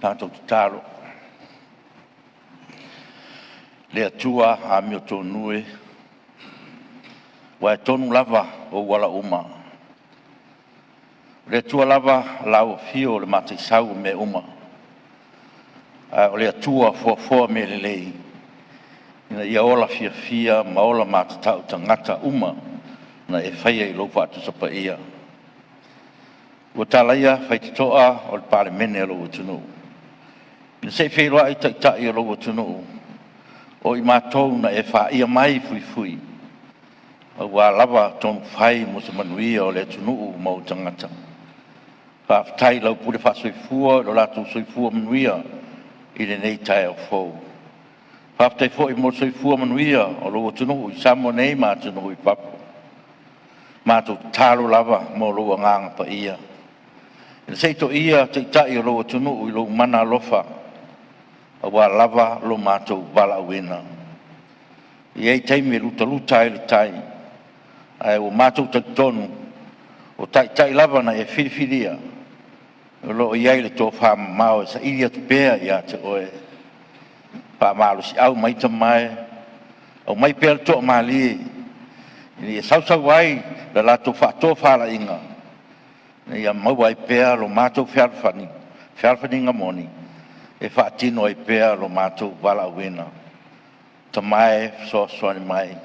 tātou taro. Le atua a mio tonue, wa tonu lava o wala uma. Le atua lava lau fio le matisau me uma. O le atua fua me le lei. Ina ia ola fia ma ola matatau tangata uma na e whaia I lopa atu sapa ia. Ua talaia whaititoa o le Palemene alo utunu. Ina se whairoa I taitai alo utunu. O I mātou na e whaia mai fui. Ua lava tonu whai mo se manuia o le tunu mau tangata. Whaafitai lau pure whasoifua lo lātou soifua manuia I le nei tai au fau. Whaafitai fo I mo soifua manuia o lo tunu I Samoa nei mātunu I papu. Mātou talo lava mo lo nganga pa ia. Ina seito ia taitai o lo tunu I lo mana lofa. Awa lava lo mātou wala wena. Iei teime luta I le tai. Ai o mātou taktonu. O tai lava na e whiriwhiria. Lo iei le tō whama mao e sa iria tupea ia te oe. Pa malo si au mai tamai. Au mai pēr tō mali. Ini e sausau ai la lato whato whala inga. Ia mau ai pēr lo mātou whiarwhani ngamoni. E whaatino ai pēr lo mātou wala wena. Tamai soani mai.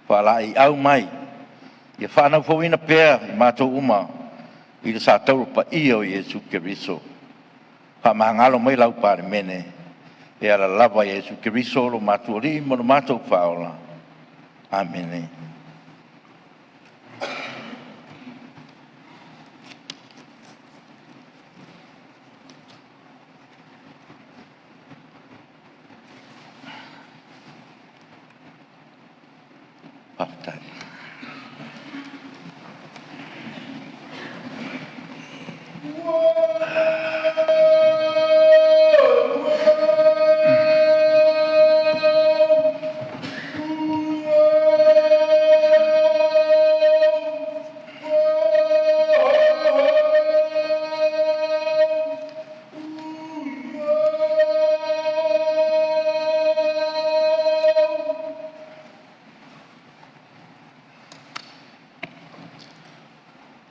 Whala I au mai. Ia whanau fawina pēr I mātou uma. I le sātauro pa ia o Iesu Keriso. Whamangalo mai lau Palemene. E ala lava Iesu Keriso lo mātou ri mo lo mātou whaola. Amene. Paftai.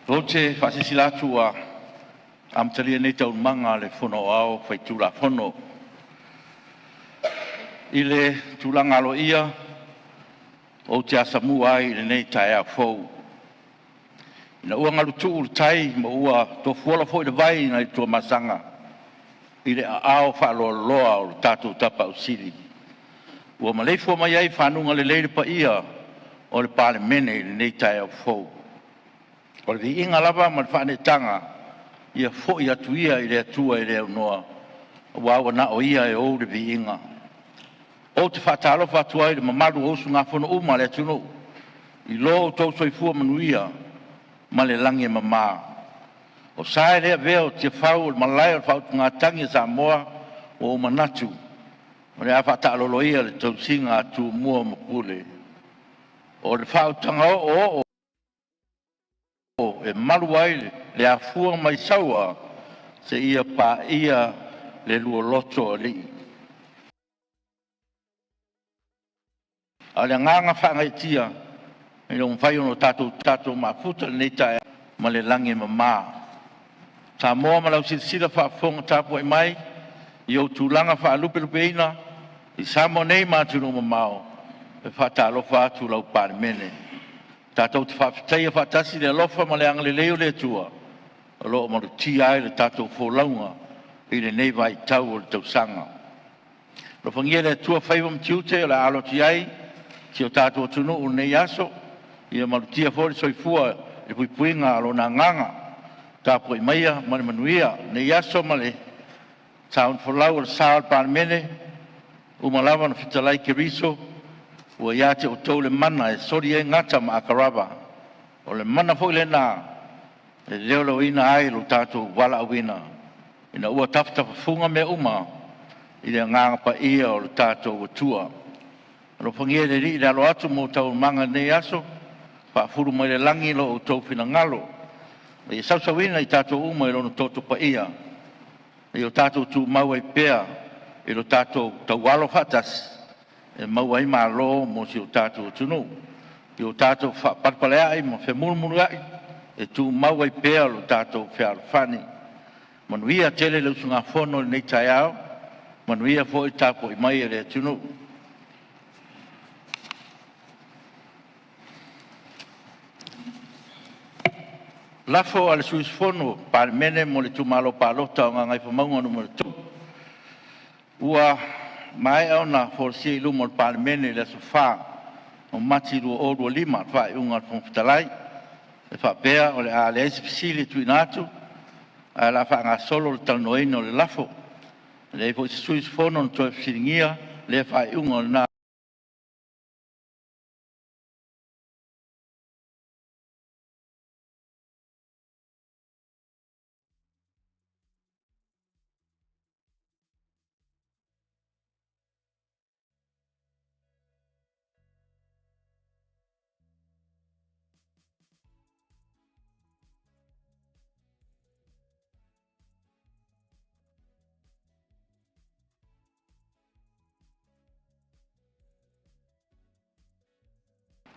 Rote whasisi a amtalia nei tau manga le whono au whai tūla whono. I le tūlanga alo ia o te Samoa I le nei tai a whou. Ina ua ngalu tuu le tai ma ua tō fuola fo I le vai na I tō masanga. I le ao whaaloa loa o le tātou tapa o siri. Ua maleifua mai ai whanunga le leire pa ia o le Palemene I le nei tai a whou. O le inga lava ma le whanetanga ia fo I atu ia I le atua I le au noa. Wawa na o ia e o le vi inga. O te whatalo whatua I le mamaru osu ngā whono uma le atunu. I lo tau soifua manuia ma le langi e mama. O sae lea veo te whau le malai o whau ngā tangi Samoa o manatu. O le a whatalo lo ia le tau singa atu mua mapule. O le whau tanga o e malu ai le afua mai saua se ia pa ia le lua loto ali. Ale nganga whangai tia e lo mwhai ono tātou mafuta nei tae ma le langi mama. Tā moa ma lau sila whaafonga tāpua I mai I au tūlanga whaalupe ina I Samoa nei mātunu mamao e whaatalofa atu lau Palemene. Tātou te whaafitai whaatasi le alofa ma le anga le leo le tua. O loo maru ti ai le tātou wholaunga I le nei vai tau o le tausanga. Lo whangia le tua whaiwa mtiute o le alo ti ai ki o tātou tunu o nei aso I maru tia fōre soifua le puipuinga alo na nganga. Tāpua I maia ma le manuia nei aso ma le taun wholau o le sāo le Palemene umalawa na fitalai Keriso ua ia te o tau le mana e sori e ngata ma akaraba. O le mana fo le nā, e leo lo ina ai lo tātou wala awina. Ina ua taftafa funga me uma, I le nganga pa ia o le tātou watua. Lo whangia le ri ilo atu mo tau manga nei aso, pa furu mai le langi lo o tau fina ngalo. E sausawina I tātou uma I lono toto pa ia. I o tātou tū mau ai pēa, i o tātou taualo whatas, e mau ai mālo mo si o tātou tunu. I o tātou whapalpalea ai mo whemurumuru ai, e tū mau ai pēa o tātou whiarwhani. Manuia tele le usunga whono nei tai au, manuia fo i tāko i mai e le tunu. Lafo ale suis fono Palemene mo le tumalo palota o ngai famaunga numero 2. Ua mai ona forsi i lumo Palemene le sofa o mati ru o ru lima fa unga fonfitalai. E fa bea o le ale espisili tuinatu ala fa nga solo le talnoino le lafo. Le fo suis fono no to siringia le fa unga na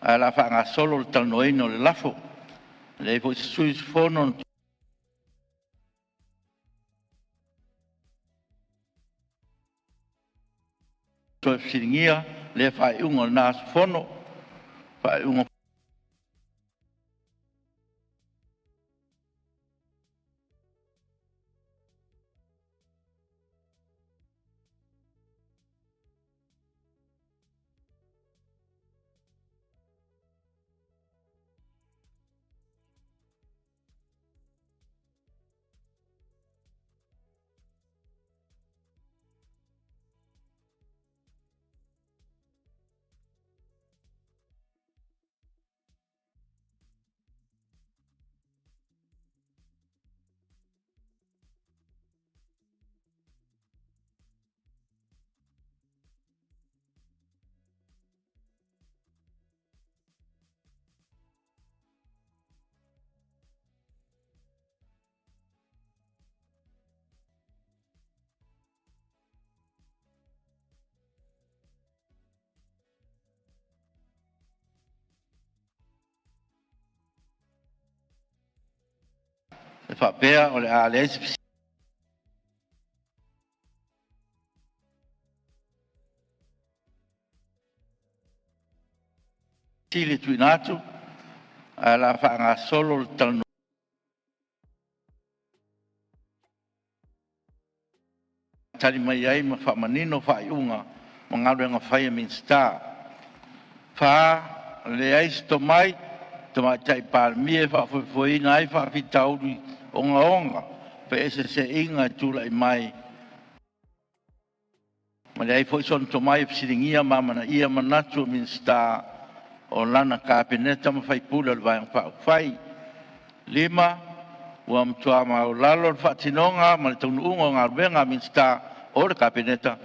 ala fa nga solo le talnoino le lafo. Le fo suis fono to siringia le fa unga na fono fa unga e fa bea o le ale espisili tuinatu ala fa nga solo le talno tali mai ai ma fa manino fa unga mangalo nga fa minsta fa le ai sto mai toma tai par mie fa foi nai fa fitauri onga pe se inga tula mai ma le ai foi son tomai psiringia mama na ia manatu minsta o lana kabineta ma fai pula le vai fai lima wa mtua ma o lalo fa tinonga ma tonu unga nga venga minsta o le kabineta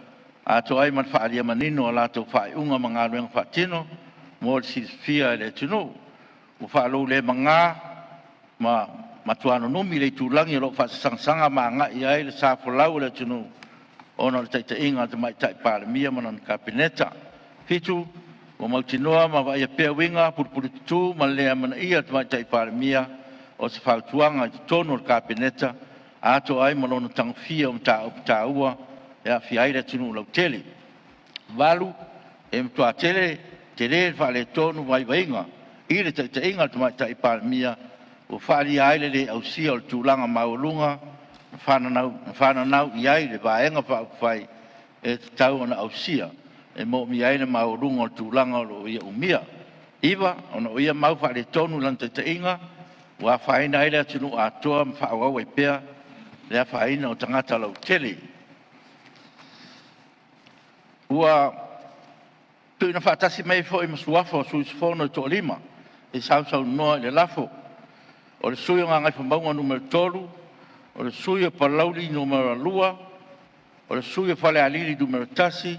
a to ai man fa alia manino la to fai unga manga venga fa tino mo si fia le tunu u fa lo le manga ma tuano no mi le tulangi lo fa sangsanga manga ia le sa folau le tunu ona le taita inga te mai tai Palemene ma non kabineta fitu o mautinoa ma vai pe winga purpuru tu ma le mana ia te mai tai Palemene o se fa tuanga te tono le kabineta a to ai ma lona tangfia ta ua ya fi ai le tunu lo tele valu to tele tele fa le tonu vai vainga i le taita inga te mai tai Palemene o fali ai le au sia o tulanga maulunga fana nau iai le vaenga fai e tau ona au sia e mo mi ai le maulunga o tulanga o ia umia iwa ona o ia mau fali tonu lan te inga wa faina ai le tunu Atua fa wa pea le faina o tangata lau tele ua tu ina fatasi mai fo i masuafo suisfono to lima e sau no le lafo o le suyo nga ngai whambaunga numero 3, o le suyo palauli numero 2, o le suyo fale alili numero 3,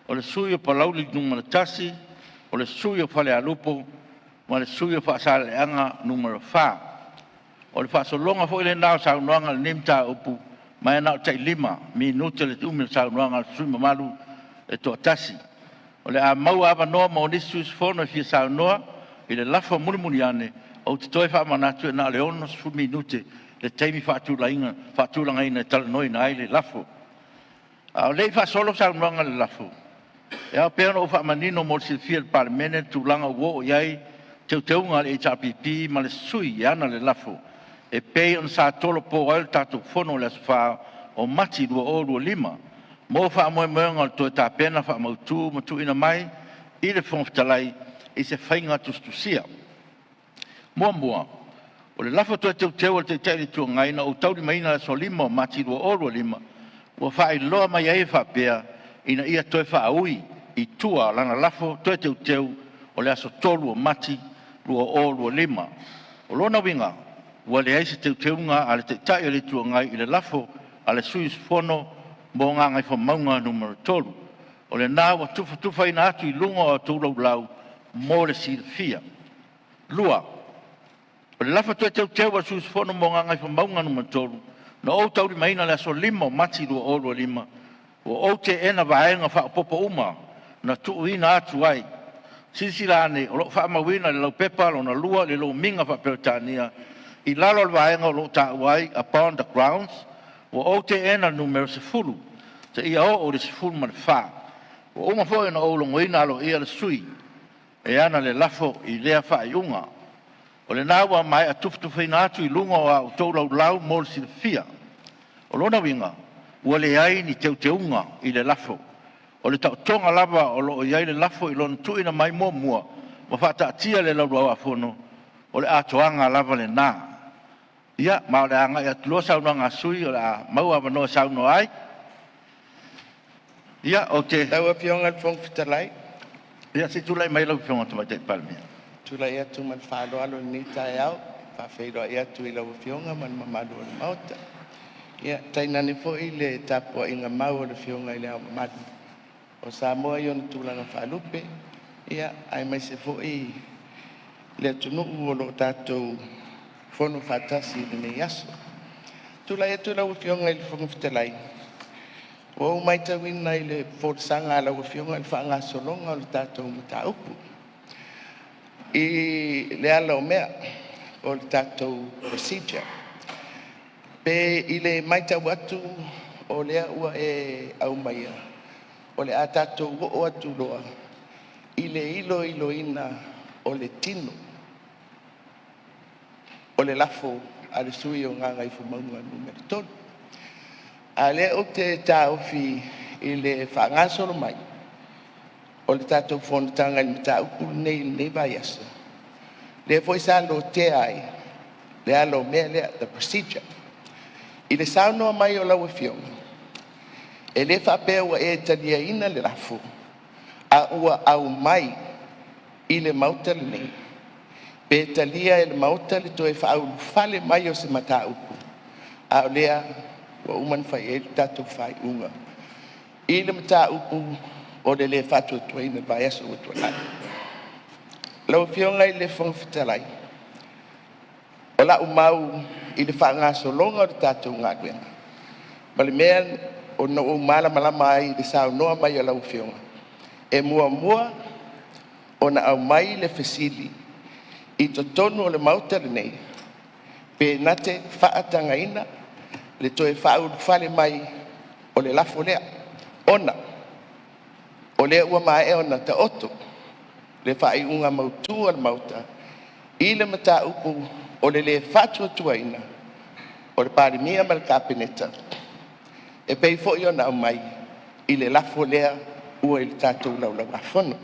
o le suyo palauli numero 3, o le suyo fale alupo, o le suyo fa saleanga numero 4. O le fasolonga fo ile nao sa unuanga le nimta upu mai na tai 5 minuta le tu me sa no nga su malu e to tasi o le a mau ava no mo ni su fono fi sa no i le lafo muli ane o te toi fa mana tu na le ono su minute le taimi fa tu la ina tal no ina ile lafo a le fa solo sa no nga le lafo e a pe no fa manino mo si fi il Palemene tu langa wo yai te unga le HRPP ma le sui ana le lafo e pe on sa tolo po al tatu fono le fa o mati do o do 5 mo fa mo ngal to ta pena fa mo tu ina mai i le fon talai i se fainga tu sia mo o le lafo to te o te tele tu ngai na o tau di mai na so 5 mati do o do 5 o fa i lo mai e fa pea ina ia to fa ui i tua lana lafo to te o le aso tolu o mati do o do 5 o lona winga wa le aise te unga ale te tai le tu ngai i le lafo ale suis fono mo nga ngai fo maunga numero 3 o le na wa tu fa ina atu i lunga o tu lau mo le silfia lua o le lafo te wa suis fono mo nga ngai fo maunga numero 3 no o tau di maina le so 5 mati do o 5 o te ena vaenga fa popo uma na tu ina atu ai sisilane o lo fa mawina le lo pepa lo na lua le lo minga fa pertania i lalo le vaenga lo ta wai upon the grounds o te ena numero sefulu te ia o le sefulu ma le fa o uma fo ena o lo ngoina lo ia le sui e ana le lafo i lea fa iunga o le nawa mai a tuftu feina atu i lunga o tau lau mo le silfia o lona winga ua le ai ni teunga i le lafo o le tonga lava o lo iai le lafo i lona tuina mai mua ma fa taatia le lau lau afono o le atoanga lava le na ia ma le anga ia tulo sauna nga sui o la mau ava no sauno ai ia o te tau afionga le fong fitalai ia se tulai mai lau fionga tuma te Palemene tulai atu man whaalo alo ni tae au whawhero ia tu i lau afionga man mamadu o le mauta ia tainani fo i le Tupua inga mau o le fionga i le au mamadu o Samoa i ona tūlanga whaalupe ia ai mai se fo i le tunu o lo tātou fono fatasi ne yaso tula e tula ufionga il fonga fitalai o mai tawina ile for sanga la ufionga il fanga solonga o tato muta upu i le ala o mea o tato procedure pe ile mai tawatu o le ua e au mai o le atato o atu loa ile ilo ina o le tino o le lafo ale sui o nganga i fumaunga numero 3. Ale o te Tofi i le whangasoro mai. O le tātou whonatanga i mita uku nei vai aso. Le foi sa lo te ai, le alo mea lea, the procedure. I le saunoa mai o lau e fionga. E le whapea ua e talia ina le lafo. A ua au mai i le mautale nei. Pe talia e le mauta le toe whaau fale mai o se mata uku. A o lea, wa uman whai e tatou whai unga. I le mata uku o le whatua tuaina vai aso o tuanai. Lau fionga i le whangwhitalai. O la umau i le whaangaso longa o le tatou ngātuenga. Ma le mea o na umala malama ai le sao noa mai o lau fionga. E mua o na au mai le fesili. I to tonu o le mauta le nei, pe nate whaatanga ina, le toe whaau whale mai o le lafo lea. Ona, o lea ua mai e ona ta oto, le whaai unga mautua le mauta, i le mata upu o le whatua tua ina, o le Palemene ma le kapeneta. E pei fo i ona au mai, i le lafo lea ua i le tātou lau afono.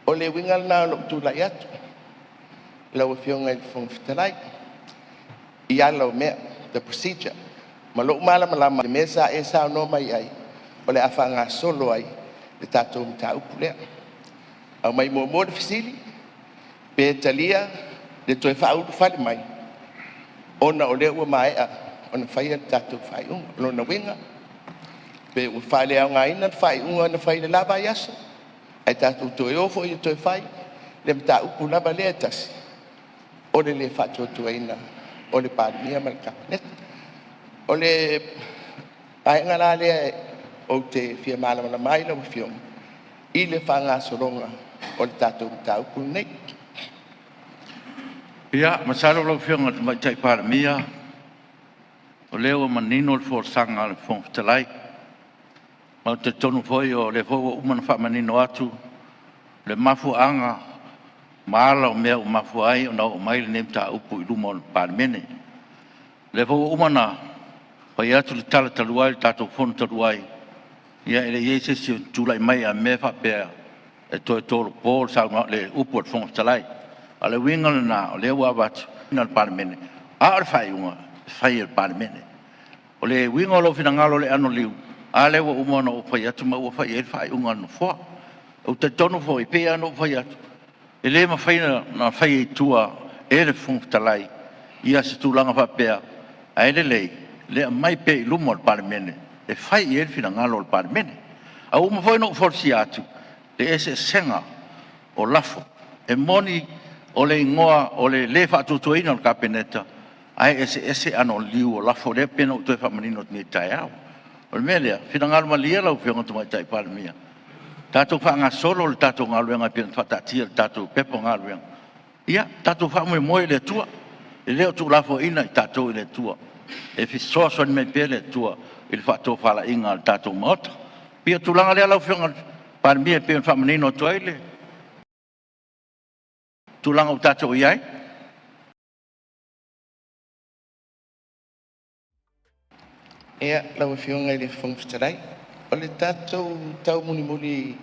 O le wingal na lo tu la yatu la o fionga il fong fitalai ia lo me the procedure ma lo mala mala mesa e sa no mai ai o le afanga solo ai le tato mta upule au mai mo de fisili pe talia de to fa u fa mai ona o le o mai a ona fai tato fai un lo na winga pe u fa le nga ina fai un na fai le lava yaso ai tātou toi ofo i toi whai, le mta upu lava lea tasi. O le whatua tuaina, o le Palemene ma le kapeneta. O le ai ngala le o te fia mala mala mai la fiong. I le whangasoronga o le tātou tau nei. Ia, masalo lau whionga te mai tai Palemene. O leo manino le forsanga le whongtalai. Mau te tonu foi o le fōua umana wha manino atu. Le mafu anga, maala o mea o mafu ai o nao o mai le nemta upu I luma o le Palemene. Le fōua umana, pai atu le tala taluai, tātou whono taluai. Ia ele iese si tūlai mai a mea whapea e toi tōru pōl sau le upu o le whongtalai. A le winga le nā, o le ua watu, ina le Palemene. A le whai unga, whai le Palemene. O le winga o lo fina ngalo le ano liu. A le ua umana o whai atu ma ua whai e whai unga no whoa. O te tonu fo I pēa no whai atu. E le ma whai na whai e tua e le whongtalai. Ia se tūlanga whapea. A ele lei, le mai pe I luma o le Palemene. E whai e le fina ngalo le Palemene. A uma whai no forsi atu. Le ese senga o lafo. E moni o le ingoa o le whaatutuina o le kapeneta. Ai ese ano liu o lafo le pena o toi whamanino te tai au. O le mea lea, whina ngalo malia lau whionga tu mai tai Palemene. Tātou whaanga solo le tātou ngaluenga pena whatatia le tātou pepo ngaluenga. Ia, tātou whaamui moe le tua. E leo tu lafo ina I tātou I le tua. E whisoa soni mei pe le tua. I le whaatou whala inga le tātou maota. Pia tu langa lea lau whionga Palemene pena whamanino tu aile. Tu langa o tātou iai. Ia, lau whionga I le whongwhitarai. O le tātou tau muni muni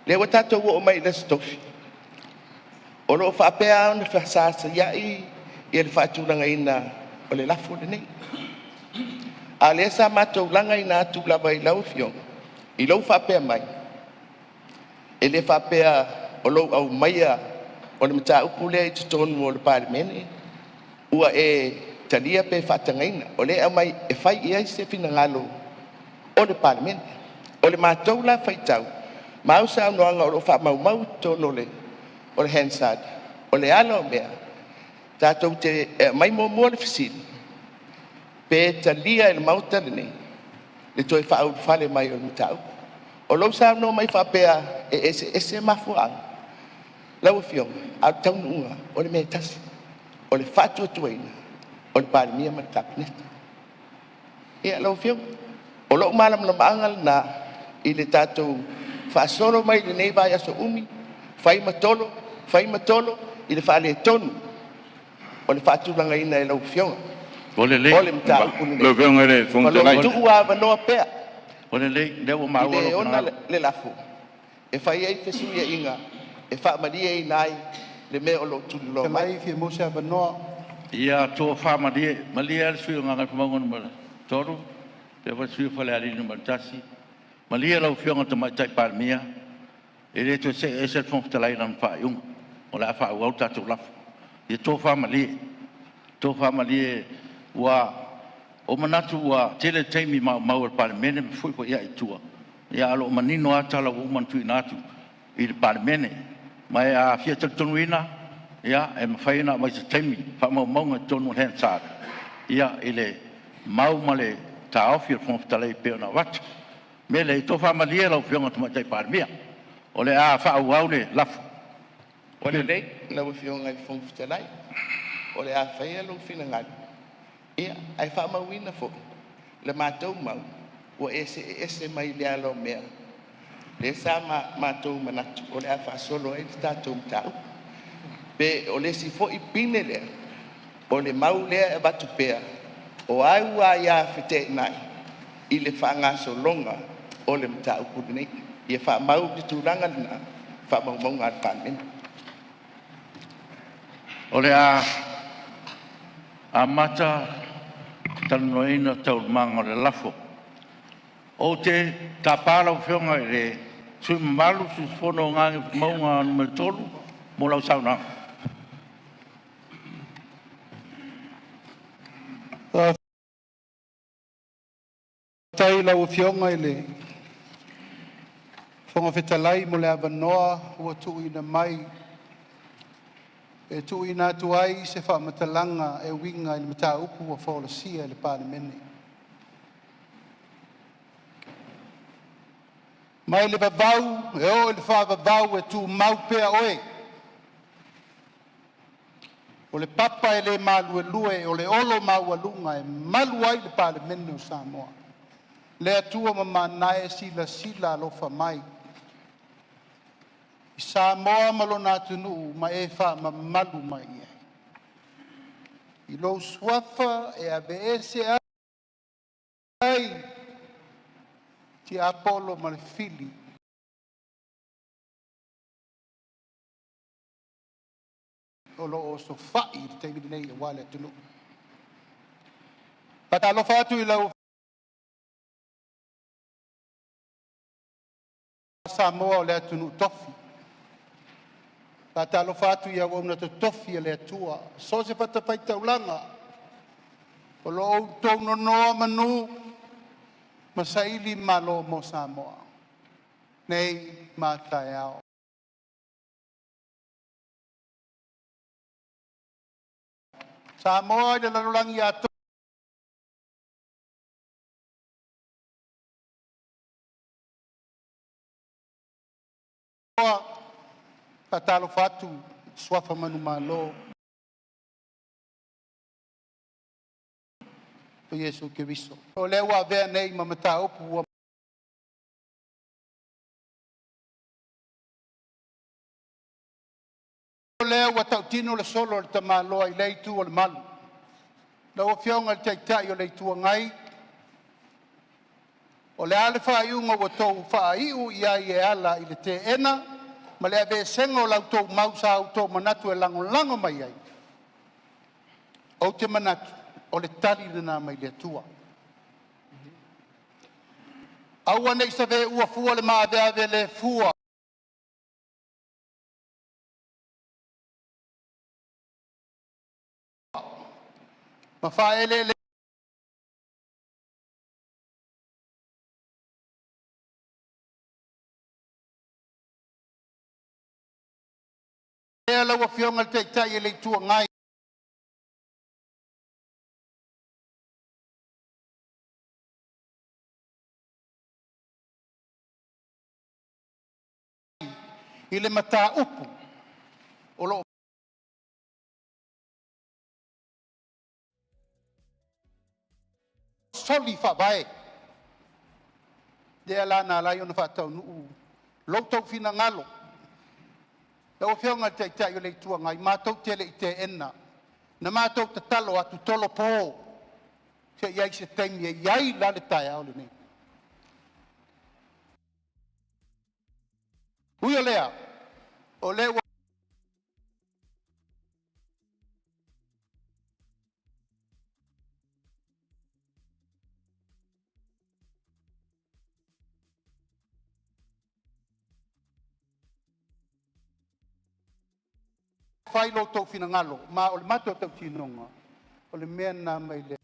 le wa tātou o mai le Tofi. O lo whapea o le whasasa iai I le whaatūranga ina o le lafo le nei. A le sa mātou langa ina atu lava I lau whionga. I lau whapea mai. E le whapea o lo au maia o le mata upu le I tutonu o le Palemene. Ua e talia pe whatangaina. O le au mai e whai ia se fina ngalo o le Palemene. O le mātou la whaitau. Mau sa noanga o lo wha mau mau tono le. O le Hansard. O le ala o mea. Tātou te mai mua le fisili. Pe talia e le mauta le nei. Le toi wha au whale mai o le matau. O lo sa no mai whapea e ese mafuanga. Lau whionga. Au taununga. O le mea tasi. O le whatua tuaina. O le Palemene ma kapeneta. Ia lau whionga. O lo malam na maangal na I le tātou whaasoro mai le nei vai aso umi. Whai matolo. I le whaale tonu. O le whaatulanga ina e lau whionga. O le lei. O le mta upuni nei. Lo whionga le whongtalai. O lo tua wanoa pea. O le lei, leo ma I le ona le lafo. E whai ei whesuia inga. E wha maria I nai. Le mea o lo tuli lo mai. Kalai fia mosa wanoa. Ia tō wha malia le sui o nganga whamangon ma toru. Le wa sui whale alini ma tasi. Malia lau whionga te mai tai Palemene. E le to se e se whongtalai nan wha iunga. O la wha au tātou lafo. Ia tō wha malia. Tō wha malia ua o manatu ua tele teimi mau le Palemene me fui ko ia I tua. Ia alo manino atala o mantu inatu I le Palemene. Mai a fia tonu ina. Ia e mawhaina mai se teimi. Wha mau maunga tonu Hansard. Ia ele mau male ta ofi le whongtalai peo na watu. Mele tō wha malia lau whionga tu mai tai Palemene. O le a wha au le lafo. O le lei, lau whionga I whongwhitarai. O le a whaia lau whina ngāi. Ia, ai wha mauina fo. Le mātou mau. O ese mai le alo mea. Le sa mātou manatu. O le a wha solo ai le tātou mtau. Pe o le si fo I pine lea. O le mau lea e batu pea. O au a ia white nai. I le whaangaso longa. O le mtau pune. Ia wha mau ki tūranga na. Wha mau maunga al Palemene. O le a mata tanoina tau manga le lafo. O te tapara o whionga I le sui malu su whono ngangi maunga numero tolu. Mo lau sauna. Tai lau whionga I le whongawhitalai mo le awanoa ua tuuina mai E tu ina tu ai se fa matalanga e winga il mata upu o fola sia le Palemene. Mai le babau e o le fa babau e tu mau pea oe. O le papa e le malu e lue o le olo mau alunga e malu ai le Palemene o Samoa. Le atua mamana e sila alofa mai. I Samoa malona tunu ma e fa malu mai e. I lo swafa e abese ai ti Apollo ma le fili. O lo o so fai te mi nei wale tunu. Pata lo fatu I lau Samoa le tunu Tofi. Pata lo fatu ia wona to Tofi le Atua. So se pata pai taulanga. O lo o tono no manu masaili malo mo Samoa. Nei mataiao. Samoa de lalulangi ato. Patalo fatu swafa manu malo. O Yesu Kiriso. O lewa vea nei mamata upu o lewa tautino le solo le tamalo I leitu o le malu. Na o fionga le taitai o leitu ngai. O le ale whaiunga o tau whaiu ia I e ala I le te ena. Ma le ave senga o lau tau mausa au tau manatu e lango mai ai. O te manatu. O le tali na mai le tua. Aua nei sa ve ua fua le maave le fua. Ma whaele le la ua fionga le taitai e le tua ngai. I le mata upu. O lo soli whawae. Dea la na lai ona whatau nuu. Loutau fina ngalo. E o whionga te tai o le tua ngai. Mātou tele I te ena. Na mātou te talo atu tolo pō. Se iai se taimi e iai la le tai au le nei. Ui o lea. O lea whai lo tau fina ngalo. Ma o le mātou tau tinonga. O le mea nā mai le.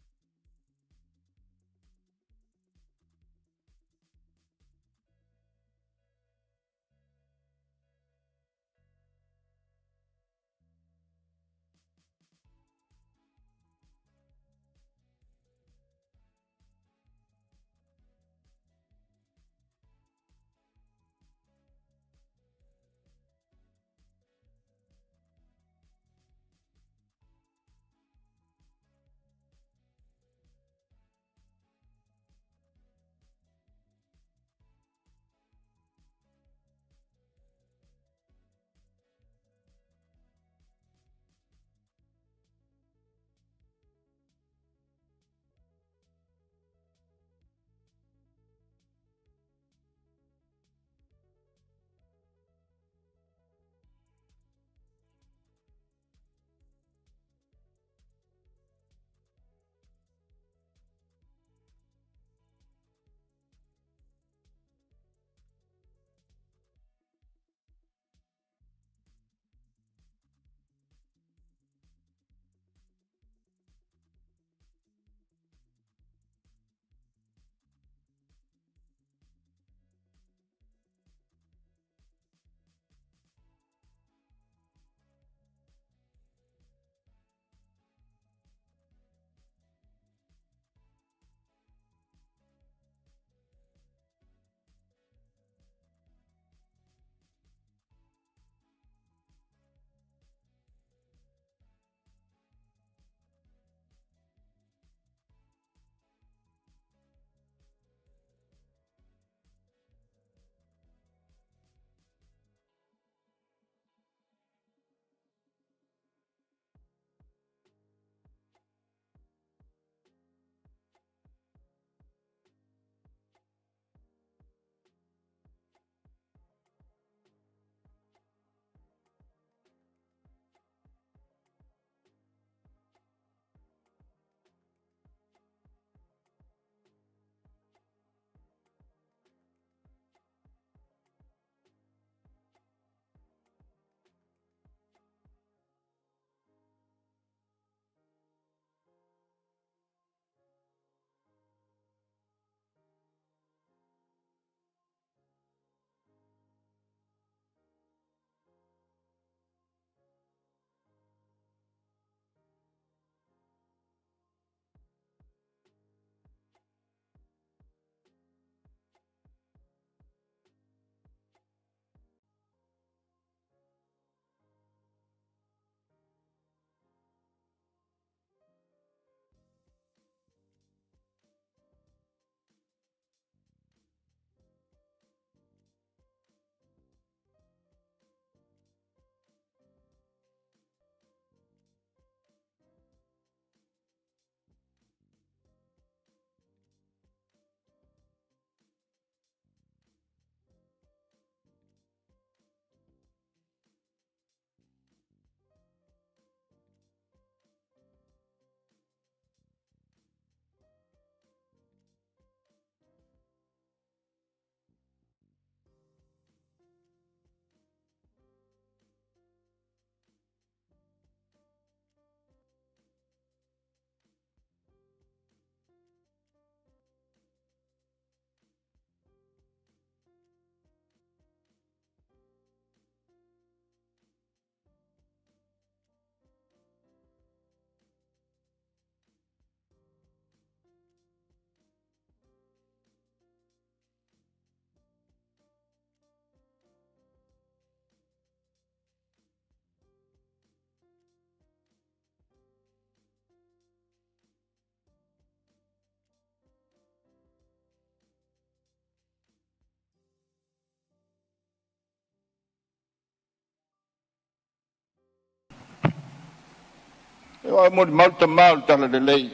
E wa mo mal ta mal ta le lei.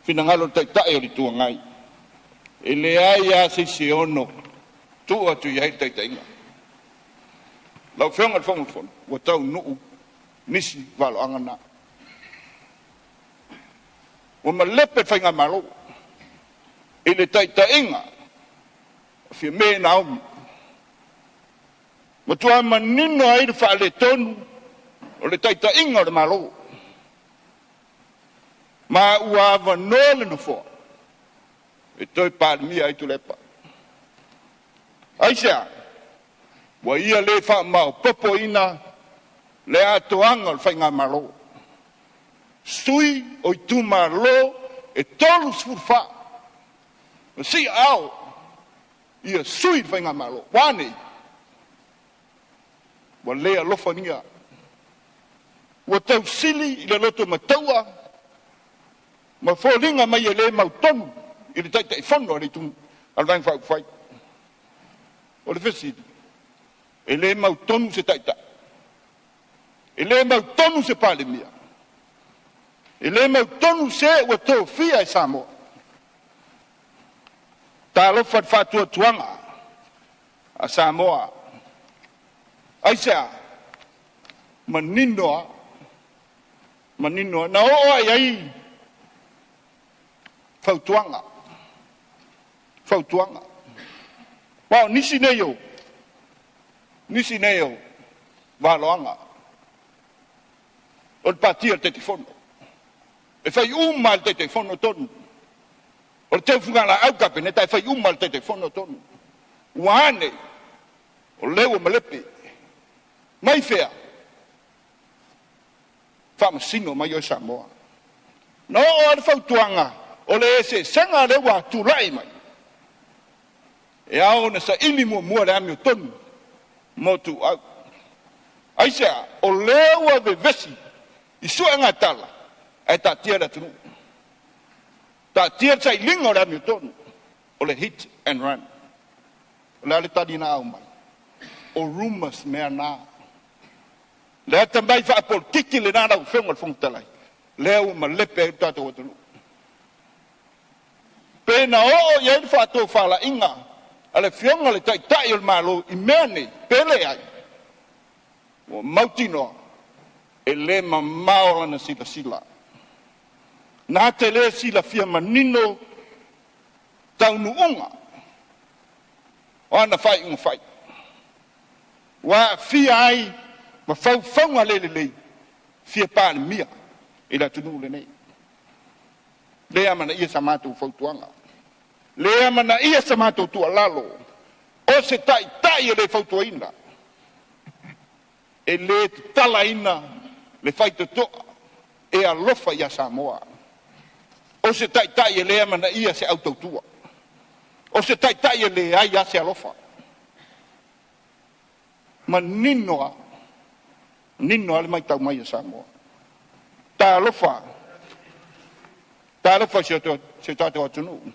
Fina ngalo tai tai o tu ngai. E le ai a se ono. Tu atu ia tai tai nga. Lau whenga whangafon, wa tau nuu, nisi walo angana. Wa ma lepe whainga malo, e le tai tai inga, fia me na omi. Ma tua ma nino ai le wha le tonu, o le tai tai inga o le malo. Ma ua awa nole no fo, e toi Palemene ai tu lepa. Aisea, wa ia le wha mau popo ina, le atoanga o whainga malo. Sui o i tu malo, e tolu sfurfa. Si au, ia sui whainga malo. Wane, wa lea lofania. Wa tau sili i le loto mataua, ma fōlinga mai e le mau tonu, i le taitai whono a le tu, alwain whau whai. O le whesidi. E le mau tonu se taita. E le mau tonu se Palemene. E le mau tonu se ua Tofi e Samoa. Ta alofa whatua tuanga a Samoa. Aisea, maninoa, na oa iai fautuanga. Wao, nisi neo, waloanga. O le patia te fono. E fai uma te fono tonu. O le teu fungala au kapene, e fai uma te fono tonu. Uane, o leo malepe. Mai fea. Fama sino mai o Samoa. No o le fautuanga, o le ese sanga le wa tulai mai. E au na sa ili mua le ami o tonu. Motu au. Aisea, o lewa ve vesi, i sua ngatala, e TATTE la tunu. TATTE sa i linga o le ami o tonu, o le hit and run. O le ale tadi na au mai. O rumors mea na. Le ata mai wha apol kiki le nana u whenga le whongtalai. Leo ma lepe e tata o tunu. Pena o i e wha tō whala inga, ale fionga le tai o le malo i mene, pele ai. O mautino, e le maola na sila. Nā te le sila fia manino, taunu unga. O ana whai unga whai. Wa fia ai, ma whaunga le, fia Palemene, e la tunu le nei. Lea mana ia sa mātou whautuanga. Lea mana ia sa mātou tua lalo. O se tai e le whautuaina. E le tala ina, le whaita toa, e alofa ia Samoa. O se tai e lea mana ia se autautua. O se tai e le ai ia se alofa. Ma ninoa le mai tau mai a Samoa. Ta alofa se tātou atunu.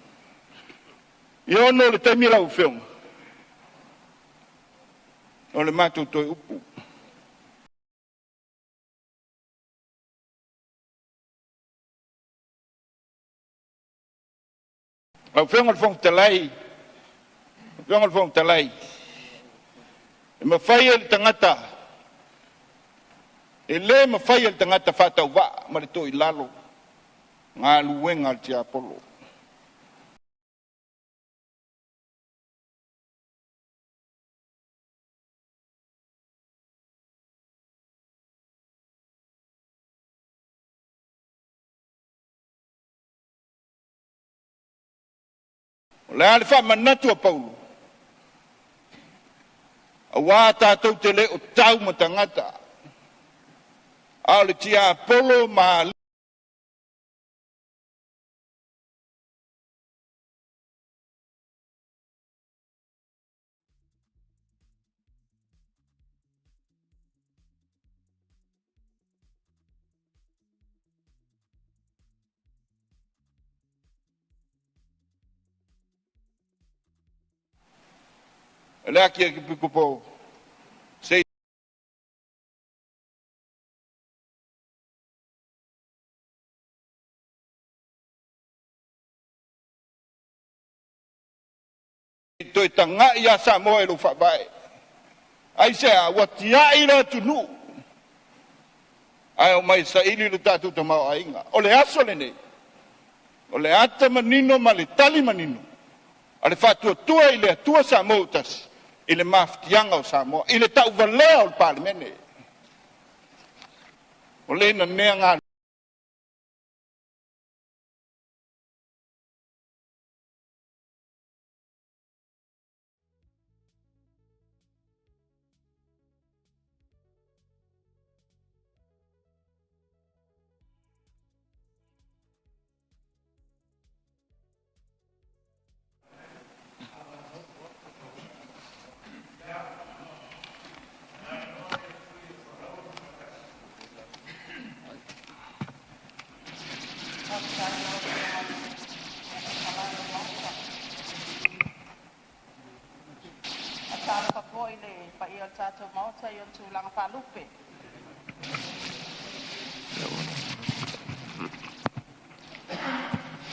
I ono le taimi lau whiong. O le mātou toi upu. Lau whiong al whong talai. Whiong al whong talai. E mawhai le tangata. E le mawhai le tangata whātau wā. Ma le toi lalo. Ngā luenga al tia apolo. Le ale wha manatu a Paulo. A wā tātou te le o tau ma tangata. A le tia apolo ma le aki e kupo. toi tanga ia Samoa e lo whabai. Ai se a watia i le tunu. Ai o mai sa ili lo tatu ta mau ainga. O le aso le nei. O le ata manino ma le tali manino. A le whatua tua i le atua Samoa utasi. I le maftianga o Samoa. I le tau valea o le Palemene. O le na nea ngā.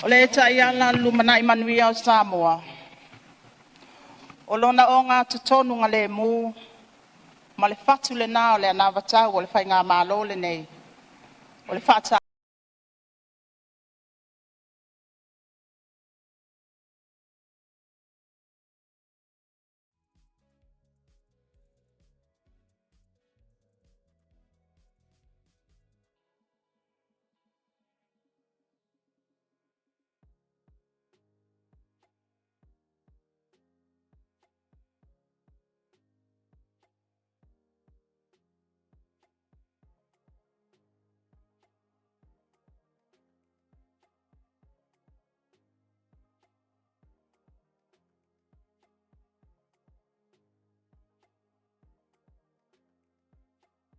O le taiala lumana i manuia o Samoa. O lona o ngā tutonu ngā le mū, ma le fatu le nā o le anavatau o le whai ngā mālo le nei. O le whata.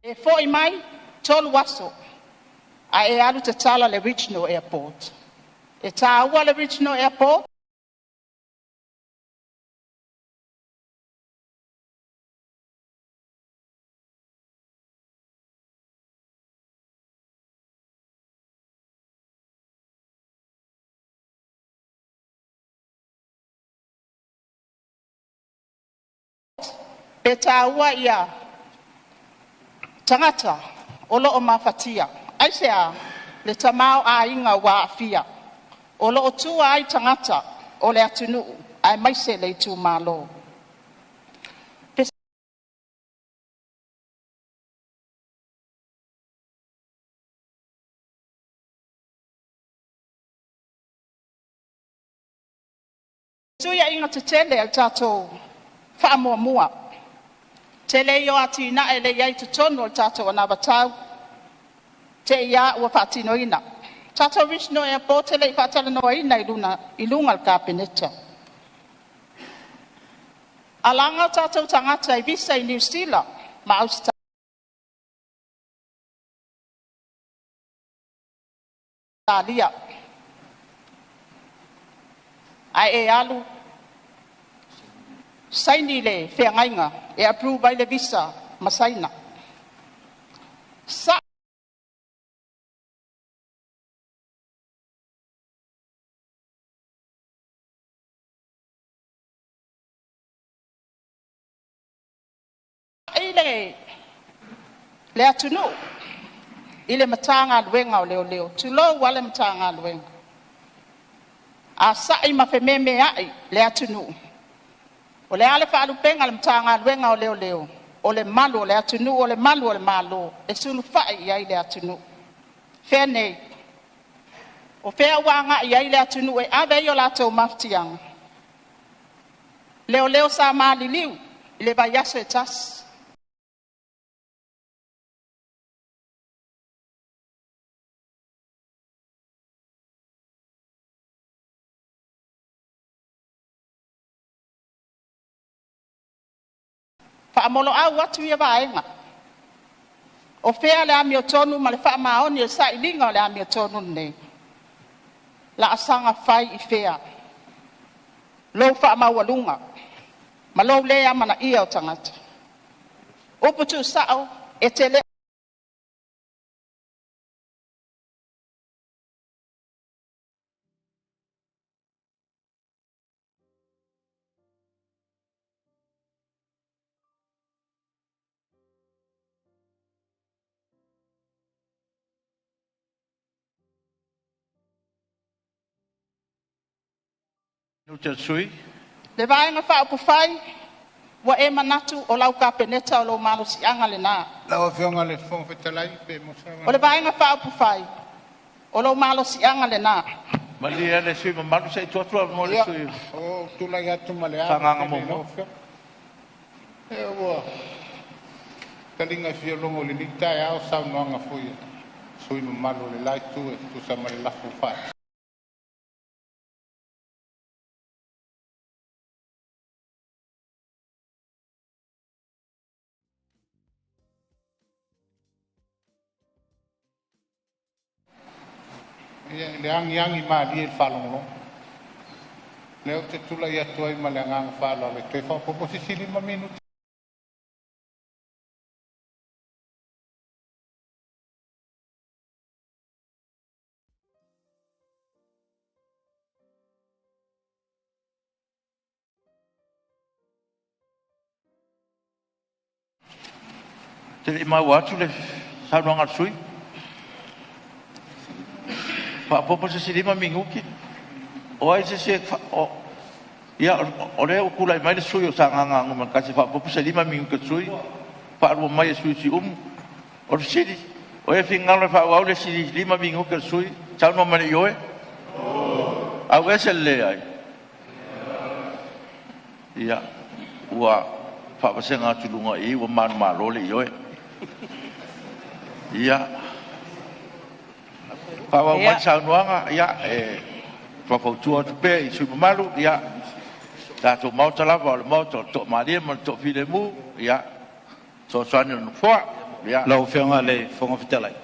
E foi mai, tolu waso, a e alu te tala le regional airport. E tā ua le regional airport, e tā ua ia tangata o loo mawhatia. Ai sea le tamao a inga wa Apia. O loo tua ai tangata o le atunu ai maise le tu malo. Suia inga te tele al tatou wha mua mua. Tele yo ati na ele yai te tono al tatou anavatau. Te ia ua whaatino ina. Tatou Regional Airport tele i whaatala noa ina i lunga al kapeneta. Alanga tatou tangata i visa i New Zealand ma Australia. Ai e alu saini le whengainga e approve ai le visa masaina. Sa le atunu i le matanga luenga o leo leo. Tulo wale matanga luenga. A sai ma fe meme ai le atunu. O le ale whaalu penga le matanga luenga o leo leo. O le malu o le atunu, o le malu o le malo. E sunu whai i ai le atunu. Whenei. O whea wanga i ai le atunu e awe i o lato maftianga. Leo leo sa maali liu i le vai aso e tas. Whaamolo au atu ia vaenga. O whea le ami o tonu ma le wha maoni e sa ilinga o le ami o tonu nei. La asanga whai i whea. Lou wha maualunga. Ma lou lea mana ia o tangata. Uputu sao e te le Nuta sui. Le vaenga whaupufai, wa e manatu o lau ka peneta o lau malo si anga le nā. Lau whionga le whong whetalai pe mosawa. O le vaenga whaupufai, o lau malo si anga le nā. Malia le sui mamalu sei tuatua mo le sui. O tulai atu malea. Tanganga momo. E ua. Kalinga fia longo le litai au sau noanga fuia. Sui mamalu le lai tu e tu sa male lafu whai. Le angi maali e whalonglo. Leo te tula ia tuai ma le anganga whala le te whapopo si 5 minuti. Te mai watu le saunanga sui. Whapopo se 5 minuti. O ai se o ia o le o kula mai le sui o sanganga ngoma kasi whapopo se 5 minuti sui. Whaarua mai e sui si o le siri. O e whingalo whaau le siri 5 minuti sui. Saunga mane ioe. Au e se le ai. Ia ua whaapasenga tulunga i ua manu malo le ioe. Ia Pawa mai saunoanga ia e whakautua tu pe i supamalu ia tato mauta lava o le mauta to maria ma to file mu ia so soani no fua ia lau whionga le whonga whitelai.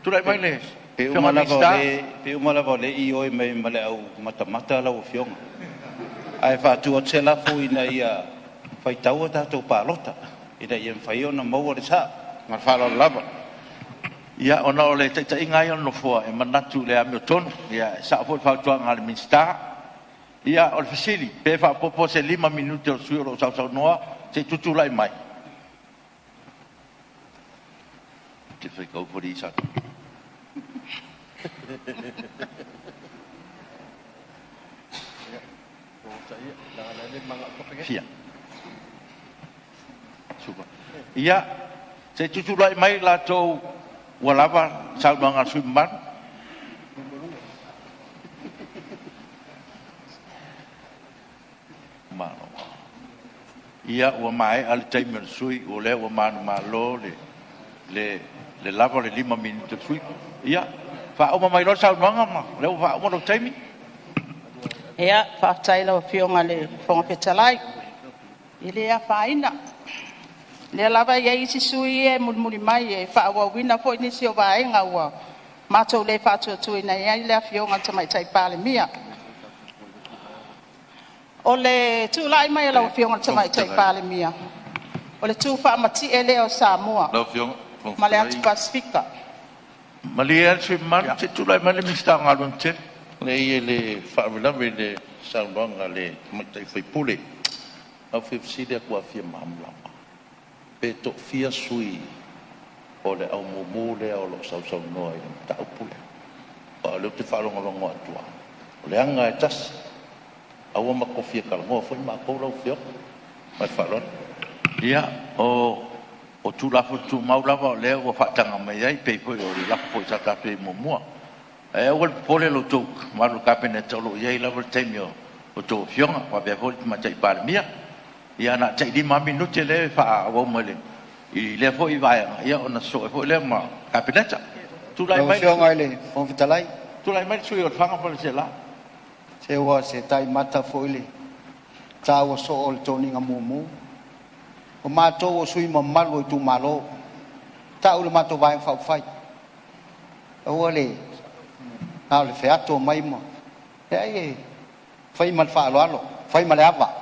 Tulai mai le pe umalava le i oi mai male au mata lau whionga. Ai whātua te lafu ina ia whaitaua tātou pālota. Ina ia mwhaiona maua le sā. Ngar whālo lava. Ia ona o le taita ingai ono fua e manatu le amio tonu. Ia sa fo whautua ngā le Ministerial. Ia o le fasili. Pe whapopo se 5 minuti o sui o sau noa. Se tutulai mai. Te whaikau pori i satu. Fia. Super. Ia, se tutulai mai la tau walava saunanga sumban. Mano. Ia ua mai al timer sui o le ua manu malo le lava le 5 minuti sui. Ia, fa o mai lo saunanga ma, le ua fa o mo taimi. Ea, whātaila o whionga le whonga petalai. I lea whaina. Lea lava ia isi sui e mulimuli mai e whaawawina fo inisi o vaenga ua. Mātou le whātua tuina ia i lea whionga tamai tai Palemene. O le tūlai mai lau whionga tamai tai Palemene. O le tū whaamati e leo Samoa. Lau whionga. Ma le atu Pasifika. Ma le atu man, te tūlai mai le mista ngalun te. Le ia le whaamilame le saunanga le maitai whaipule. Au whiwside a kua fia mamlama. Pe to fia sui o le au mumu le au lo sau noa i ta upule. O leo te whalongalongo atua. O le anga e tas. Aua mako fia kalangoa fwoi mako lau fio. Mai whalon. Ia, o tūlafu tū maulawa o leo o whatanga mai ai, pei poi o le lako poi sa kape mumua. E o le pole lo tō, maru kapene tolo iei lawa teimi o tō whionga, wa bea pole ma tai Palemene. Ia na tai 5 minuti le wha awau mele. I le fo i vaianga, ia o na so e fo le ma kapineta. Tūlai mai. Whionga le whongwhitalai. Tūlai mai sui o whanga pole se la. Se ua se tai mata foile. Tā ua so o le tōninga mumu. O mātou o sui mamalu i tū malo. Tā ule mātou vai whauwhai. Ua le. Nā le wheato mai mo. E ai e. Whai mal whaalo alo. Whai mal awa.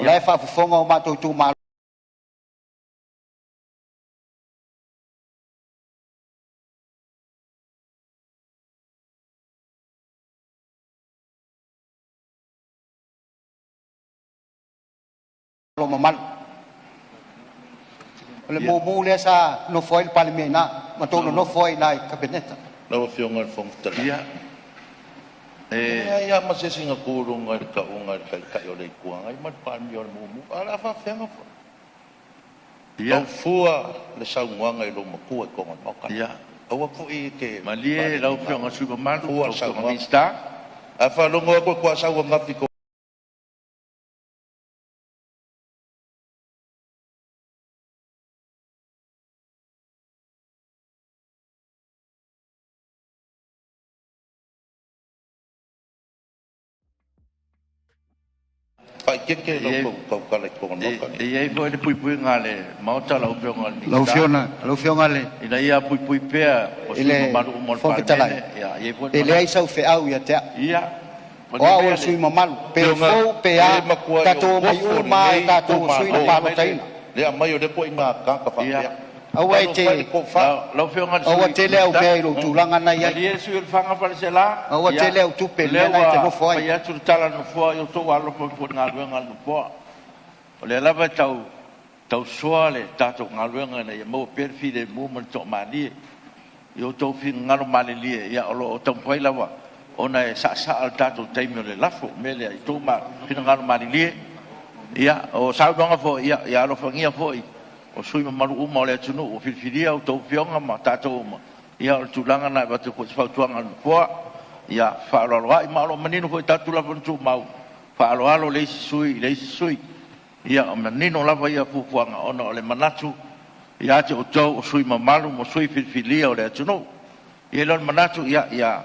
O lai whaafufonga o mātou i tū malo. Mamalu. Le mo le sa no foi il Palemene ma to no foi lai kabineta. Lau fionga fong tala. Ia. Ia mase singa kurunga ka unga ka yo le kuanga. Ima pan yo mumu. Ala fa fionga fo. Ia fua le saunga i lo makua ko ngaka. Ia. Awa fu I ke. Malie lau fionga suba malu. Fua Sa saunga. mista. Afa longo ko kwa saunga ngafi ko. Pai keke lo ko kala ko ngaka. Ia foi le pui ngale. Mau ta lau fionga mista. Lo fiona le. Ina ia pui pea. Ile fo ketalai. Ia ia foi. Ele ai sau fe au ia te. Ia. O sui mamalu. Pe fo pe a tato mai uma tato sui na palo taina. Le mai o le ko ima ka fa. Au ai te. Lau fionga Au te leo me lo tulanga na ia. Malie sui fanga para se la. Au te leo tu pe le na te no foi. Ia tu tala no foi yo to walo po ngaluenga no po. O le lava tau soale tato ngaluenga na ia mo perfi de movement to mali. Yo to fi ngalo mali li ia o tau foi lava. Ona e sa al tato taimi le lafo mele ai to ma fi ngalo mali li. Ia o sa donga fo ia lo fangia foi. O sui malu uma le tunu o filfilia o to fionga ma tato uma. Ia o tulanga na ba tu ko fa tuanga no po. Ia fa lo ai ma lo menino foi tatu la pontu mau. Fa lo alo le sui. Ia o menino la ia puanga ona o le manatu. Ia te o tau o sui mamalu mo sui filfilia o le tunu. Ia lo manatu ia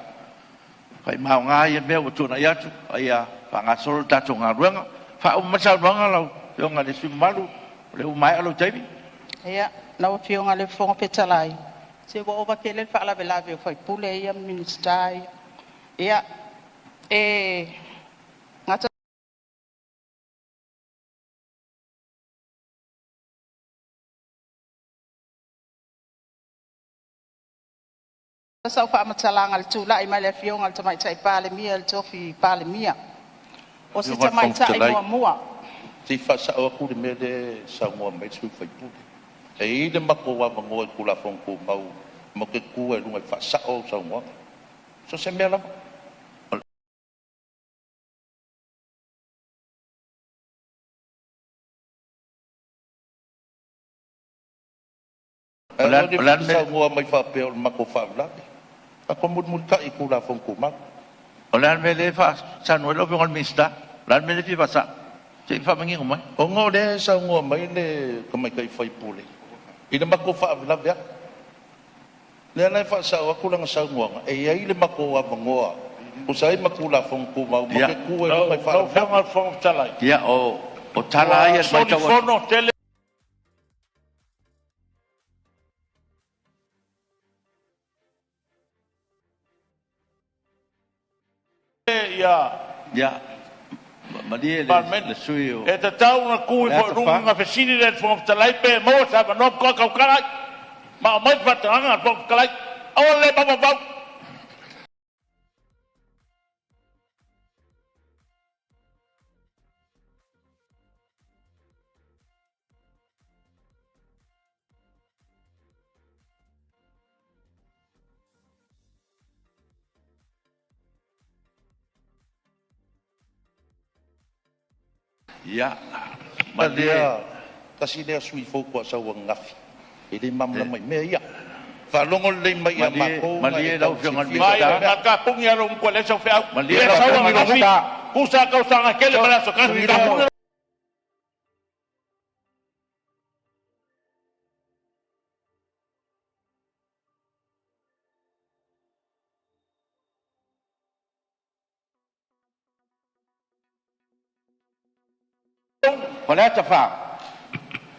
fai mau nga ia me o tuna ia tu ia fa nga sol tatu nga ruanga. Fa o masa ruanga lau yo nga le sui malu le o mai alo taibi. Ia, lau fionga le fonga petalai. Se go ova ke le fa la vela foi pule ia ministerial. Ia ngata sa fa matalanga le tula I mai le fionga le tamai tai Palemene le Tofi Palemene. O se tamai tai mua. Si fa sa o ku me de Samoa mai su fai pu. E de mako wa ngo ku la fon ku mau mo ke ku e lunga fa sa o Samoa. So se me la Pelan Samoa mai fa pe mako fa la. Ako mud ka ku la fon ku mau. Olan me le fa sa no lo fionga mista. Lan me le fi fa sa. Se fa mangi ngomai. O ngo le Samoa mai le ko mai kai fai pule. Ina mako fa la ya. Le na fa sa o ku la Samoa. E ai le mako wa ngoa. O sai mako la fon ku mau mo ke ku e mai fa. Lo fionga fong talai. Ia o tala ia mai tau. Fono tele. Ia. Malie le sui o. E te tau na kui po runga fesini le fong talai pe mo sa ba no ko ka kalai. Ma mai patanga fong kalai. O le ba. Ia. Malia kasi dia sui fo ko sa wang ngafi. Ele mam la mai me ia. Fa longo le mai ia mako. Malie lau fionga Mai mista. na ka pungi alo ko le so fe au. Malie Le lau sa fionga wa mi mista. Kusa ka usanga kele bala so ka ni Pala ta fa.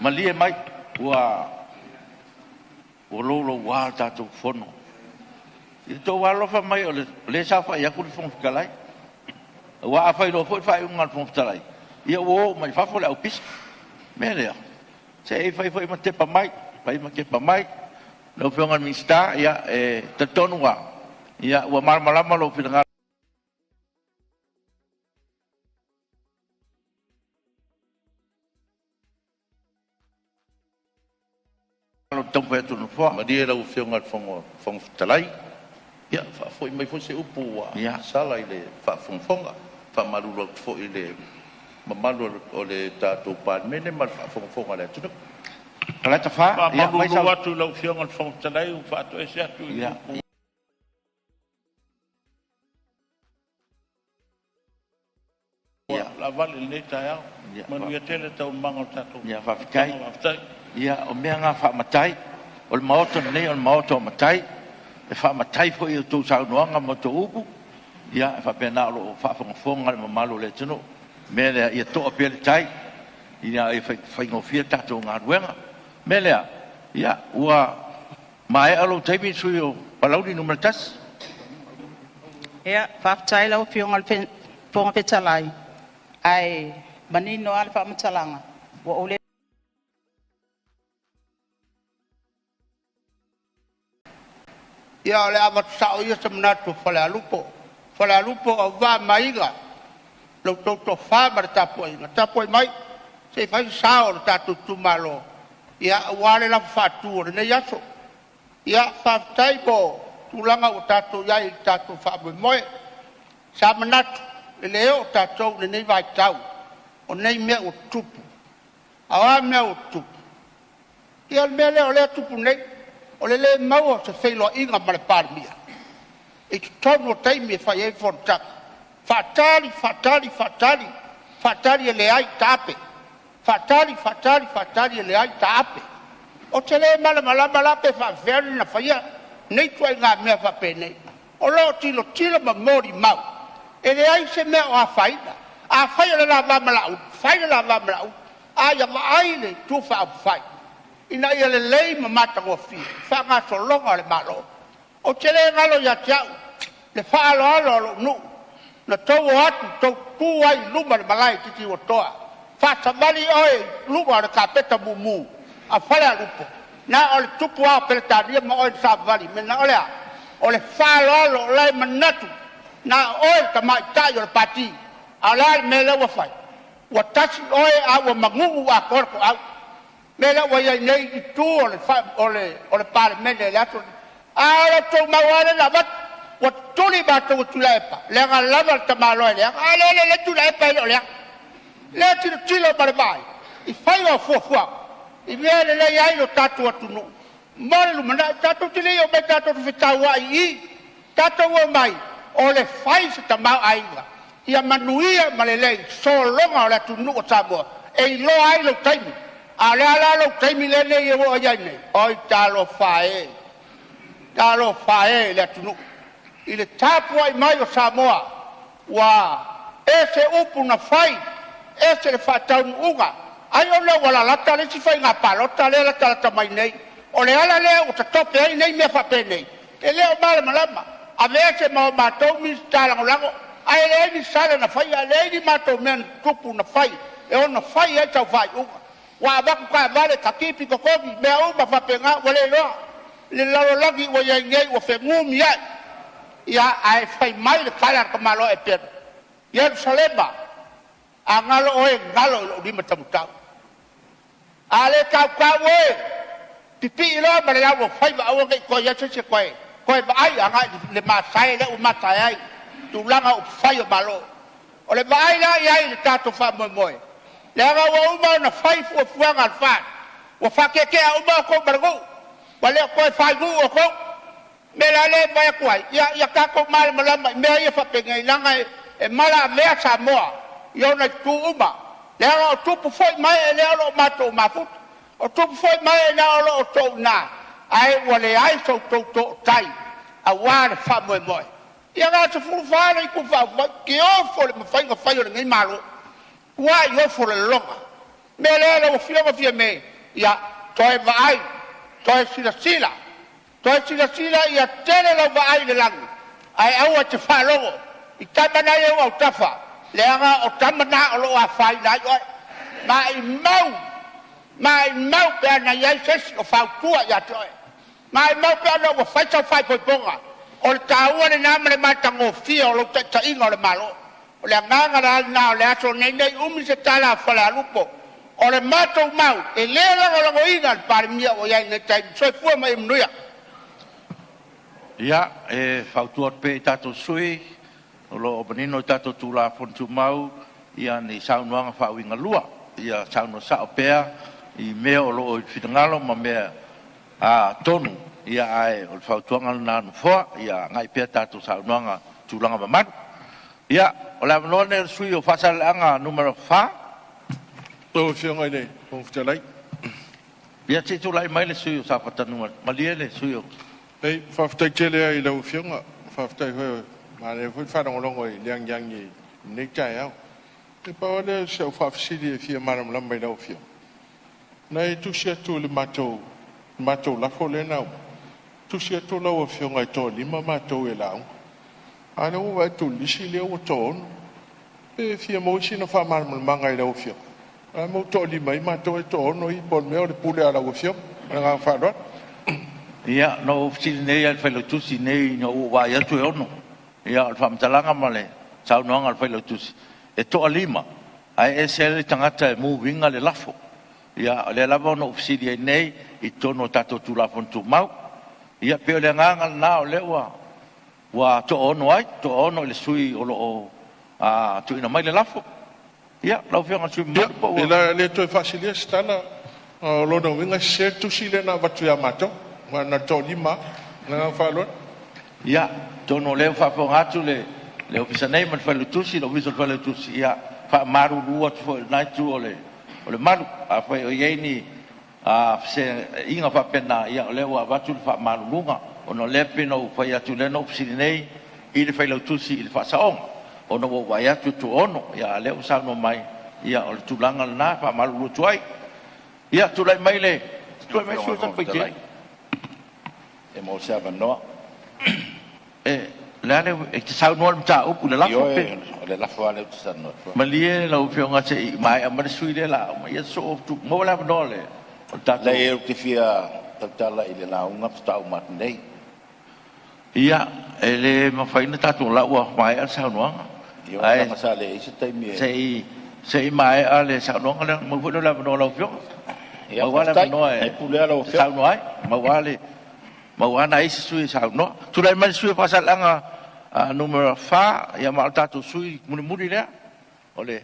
Malie mai wa o lo wa ta tu fono. I to wa lo fa mai o le sa fa ya ku fon kalai. Wa fa lo fa un fon kalai. Ia wo mai fa fo la opis. Mele. Se fa ma te pa mai, ma ke pa mai. Lo fionga mista ia te tonu wa. Ia wa mar malama lo fina tong pe tu no fo ma dia lau fionga fong talai ya fa foi mai foi se upu Ya. sala ile fa fonga fa malu fo ile mamalu o le tatou Palemene ma fa fonga le tu kala ta fa ya mai sa watu lau fionga fong talai u fa to ese atu ya ya la vale le ta Ya. ma ni tele tau manga tatou ya fa kai ya o mea nga fa matai o le maoto nei o le maoto matai e fa matai fo i tu sa noanga mo to upu ya fa pena lo fa fonga le mamalo le tino me le ia to pe le tai ia e fa ngo fia tato nga ruenga me le ya ua mai alo tai mi suyo palaudi numero tas Ia, whaftai lau whionga le ponga petalai. Ai, manino ala whamatalanga. Wa ole. Ia ole amat sao ia semenatu fale alupo au va maiga. Lo to fa mar tapoi mai. Se fai sao tatu tumalo. Ia wale la fatu ne yaso. Ia whaftai bo tulanga o tatu ia tatu fa moi. Sa menatu le o tatu le nei vai tau. O nei me o tupu. Awa me o tupu. Ia mele o le tupu nei. O le mau se feilo inga male parmia. E tono taimi fa e fortak. Fatali le ai tape. Fatali le ai tape. O te le mala pe fa veri na faia. Nei tua ngā mea fa pe nei. O lo tilo ma mori mau. E le ai se mea o a faina. A faia le la vamalau. Aia ma aile tu fa a faina. Ina ia le lei ma mata o fi. Fa ngā solonga le malo. O te le ngalo ya tiau. Le fa alo nu. Na tau atu tau puai luma le malai titi o toa. Fa samali oe luma le kapeta mumu. A fale a lupo. Na ole Tupua o peletaria ma oe savali. Me na ole a. Ole fa alo lai manatu. Na oe tamai tai o le pati. A lai me le wafai. Wa tasi oe a wa mangungu a korko au. Mela wa ia nei i tu ole Palemene le atu. Ala tau mawale la bat. Wa tuli ba tau tulepa. Le nga lava ta malo le. Ala le tulepa le. Le tilo pare bai. I fai o fua. I vele le ai lo tatu atunu. Mole lu mana tatu tili o me tatu fitawa i. Tatu o mai. Ole fai se ta mau aiga. Ia manuia malele so longa ole tunu o Samoa. E lo ai lo taimi. Ala lo taimi le le o ai nei. Oi talo fae le tunu. Ile Tupua mai o Samoa. Wa ese upu na fai. Ese le fatau unga. Ai o le wala lata le si fai ngā palota le lata mai nei. O le ala le o ta tope ai nei mea fape nei. E le o malama. A vese ma o mātou ministerial lango. Ai le ni sala na fai. A le ni mātou men tupu na fai. E o na fai e tau fai unga. Wa baku ka vale ka kipi ko kogi. Mea uma fape ngā wale loa. Le lalo lagi wa ia ngei wa fe ngumi ai. Ia ai fai mai le kala ka malo e peru. Ia saleba. A ngalo oe ngalo ilo lima tamutau. Ale kau e. Pipi ilo ma le lau fai ma awa kei koe yase se koe. Koe ma ai anga le masai le u matai ai. Tulanga u fai o malo. O le ma ai la iai le tato fa moe. Le anga wa uma na fai fuanga al fa. Wa fa kekea uma ko margu. Wa le koe fai gu o ko. Me la le mai kuai. Ia kako mal malama. Me ia fa pengai nanga e mala mea Samoa. Ia na tu uma. Le anga o tupu foi mai e le alo mato mafut. O tupu foi mai e le alo o tau na. Ai wale ai so to tai. A wale fa moe. Ia ngā te furufana i kufa. Ki ofo le mawhainga whai o le ngai malo. Ua i ofo le longa. Me le alo o fia me. Ia toe vaai. Toe sila. Toi sila ia tele lau vaai le langu. Ai aua te whalongo. I tamana i au tafa. Leanga o tamana o lo a whai nai oi. Mai mau pēr na iai sesi o whautua ia toi. Mai mau pēr na o whai tau whai poiponga. O le tāua le nama le matango fia o lo ta inga o le malo. O le nganga la na o le aso nei umi se tala whale alupo. o le matou mau e le lagolagoina le palemia o iai na tai soifua mai manuia ia e fautua pe tatou sui o lo manino tatou tula fontu mau ia ni saunoanga fauinga lua ia sauno sao pea i mea o lo fitangalo ma mea a tonu ia ai o fautuanga na foa ia ngai pea tatou saunoanga tulanga mamadu ia o la manone sui o fasalanga numero 4 to fionga nei o futalai ia titu lai mai le sui o sa patanu malie le sui o ei faftai tele ai lo fionga faftai ho ma le fu fa dong long oi liang yang ni nei tai au e pa le se fafsi di fia maram lam mai lo fio nei tu sia tu le mato la fole na tu sia tu lo fionga i to ni ma mato e la ana o vai tu li si le o ton e fia mo si no fa maram mangai lo fio a mo to li mai mato e to no i pon me o le pule ala o fio nga fa do ia no fili nei al felo tusi nei no wa ia tu ono ia al fam talanga male sau no al felo tusi e to alima ai esel tangata e moving ale lafo ia le lavo no fili nei i tono tato tu la fontu mau ia pe le nganga na o le wa to ono ai to ono le sui o lo a tu ina mai le lafo ia la fianga sui mo po ila le to fasilia stana lo no winga se tu sile na batu ya mato wana to lima na falo ia tono le fa fo atu le ofisa nei man falo tusi lo viso falo tusi ia fa maru lua fo nai tu ole maru a fa o yeni a se inga fa pena ia le wa batu fa maru lunga ono le pino fa ia tu le no ofisi nei i le falo tusi il fa saong ono wa ia tu ono ia le usa no mai ia o tulanga na fa maru lu tuai ia tu lai mai le tu mai su tan pe e mo se avanoa la le e sa no mta o pula la pe le la fa le tsa no malie la o fionga se mai a mar sui le la ma ia so tu mo la no le ta le e te fia ta la ile la unga sta o mat nei ia ele ma faina ta tu la wa mai al sa no ai ma sa le se tai mi se mai ale sa no le mo fu la no la fionga ia wa la no e pula la sa no ai ma wale Mawana isi sui sa no. Tulai mai sui pasal anga numero fa ya mal tatu sui muri dia. Oleh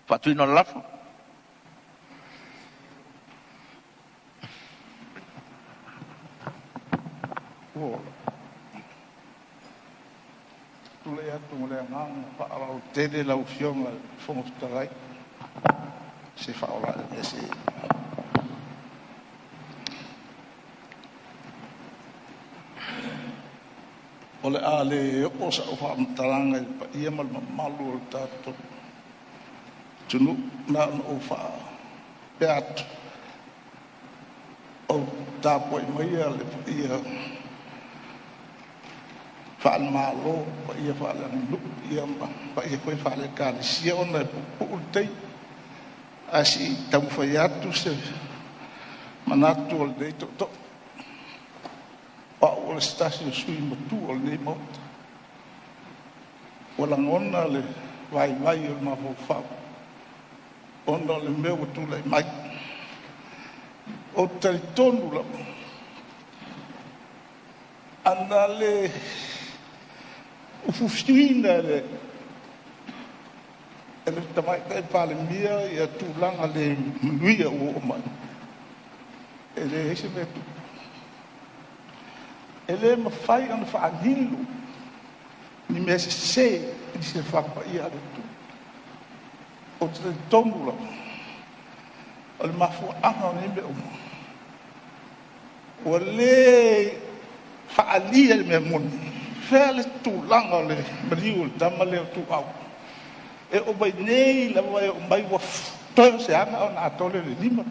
fatui no lafo. Tulai atu mulai ngang fa ala tele la ufiong la fong talai. Se fa ola ese. Ole ale o sa o fam taranga pa ia mal malu o tato tunu na o fa peat o tapo mai ale ia fa malo pa ia fa la lu ia pa ia foi fa le kan si ona pu tei asi tamu fa yatu se manatu o de to o le stasi sui matu o le mot o la ngona le vai o mafofau ona le meu tu le mai o tonu la anda le ufufiina le ele tamai te Palemene ia tu langa le luia o mai ele ese me tu ele me fai on fa adilu ni me se di se fa pa ia de tu o te tonu o le mafu ana ni be o le fa ali me mon fele tu langa le briul tamale tu au e o bai nei la vai o bai wo to se ana on atole le lima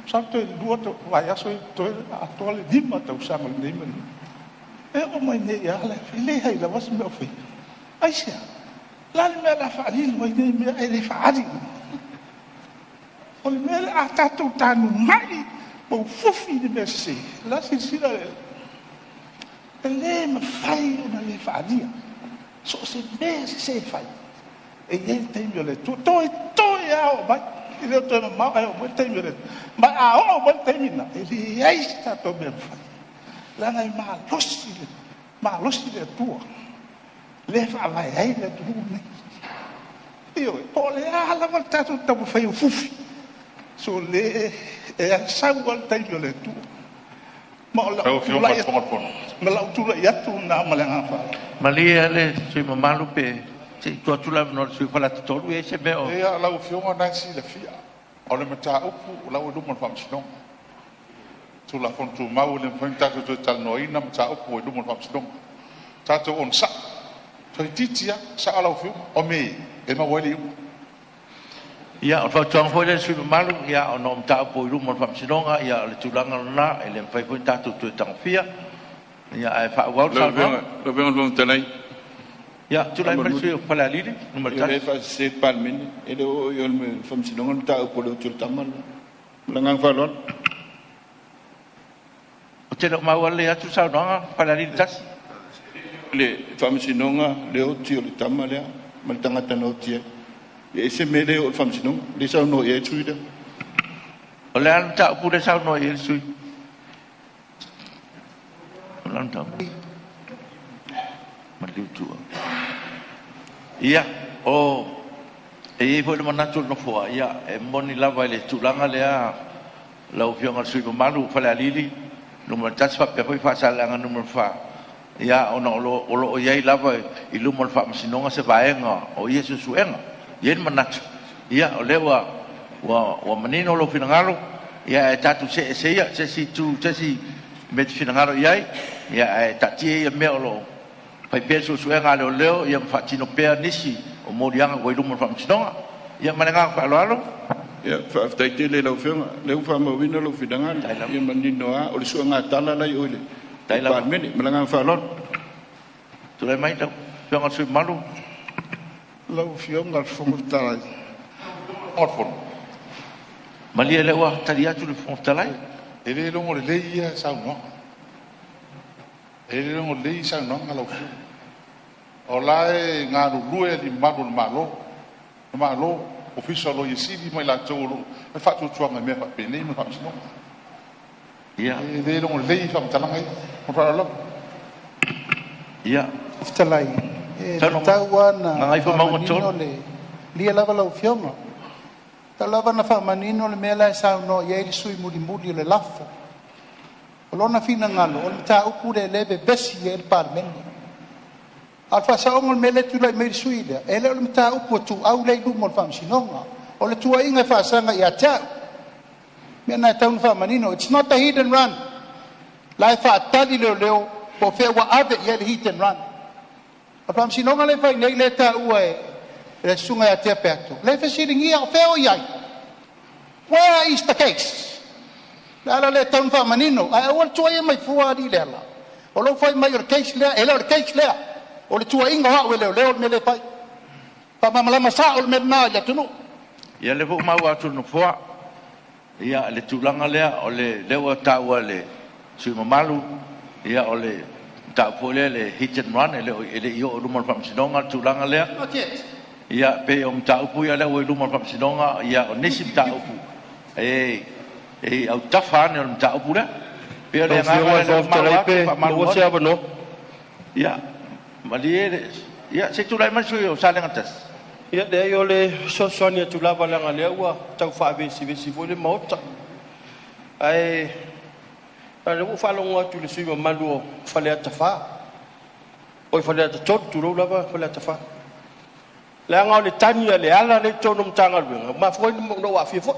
santo il due to vai aso to atole lima to sama le lima e o mai nei ala le hai la was me ofi aisha la me la fa ali mai nei me e le fa ali o le me a tatu tanu mai o fufi de mercy la sila le me fai una le fa ali so se me se fai e ele tem le to ya o vai Ile to ma ai mo te mi re. Ma a o mo te mi na. Ele ai sta to me fa. La ngai ma losi le tua. Le fa la ai le tu ne. Io po le ala volta tutto mo fai fufi. So le e sa gol te mi le tu. Ma la ma la tu la ya tu na ma le nga fa. Malia le sui mamalu pe se tu la no sui fala tolu e se be o. E la o fionga na si le fia. O le mata upu la o dumo fam sino. Tu la fon tu mau le fanta tu tal no ina mata upu o dumo fam sino. Ta tu on sa. Tu titia sa la o fio o me e ma wali. Ya o fa tong foi le sui mamalu ya o no mata upu o dumo fam sino ya le tulanga na e le fai fai tu tang fia. Ya ai fa wa sa no. Lo vengo tenai. Ya tu lai mal sui pala lili number 3. Ele fa se Palemene ele o yo me fam sino ngon ta upu le tu tamal. Langang fa lon. O te no mau le atu sa no pala lili tas. Le fam sino nga le o ti o le tamal ya. Man tanga tano ti. E se me le o fam sino le sa no e tuida. O le an ta upu le sa no e sui. Lantau. Maliu tua. Ia, o e foi le manatu no foa, ia e moni lava le tulanga le a la o fionga sui malu fale alili, no mo tasfa pe foi fa salanga numero fa. Ia ono lo ia lava I lumo fa masinonga se vaenga o Yesu suenga. Ien manatu. Ia o lewa wa manino lo finangalo, ia tatu se ia se si tu se si met finangalo iai, ia tati ia me lo pai peso suenga le leo ia fatino pe nisi o morianga o lumo fa masinonga. Ia mananga fa lo ia fa taite le lo fionga le fa mo wino lo finangalo ia manino a o le suenga tala lai o le Palemene malanga fa lo tu le mai tau fionga sui malu lo fionga fo tala orfon malia le wa talia tu le fon talai ele lo mo le ia sa no ele lo mo le sa no ngalo o lai ngaru lue di malo official lo yesidi mai la tolo e fa tu tuanga me fa pene me fa sino ia ele lo mo le fa talanga mo fa lo ia Talai. Tawana. Ngai fa mau tolo. Lia lava lau fionga. Ta lava na fa manino le mela sa no ye le sui mudi le lafo. O lona fina ngalo o ta upu le lebe besi ye le Palemene. Alfa sa ongol mele tu lai me sui le. Ele o ta upu tu au le du mo fam sinonga. O le tua inga fa sanga ya ta. Me na taun fa manino. It's not a hit and run. Lai fa tali leo po fe wa ave ye le hit and run. Apam sinonga le fai nei le ta ua le sunga ya te peto. Le fa siringia o feo iai. Where is the case? La le taun fa manino. Ai o tua ia mai fua di lela. O lo fai mai o case le, ele o case le. O le tua inga ha o leo me le fai. Pa mamala sa o me na ya tunu. Ia le fu mau atu no foa. Ia le tulanga lea o le lewa ta ua le sui mamalu. Ia o le ta pole le hit and run ele io lumo fam sinonga tulanga lea ia pe o ta upu ia le o lumo fam sinonga ia o nisi ta upu au tafane o ta upu le pe le nga pe o se ava no ia malie ia se tu lai masu o sa lenga tas ia de yo le sosonia tu lava langa le ua tau fa vesi vole mota ai ale u falo ngo tu le sui malu fale atafa o fale atot tu lo lava fale atafa la nga le tania le ala le tono mtanga lu ma fo no wa fifo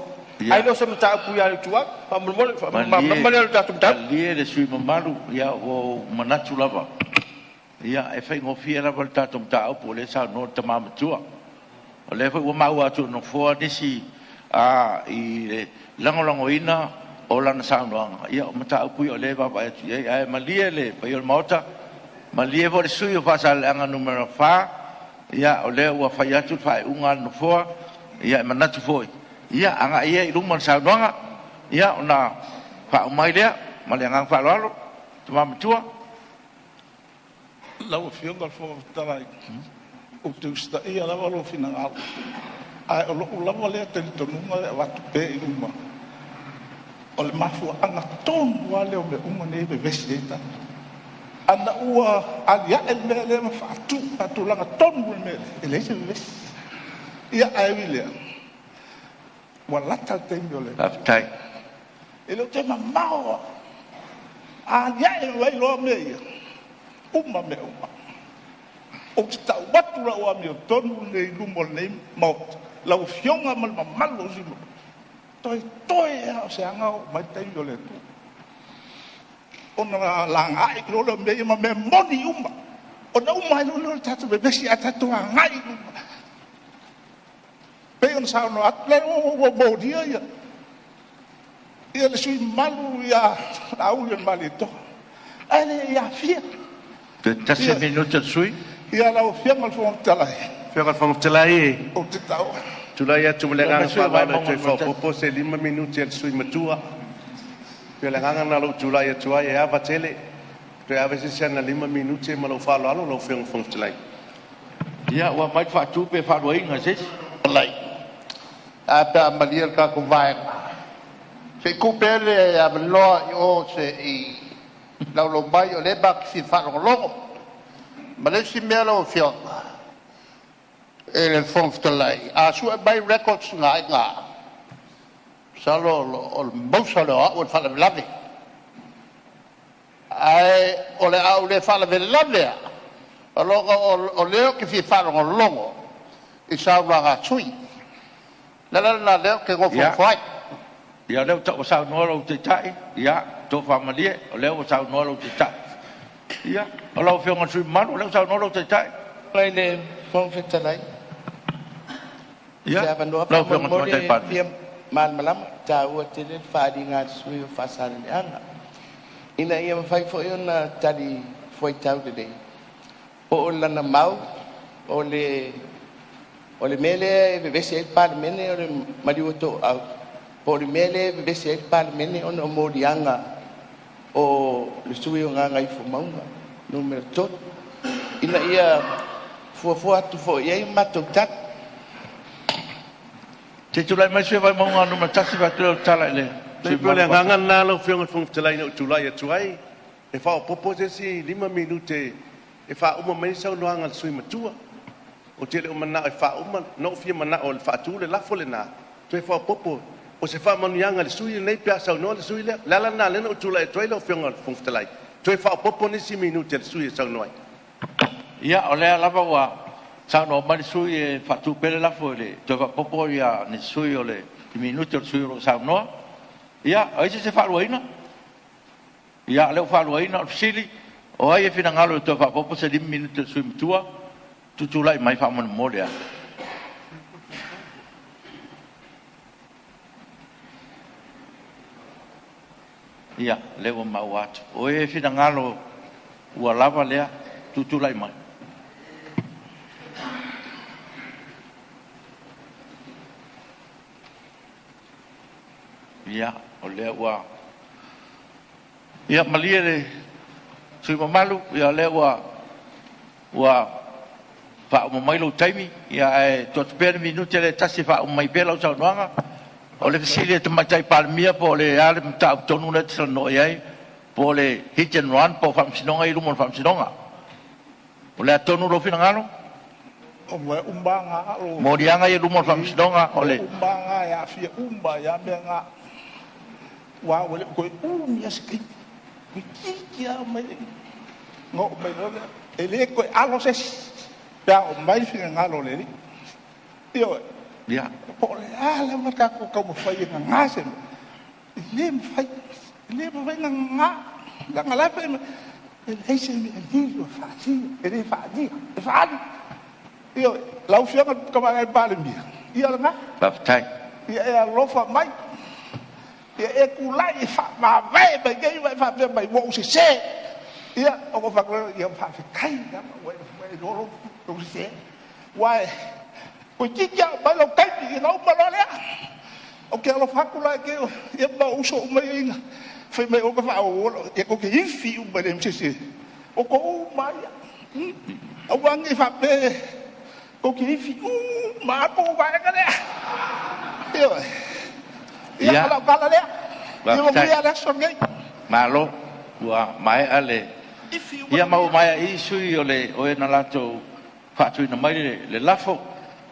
ai lo se mta pu ya le tua pa mo ma le ta tumta le sui malu ya o manatu lava ya e fai ngo fia la volta tumta o le sa no tama tua o le fo ma wa tu no fo disi I lango ina o lana saunoanga ia o mata upui o le baba ai malie le pa yo mota malie vo sui o fasal anga numero 4 ia o le ua fai atu fai unga no foa ia manatu foi ia anga ia I luman saunoanga ia ona fa mai le male anga fa lo tuma matua lau fionga fo tala o tu sta ia la lo fina ai o lo lava le te to nunga le watu pe i uma o le mafu anga ton wale o me uma ne be vesita ana ua alia e me le fatu langa ton me ele se ves ia ai wile wala ta te ngole Aftai. ele te mamao alia e vai lo me uma me uma o te tau watu la o me tonu le lumo le mo la o fionga mal malo si mo toi o se anga o mai te yo le tu ona la ngai ko le me ma me moni uma ona uma no tatu be besi atatu ngai pe on sa no atle o bo dia ya ia le sui malu ya au le malito ale ya fia Te tasi minuta sui. ia la o fia mal fo talai Fia fang telai. o te tau Tulai atu melengang wala te fa popo se 5 minuti al sui matua. Fia lengang na lo tulai atu ai ava tele. Te ave se sana 5 minuti ma lo fa lo fang telai. Ia wa mai fatu pe fa roi nga sis. Lai. Apa malir ka ku vai. Se ku pele ya mlo o se I lo mai o le bak si fa lo. Malesi melo fio. Ele fonftelai. A su by records nga. Salo o mosalo o fa lave. Ai o le au le fa lave. O leo ke fi fa longo. I sa nga sui. La leo ke go fai. Ia leo ta sa no lo te tai. Ia to fa malie o leo sa no lo te tai. Ia o lo fio nga sui manu leo sa no lo te tai. Lai le fonftelai. Ia Sa bandoa lo fio nga mo te tai. fiam mal malam ta o te le fa di nga sui fa sa le anga. Ina ia fai fo ona tali foi tau de. O lana mau o le mele be vese el Palemene o le mariuto au po le mele be vese el Palemene o no modianga o le sui o nga ngai fo maunga numero 2 ina ia fo atu fo ia mato tat Te tulai mai sui vai maunga numa tasi va tu tala le. Te pole nganga na lo fionga fong telai no tulai atu ai. E fa popo se 5 minuti e fa uma mai sa no anga sui matua. O te le mana e fa uma no fia mana o fa tu le la fole na. Tu e fa popo o se fa manu yanga le sui nei pia sa no le sui le la na le no tulai tu le fionga fong telai. Tu e fa popo ni 6 minuti le sui sa no ai. Ia o le lava wa sa no mai sui e fa tu pele la fole. To va popo ia ni sui o le minuti o sui o sa no. Ia ai se fa roina. Ia le fa roina o sili. O ai e fina ngalo to fa popo se 5 minuti sui tua. Tu lai mai fa mon molia. Ia le o mawat. O e fina ngalo ua lava lea tu lai mai. Ia o le ua. Ia malia le sui mamalu ia le ua fa o mai lo taimi ia e to per minuti le tasi fa o mai pela o sa noanga o le fisile te mai tai palmia po le ale ta tonu le tsa no ia po le hit and run po fam sinonga i lumo fam sinonga o le tonu lo fina ngalo o me umbanga o mo dianga i lumo fam sinonga o le umbanga ya fia umba ya benga wa o le ko ya ski ki ya mai no mai no ele ko alo se ya o mai fina ngalo le io ya po le ala marka ko como fai nga ngase lem fai nga la ngala pe ele se mi digo fati io la ufia ka mai Palemene ia nga baftai ia lo fa mai ia e kulai fa ma vai ba ge vai fa pe mai wo se ia o fa ia fa kai na we lo se wai ko tikia ba lo kai no ma lo le o ke lo fa kulai ke ia ba uso mai inga fe mai o ka fa o e ko ke infi u ba dem se o ko mai o wangi fa pe ko ki fi ma ko ba ka le yo ya la bala le yo mo ya la so ngai malo wa mai ale ia mau mai isui ole o na lato fatu na mai le lafo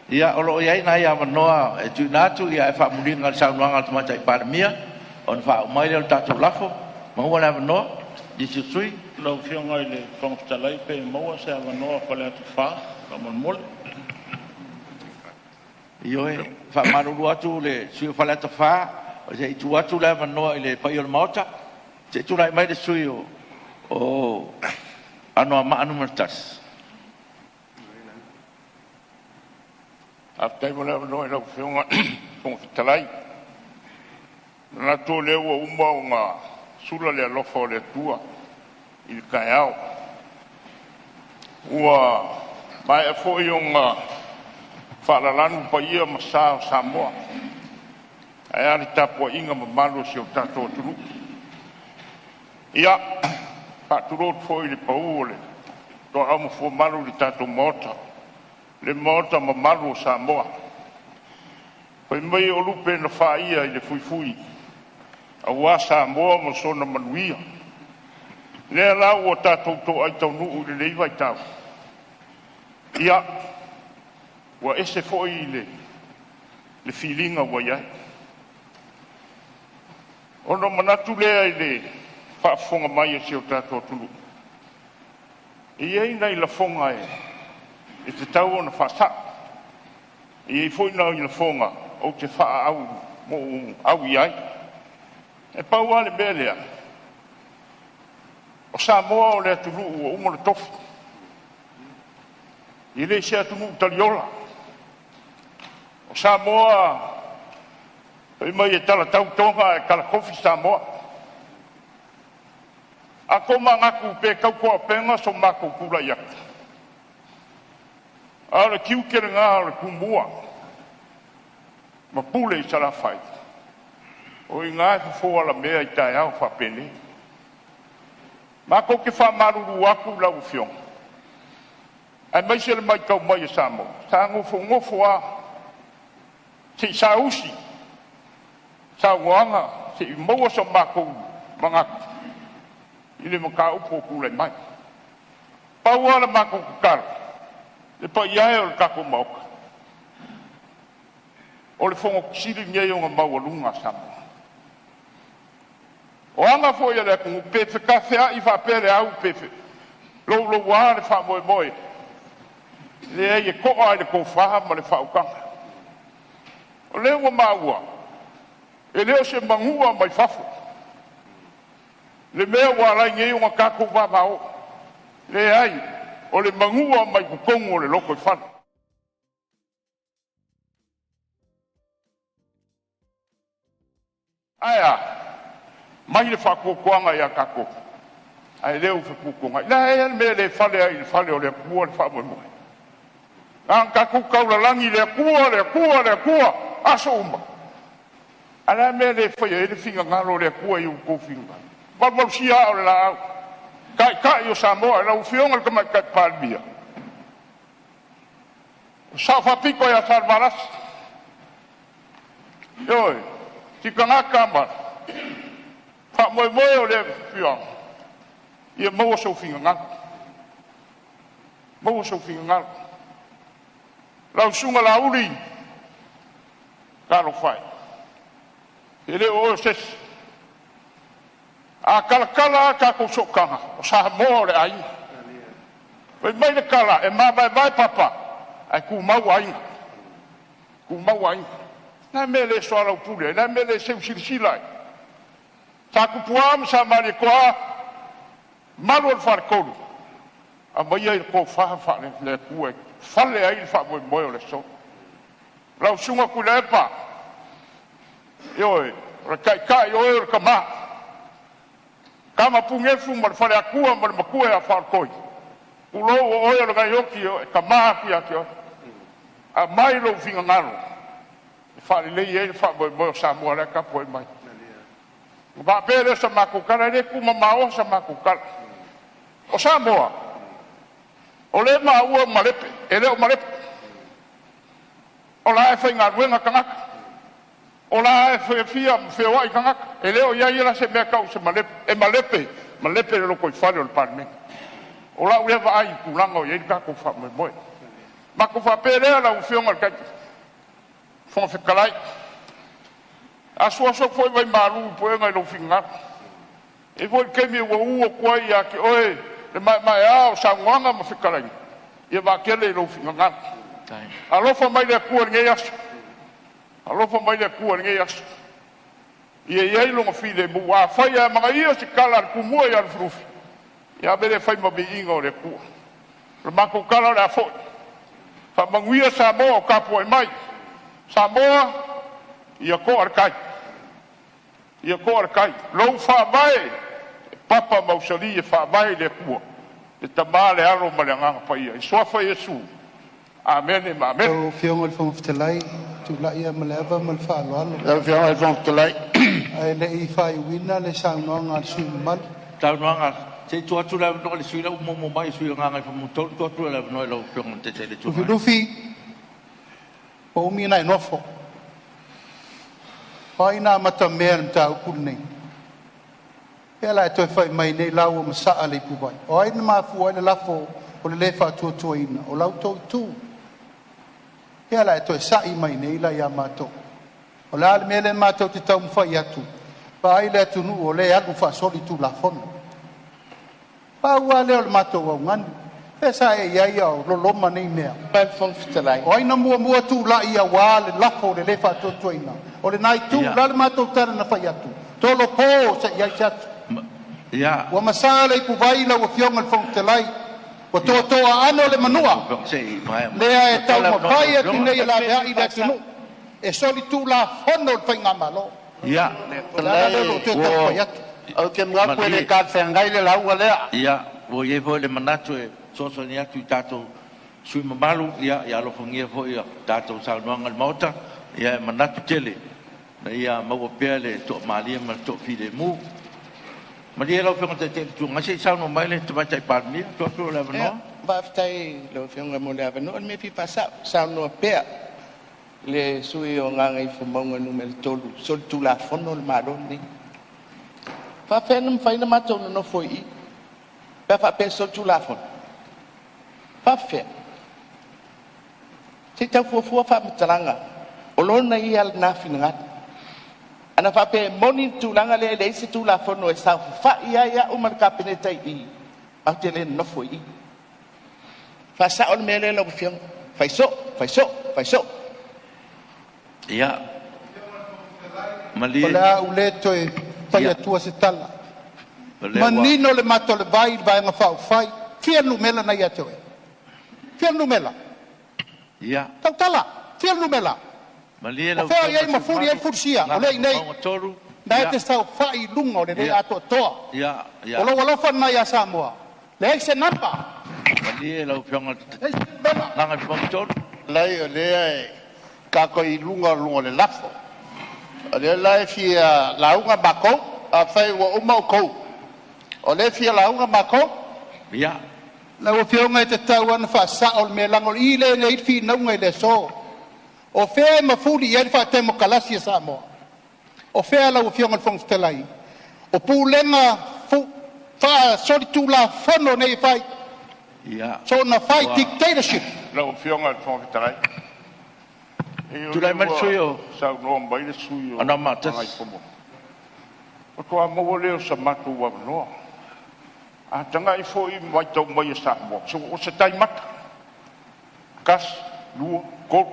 ia olo ia na ia manoa e tu na tu ia fa mulinga sa nuanga tuma tai Palemene on fa mai le tatu lafo mo wala manoa di sui lo fionga le fong talai pe mo sa manoa fa le fa ka mon mol io e fa maru atu le sui fa le fa o se tu atu le manoa le pa yo mota se tu lai mai de sui o ano ma anu mertas after mo no fionga fong talai na to le o umba sula le lofo le tua il kaiao ua mai fo yonga fala lanu pa ia masa Samoa ai ali tapo inga malu si o tato tulu ia pa tulu fo ile paule to amo fo malu li tato mota le mota malu Samoa poi mai o lupe na fa ia ile fui awa Samoa mo sona manuia le la o tato to ai tau nu le vai tau ia wa ese foi le feelinga wa ia ono manatu le ile fa fonga mai se o tato tulu ia ina ila fonga e te tau ona fa sa ia foi na ila fonga o te fa au mo au ia e pau ale belea o Samoa o le atunu o umo le Tofi i le se atunu taliola o Samoa e mai e tala tautonga e kala kofi Samoa a koma ngaku pe kaukua penga so mako kula iaka a le kiukere ngā le kumua ma pule i sara fai o i ngā fo ala mea i tai au fa pene ma ko ke fa maruru aku la ufion ai mai se le mai kau mai e Samoa sa ngofo a si sa usi sa wanga si mo so mako manga ile maka upo kule mai pa wala mako kar le pa ia o ka ko mo o le fongo siri nye yo ma walunga Samoa o anga fo ia le ku pefe kafe a i fa pere au pefe lo wa le fa moi le ai ko ai le ko fa ma le fa uka o le wa maua e le se mangua mai fafo le mea wa la nge yo ka ko va o le ai o le mangua mai ku kongo le loko fa aya mai le fa ko kwanga ya kako ai le fa ko kwanga la e me le fale o le ku le fa mo ang kako ka la langi le ku aso uma ala me le fa ye le finga ngalo le ku yu ko finga ba sia o la ka yo Samoa la ufiong ka mai ka Palemene sa fa piko ya salvaras yo ti kana kama fa mo o le fiong ye mo so finga la sunga la uli kalo fai ele o ses a kala ka ko sokanga o Samoa le ai pe mai le kala e ma vai papa ai ku mau ai na mele so ala pule na mele se silsila ta ku puam sa mari kwa malu far ko a mai ko fa le ku fale ai fa mo le so la sunga ku le pa yo kai yo kama pungefu mo fale akua mo makua ya far ko ulo o yo ga yoki kama ki akio a mai lo finga ngalo fa le ye fa mo Samoa la ka po mai ba pere sa makukala le ku mama sa makukala o Samoa o le ma u malepe ele o malepe O la e whainga ruenga kangaka. O la e whia whewai kangaka. E leo ia ira se mea kau se malepe. E malepe. Malepe le loko i whare o le Palemene. O la uewa ai kulanga o iei kako wha moe moe. Ma ko wha perea la uwhionga le kaiti. Whonga whekalai. Asua sok foi vai maru poenga i lo finga. E voi kemi ua ua kua i a ki oe. Le mai ao sa nguanga ma whekalai. Ia wa kele i lo finga. Alofa mai le kua ngei aso. Alofa mai le kua ngei aso. Ia iei longa fide mu a whai a mga ia si kala al kumua i al frufi. Ia bere whai ma bi inga o le kua. Le mako kala le a foi. Wha manguia Samoa o kapua i mai. Samoa ia ko arkai. Ia ko arkai. Lou wha mai. Papa mausali e wha mai le kua. Le tamale alo ma le nganga paia. I soafa Yesu. Amen e amen. O whionga le whamawhitalai, tu la ia malewa mal whaalo alo. Le whionga le whamawhitalai. Ai le I whai wina le saunoanga le sui mal. Saunoanga, te tuatu la no le sui la umomo mai sui nganga whamutol, tuatu la no le whionga te te le tuatu. Ufi lufi, o umina e nofo. Pai nā mata mea le mta ukuru nei. E la e toi whai mai nei lau o masaa le ipu vai. O aina mafu ai le lafo o le lefa tua ina. O lau tau tu. E la e toi sai mai nei la ia mātou. O le ale mele mātou te tau mwhai atu. Pa ai le atu nu o le agu whaasoli tu la fono. Pa ua leo le mātou au ngani. Pesa e iai au loloma nei mea. Pai whangwhitalai. O aina mua tu la ia wā le lafo o le lefa tua ina. O le nai tu la le mātou tana na whai atu. Tolo pō se iai chatu. Ya. Wa masala ipu vai la wa fionga le whangwhitalai. Wa toa ano le manua. Lea e tau mapai atu nei la lea i le tunu. E soli tu la fono le whainga malo. Ya. O la leo te tau pai atu. Au te mga koe le kāt whengai le laua lea. Ya. O ye vo le manatu e soso ni atu I tātou sui mamalu. Ya. Ya lo whangia vo ia tātou saunuanga le mauta. Ya manatu tele. Na ia maua pēr le tō maalia ma tō while mū. Ma lia lau whionga te tu ngase sauno mai le te matai Palemene. Tō tō le avanoa. Whaftai lo whionga mo le avanoa. Me pi pasau. Saunoa pēr. Le sui o nganga I whamaunga numero tolu. Sol tu la fono le maroni. Whawhenam whaina matou na no foi I. Pea whape sol tu la fono. Whawhen. Te tau fuafua whamatalanga. O lona I al nāwhina ngata. Ana whape moni tūlanga le leise tū la fono e sau wha ia umar kapeneta I. Au te le no foi I. Whasa on mele lau whionga. Whaiso. Ya. O le au le toi pai atua se tala. Manino le mato le vai nga whau whai. Fia numela na ia tewe. Fia numela. Ya. Tau tala. Fia numela. O whea iei mafuri e fursia. O lei nei. Na e te stau whai lunga o le nei ato toa. Ya. O lo walofa na ia Samoa. Le eise napa. Malie lau whionga nganga whionga tōru. Lai o lea e kako I lunga le lafo. O lea lai fia launga mako, a whai wa umau kou. O lea fia launga mako. Ya. Lau whionga e te tau ana wha o le me langol I le le ifi naunga I le so. O whea mafuri I wha te mo kalasi Samoa. O whea lau whionga le whangwhitalai. O pūlenga wha sori tū la whono nei whai. Ya. So na whai dictatorship. Lau whionga le whangwhitalai. Tu lai mari sui o. Sau noa mai le sui o. Ana matas. O toa maua leo sa matu wa noa. A tanga I fo I mai tau mai e Samoa. So o se tai mata. Kas, lua, kol.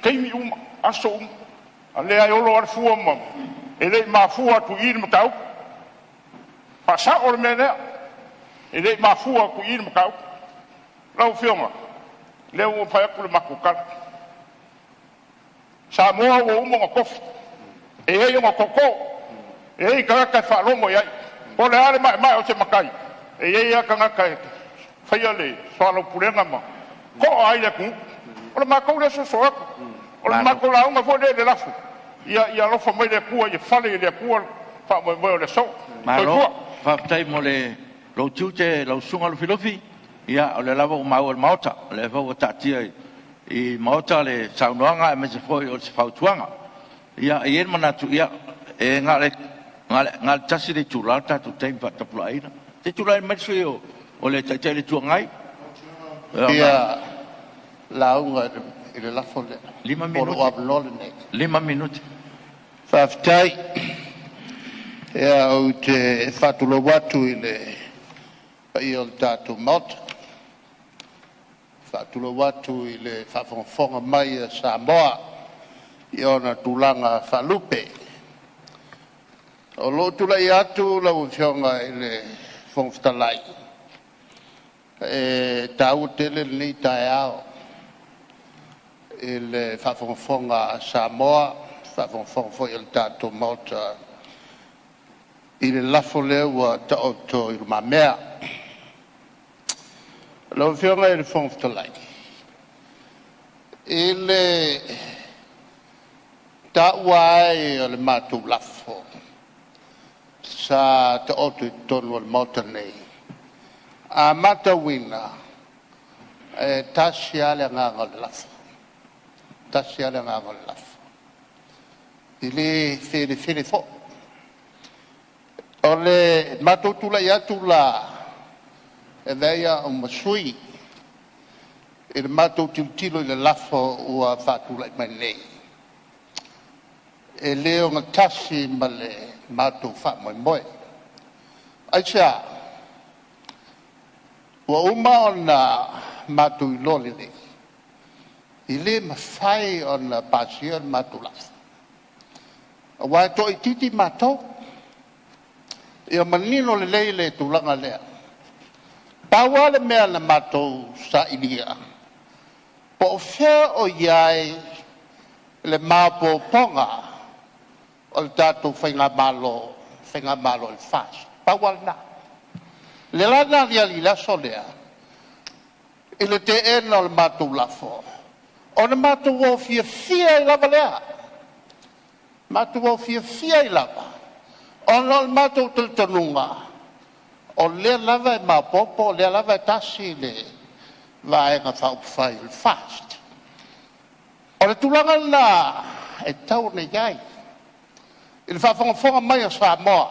Keimi uma, aso uma. A lea I olo ar fua mam. E lei ma fua tu I matau. Pasa o le menea. E lei ma fua ku I matau. Lau whionga. Leo o whai aku le makukara. Samoa o umo ngā kofi. E hei o ngā koko. E hei ka ngaka whaalongo iai. Po le are mai o te makai. E hei a ka ngaka whaia le whaalo purenga ma. Ko ai le kung. O le makau le so aku. O le makau la unga fo le lafu. Ia lofa mai le kua, ia whale le kua. Wha mai o le so. Malo, whaptai mo le lau tiute, lau sunga lo filofi. Ia o le lava o mau o le maota. O le whau o tātia I maota le saunoanga e me se foi o se fautuanga. Ia e mana tu ia e ngale tasi le tulata tu tempa tapulaina. Te tulai mai sui o le tai le tuangai. Ia launga i le lafo le. 5 minuti. 5 minuti. Whaftai ia o te whatulo watu i le i o tātou mot. Whatulo watu i le whawhonga mai a Samoa i ona tūlanga whalupe. O lo tula i atu lau whionga i le whongwhtalai. E tau tele ni tae ao i le whawhonga a Samoa, whawhonga fo i le tātou mota i le lafo leo a taoto i le mamea. Lo whionga i le whongwhtalai. I le taua e o le mātou lafo. Sa taoto i tonu o le mota nei. A mata wina e tasi ale nganga le lafo. Tasi ale nganga le lafo. I le whiri fo. O le mātou tula i atu la e veia o masui i le mātou tilo i le lafo ua whātula i mai nei. E leo ngā tasi ma le mātou wha moe. Aisea, ua uma o nā mātou i loli nei. I le mawhai o nā pāsia le mātou lafo. A wai to i titi mātou. I o manino le lei le tūlanga lea. Paua le mea na mātou sa ilia. Po o whea o iai le māpo ponga o le tātou whainga malo le whās. Paua le nā. Le lana lia li laso lea. I le te ena o le mātou lafo. O le mātou o fia i lava lea. Mātou o fia i lava. O le mātou tiltanunga. O le lava e mapopo, le lava e tasi le vaenga whauwhai le fast. O le tulanga na e tau ne iai. I le whawhangafonga mai o Samoa.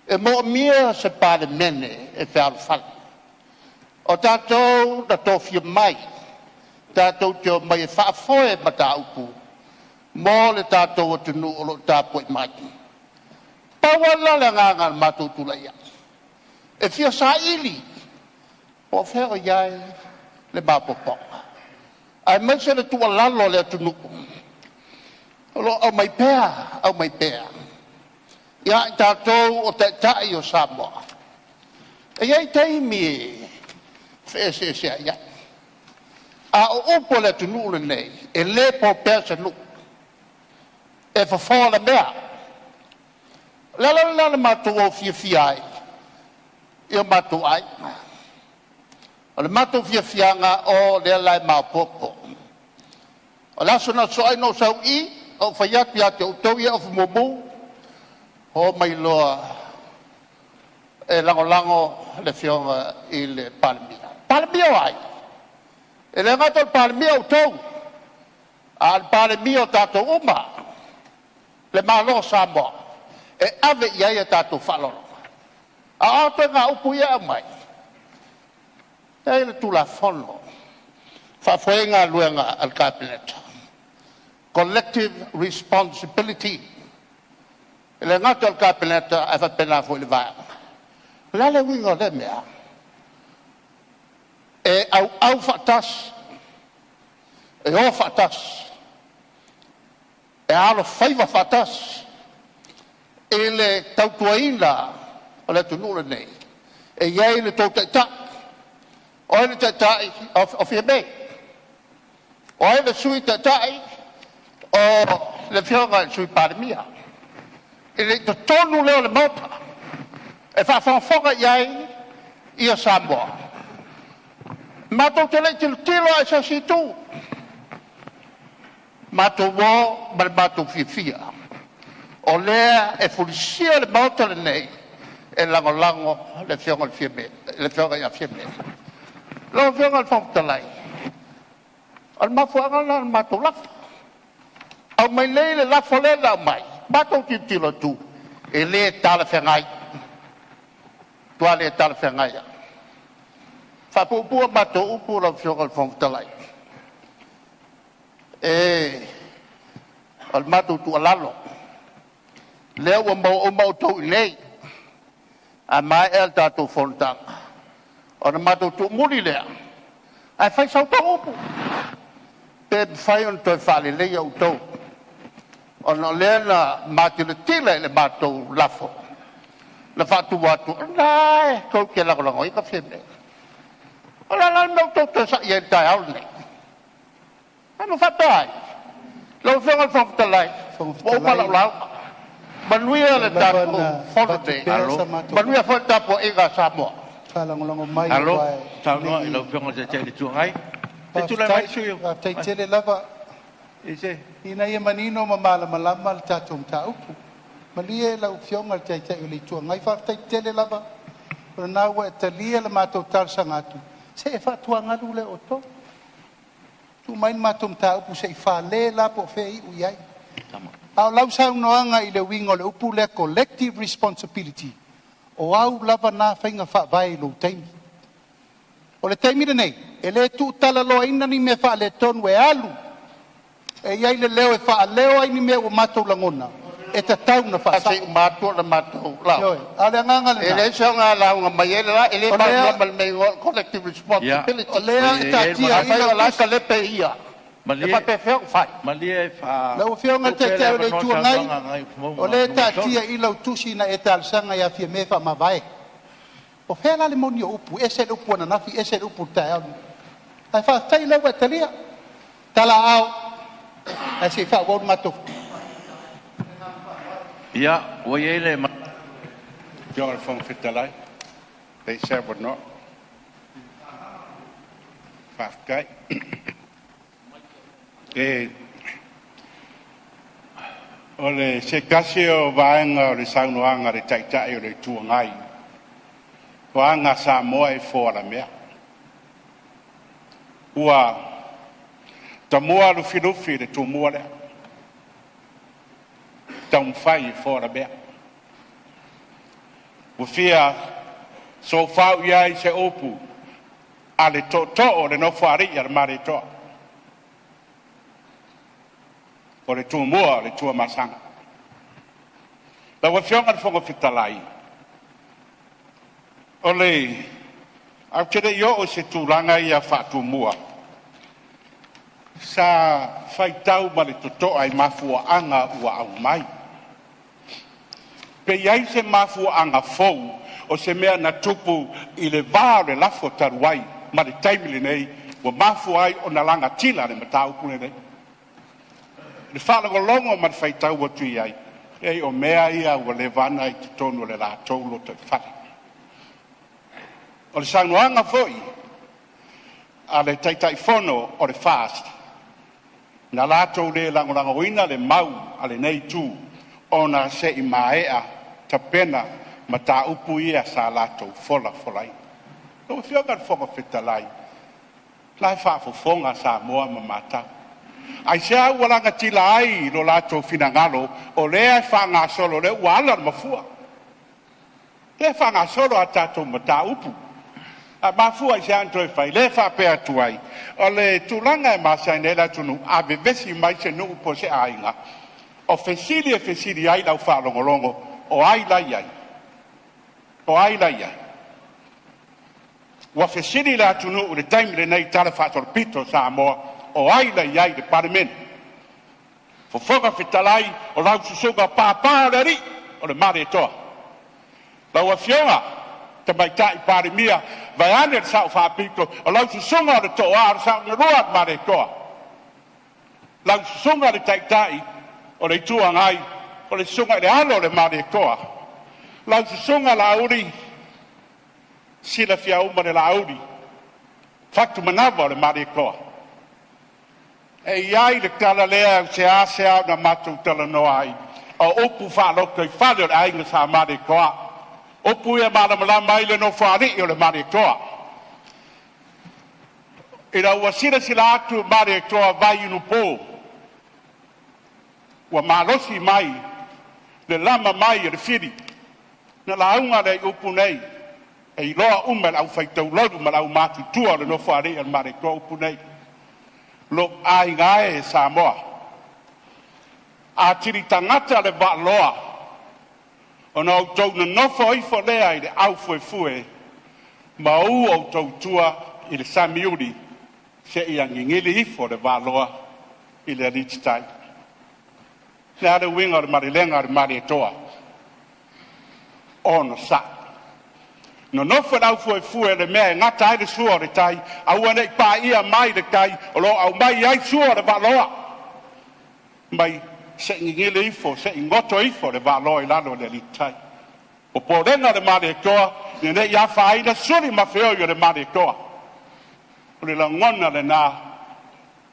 E mo mia se Palemene e whaalwhali. O tātou na Tofi mai. Tātou te o mai e whaafoe ma tā upu. Mo le tātou o tunu o lo tāpoi mai. Pawala le nganga mātou tula iai. E fia sa ili, o whero iai le mapoponga. Ai mai se le tua lalo le atunuku. Au mai pēa. Ia i tātou o te tai o Samoa. E iai teimi e whesea iai. A o upo le atunuku le nei, e le po pēa se nuku. E whawhawa le mea. Lala mātou o fia ai. Ia mātou ai. O le mātou fianga o le lai māpopo. O laso na soai no sau I, o whaiatu ia te utau ia o fumomu, o mai loa e lango le fionga I le Palemene. Palemene o ai. E le ngato le Palemene o tau. A le Palemene o tātou uma. Le malo Samoa. E ave ia ia tātou whaloro. A ato ngā upu ia mai. Ei le tula fono. Whawhenga luenga al cabinet. Collective responsibility. Le ngato al cabinet e whapena fo le vaya. Lale wingo le mea. E au whatas. E o whatas. E alo whaiva whatas. E le tautuaina o le tunula nei. E iei le tau taitai. O le taitai o fia mei. O le sui taitai o le fionga le sui Palemene. E le tonu leo le mota. E whawhawhonga iei I a Samoa. Mātou te lei tilo a sa situ. Mātou wō, ma le mātou fia. O lea e fulisia le mota le nei. E lango le fionga le fia me. Le fionga ia fia me. Lo fionga le whawtalai. Al mafuanga na matulaf. Au mai le la fole la mai. Bato titilo tu. Ele tala fengai. Tua le tala fengai. Fa pupu bato upu la fiogal fong talai. Al matu tu alalo. Leo o mau tau nei. A mai el tatu fontang. Ona matu tu muri lea. Ai fai sau tau upu. Pe fai on toi fale le au tau. Ona lea na mati le tila le matu lafo. Le fatu watu. Nai, kau ke lako lango ika feme. Ona la mau tau te sa ien tai au nei. Ano fatai. Lau fiongal fongtalai. Fongtalai. Lau. Manuia le tapu holiday. Manuia foi tapu ega Samoa. Falangolango mai. Alo, tau no ilo fionga te te tu ngai. Te tu la mai suyo. Te tele lava. Ise. Ina ia manino mamala malama le tatum taupu. Malie la fionga te te le tu ngai fa te tele lava. Ora na wa te lia le mato tar sangatu. Se fa tu ngalu le oto. Tu main matum taupu se fa le la po fe u yai. Au lau sau noanga i le wingo le upu le collective responsibility. O au lava na whainga wha vai lo taimi. O le taimi nei, e le tu tala loa ina ni me wha le tonu e alu. E iai le leo e wha leo ai ni me o matou langona. E ta tau na wha sa. Asi matou la matou lau. Ale nganga le na. E le sao ngā lau ngā mai ele la, e le mai me collective responsibility. O lea e ta tia ina la ka le pe ia. Malia pe feo fai. Malia fa. La o feo ngate te le tu ngai. O le ta tia i lau tusi na e tal sanga ya fie me fa ma vai. O fe la le moni upu ese upu na nafi ese upu ta. Ai fa tai la wa talia. Tala au. Ai se fa go mato. Ya, o yele ma. Jongen van Vittelij. Deze hebben nog. Vijf kijk. Ole se kasi o vaenga o le saunoanga le taitai o le tuangai. Koanga Samoa e fōra mea. Ua tamua lufi le tumua lea. Taumwhai e fōra mea. Ufia so whau iai se opu a le to le no whari ar mare toa. O le tumua, le tua masanga. La wa fionga le fonga fitalai. O le, au tere yo o se tūranga ia whātumua. Sa whaitau ma le totoa ai mafua anga ua au mai. Pe iai se mafua anga fou, o se mea na tupu i le vāre lafo taruai, ma le taimile nei, wa mafua ai o na langa tila le matau pune nei. Le whālango longo ma le whaitau o tui ai. Ei o mea ia ua le vana i te tonu le la taulo te whare. O le saunoanga foi, a le taitai fono o le fast. Na lātou le langolango ina le mau a le nei tū, o na se i maea ta pena ma tā upu ia sa lātou folai. No whionga whonga whitalai. Lai whaafofonga sa moa ma mātau. Ai sea walanga tila ai lo lātou finangalo, o lea whanga solo le wala mafua. Le whanga solo a tātou ma tā upu. A mafua i se antoi whai, le whapea tuai. O le tūlanga e masai nela tunu, a vevesi mai se nuu po se ainga. O fesili ai lau whaalongolongo, o ai lai ai. O ai lai ai. Wa fesili la tunu, le taimile nei tala whaator pito Samoa, o ai lai ai le Palemene. Fofoga fitalai, o lau susuga pāpārari, o le mare toa. Lau a fionga, te mai tai Palemia, vai ane le sao whaapito, o lau susunga le toa, o sao ngerua mare toa. Lau susunga le tai, o le tuangai, o le sunga le alo le mare toa. Lau susunga la uri, sila fia uma le la uri, faktu manava o le mare toa. E iai le tala lea se asea na matu tala noa ai, o upu whaaloko i whale o le ainga sa mare toa. Opu e mara malama ile no whare o le mare toa. Ira ua sila atu mare toa vai unu po. Ua malosi mai, le lama mai e le whiri. Na launga le upu nei, e iloa ume lau whaitau loru ma lau mātu tua le no whare al mare toa upu nei. Lo ai ngae e Samoa. A tiri tangata le va loa. O na au tau na nofo ifo lea i le au fue ma u au tau tua i le samiuri se ia ngingili ifo le va loa i le alititai. Ne ale winga le marilenga le mari toa. Ono sa. No nofo au fue le mea ngata ai le sua le tai, au ane pa ia mai le tai, o lo au mai ai sua le va loa. Mai se ngile ifo, se ingoto ifo le va loa i lalo le litai. O porenga le mare toa, ne ia fai na suri mafeo yo le mare toa. O le langona le na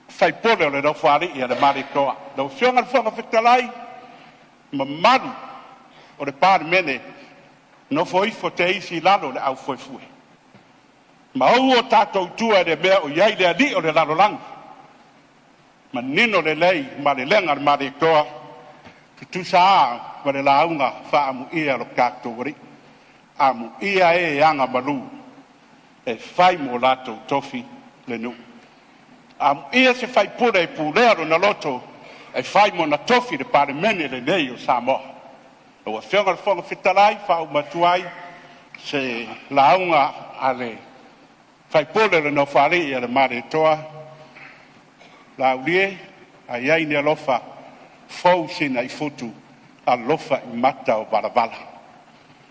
fai pole le no fari ia le mare toa. Do fionga le fonga fitalai, ma maru o le Palemene, no foi fo te isi lalo le au foi fue. Ma o tatou tua de mea o iai le ali o le lalo lang. Ma nino le lei ma le lenga ma le toa. Tu sa ma le launga fa amu ia lo kaktori. Amu ia e anga malu. E fai mo lato Tofi le nu. Amu ia se fai pure e pulero na loto. E fai mo na Tofi de Palemene le nei o Samoa. O whionga le whonga whitalai, whao matuai, se launga ale whai pole le no whare i ale mare toa. La ulie, a iai ni alofa, fau sina i futu, a lofa i mata o valavala.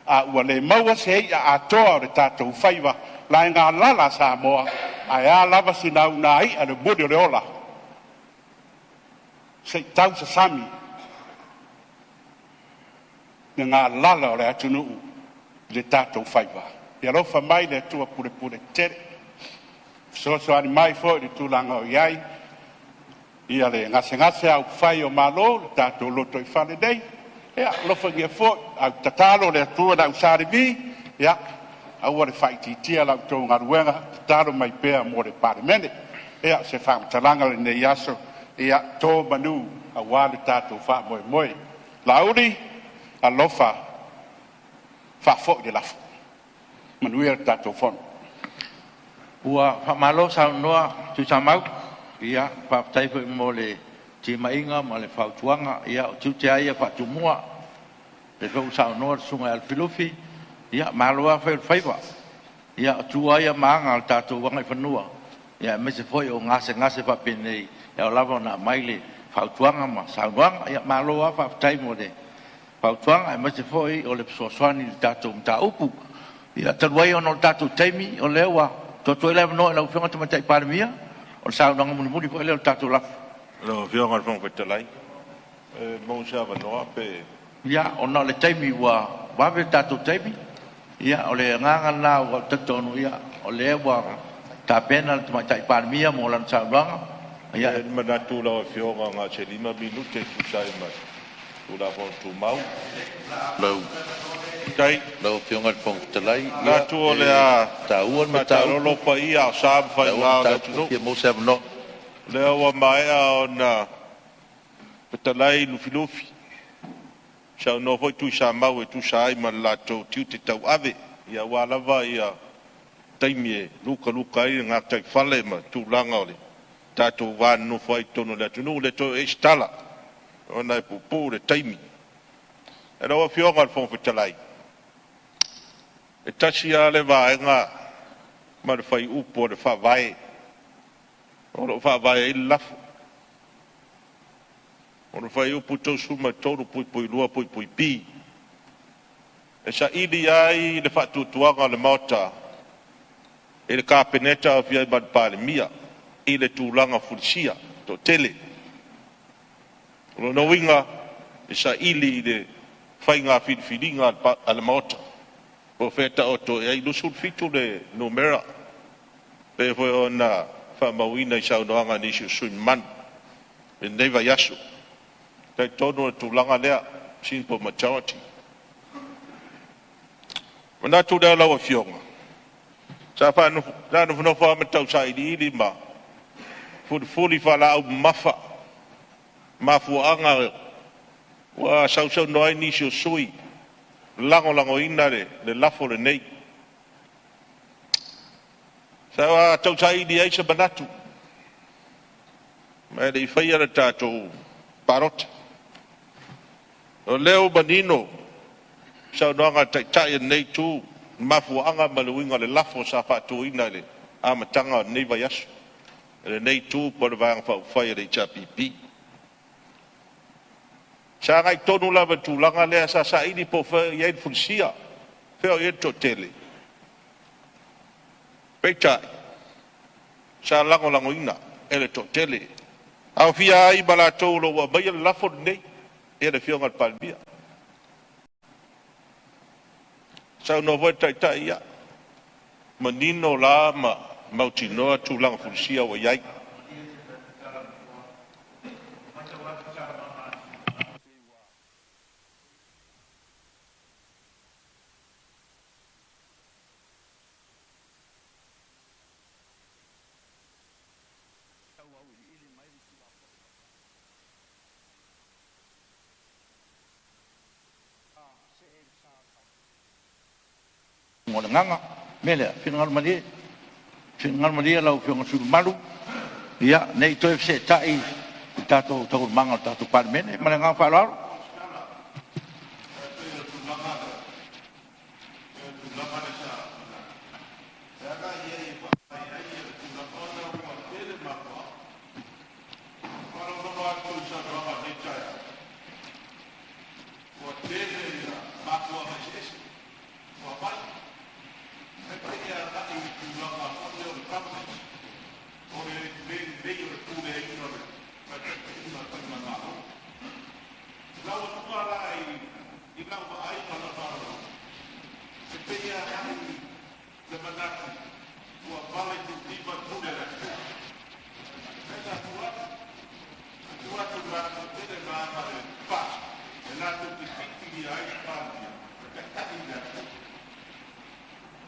A ua le maua se hei a atoa o le tātou whaiva, la ngā lala Samoa, a ea lava sina una ai a le budi o le ola. Se tau sa sami, ngā lala o le atunuu le tātou whaiva. I alofa mai le atua pure tere. So ani mai fo le tūlanga o iai. Ia le ngase au whai o malo, le tātou loto i whale nei. Ia, lofa ngia fo, au tatalo le atua na usare vi. Ia, au le whai titia lau tō ngaruenga, tatalo mai pēa mo le Palemene. Ia, se whamatalanga le nei aso. Ia, tō manu, a wale tātou wha moe. Lauri, alofa fa fo de la manuel tato fon ua fa malo sa noa tu samau ia fa tai fo mo le ti mainga ma le fa tuanga ia tu te ai fa tu mua le fo sa noa sunga al filofi ia malo fa faiva ia tu ai manga al tato wanga fa noa ia me se foi o ngase fa pene ia lava na maile fa tuanga ma sa noa ia malo fa tai mo de Pautuanga, ai mase foi o le sosoani le tātou mta upu. Ia taruai ono le tātou taimi o lewa. Toto e lewa noa lau whionga tamatai Palemia. O le saunanga muni foi leo le tātou lafu. Lo whionga le whonga petalai. Mau seawa noa pe. Ia, ona le taimi ua wawe tātou taimi. Ia, o le nganga la o tatonu ia. O lewa tāpena le tamatai Palemia mo lan saunanga. Ia, manatu lau whionga ngā se 5 minute tu sai mai. Ula fon tu mau lau kai lau fionga fon talai na tu ole a ta uon mata lo pa ia sa fa la tu no mo se no le o mai a na talai lu filofi sa no foi tu sa mau e tu sa ai ma la tu te tau ave ia wala va ia taimie luka ai nga tai fale ma tu langa ole ta tu va no foi tono le tu no le to estala ona e pupu le taimi. E rawa whionga le whongwhitalai. E tashi a le vaenga ma le whai upo le whawai. O le whawai i lafu. O le whai upo tau suma tōru pui lua pui pi. E sa ili ai le whatutuanga le maota. E le kāpeneta a whiai mad Palemia. I le tūlanga fulisia. To tele. No winga e sa ili de whainga whiringa ala maota. O wheta oto e ai lusul fitu le numera. Pe foi ona whamauina i saunoanga nisi suin man. E neiva yasu. Kai tono e tūlanga lea simple majority. Wana tu lea lawa whionga. Sa fa no fa me tau sa idi ma. Fuli fa la au mafa. Mafu anga wa sau no ai ni sui. Lango ina le lafo le nei. Sa wa tau sa idi ai sa banatu. Ma le fai ala tatou parota. O leo banino sa no anga tai nei tu mafu anga maluinga le lafo sa fa tu ina le amatanga nei vai asu. Le nei tu por vang fa fai le chapipi. Sa ngai tonu lava tu langa le sa ini po fa ye funsia. Feo ye to tele. Pecha. Sa lango ina ele to tele. Au fia ai bala to lo wa mai le lafo nei. E le fio ngal palbia. Sa no voi tai ia. Manino la mautinoa tu lang funsia o yai. Ngol nganga mele fingal mali lau fiong sul malu ya nei to se tai tato to manga tato Palemene malanga falar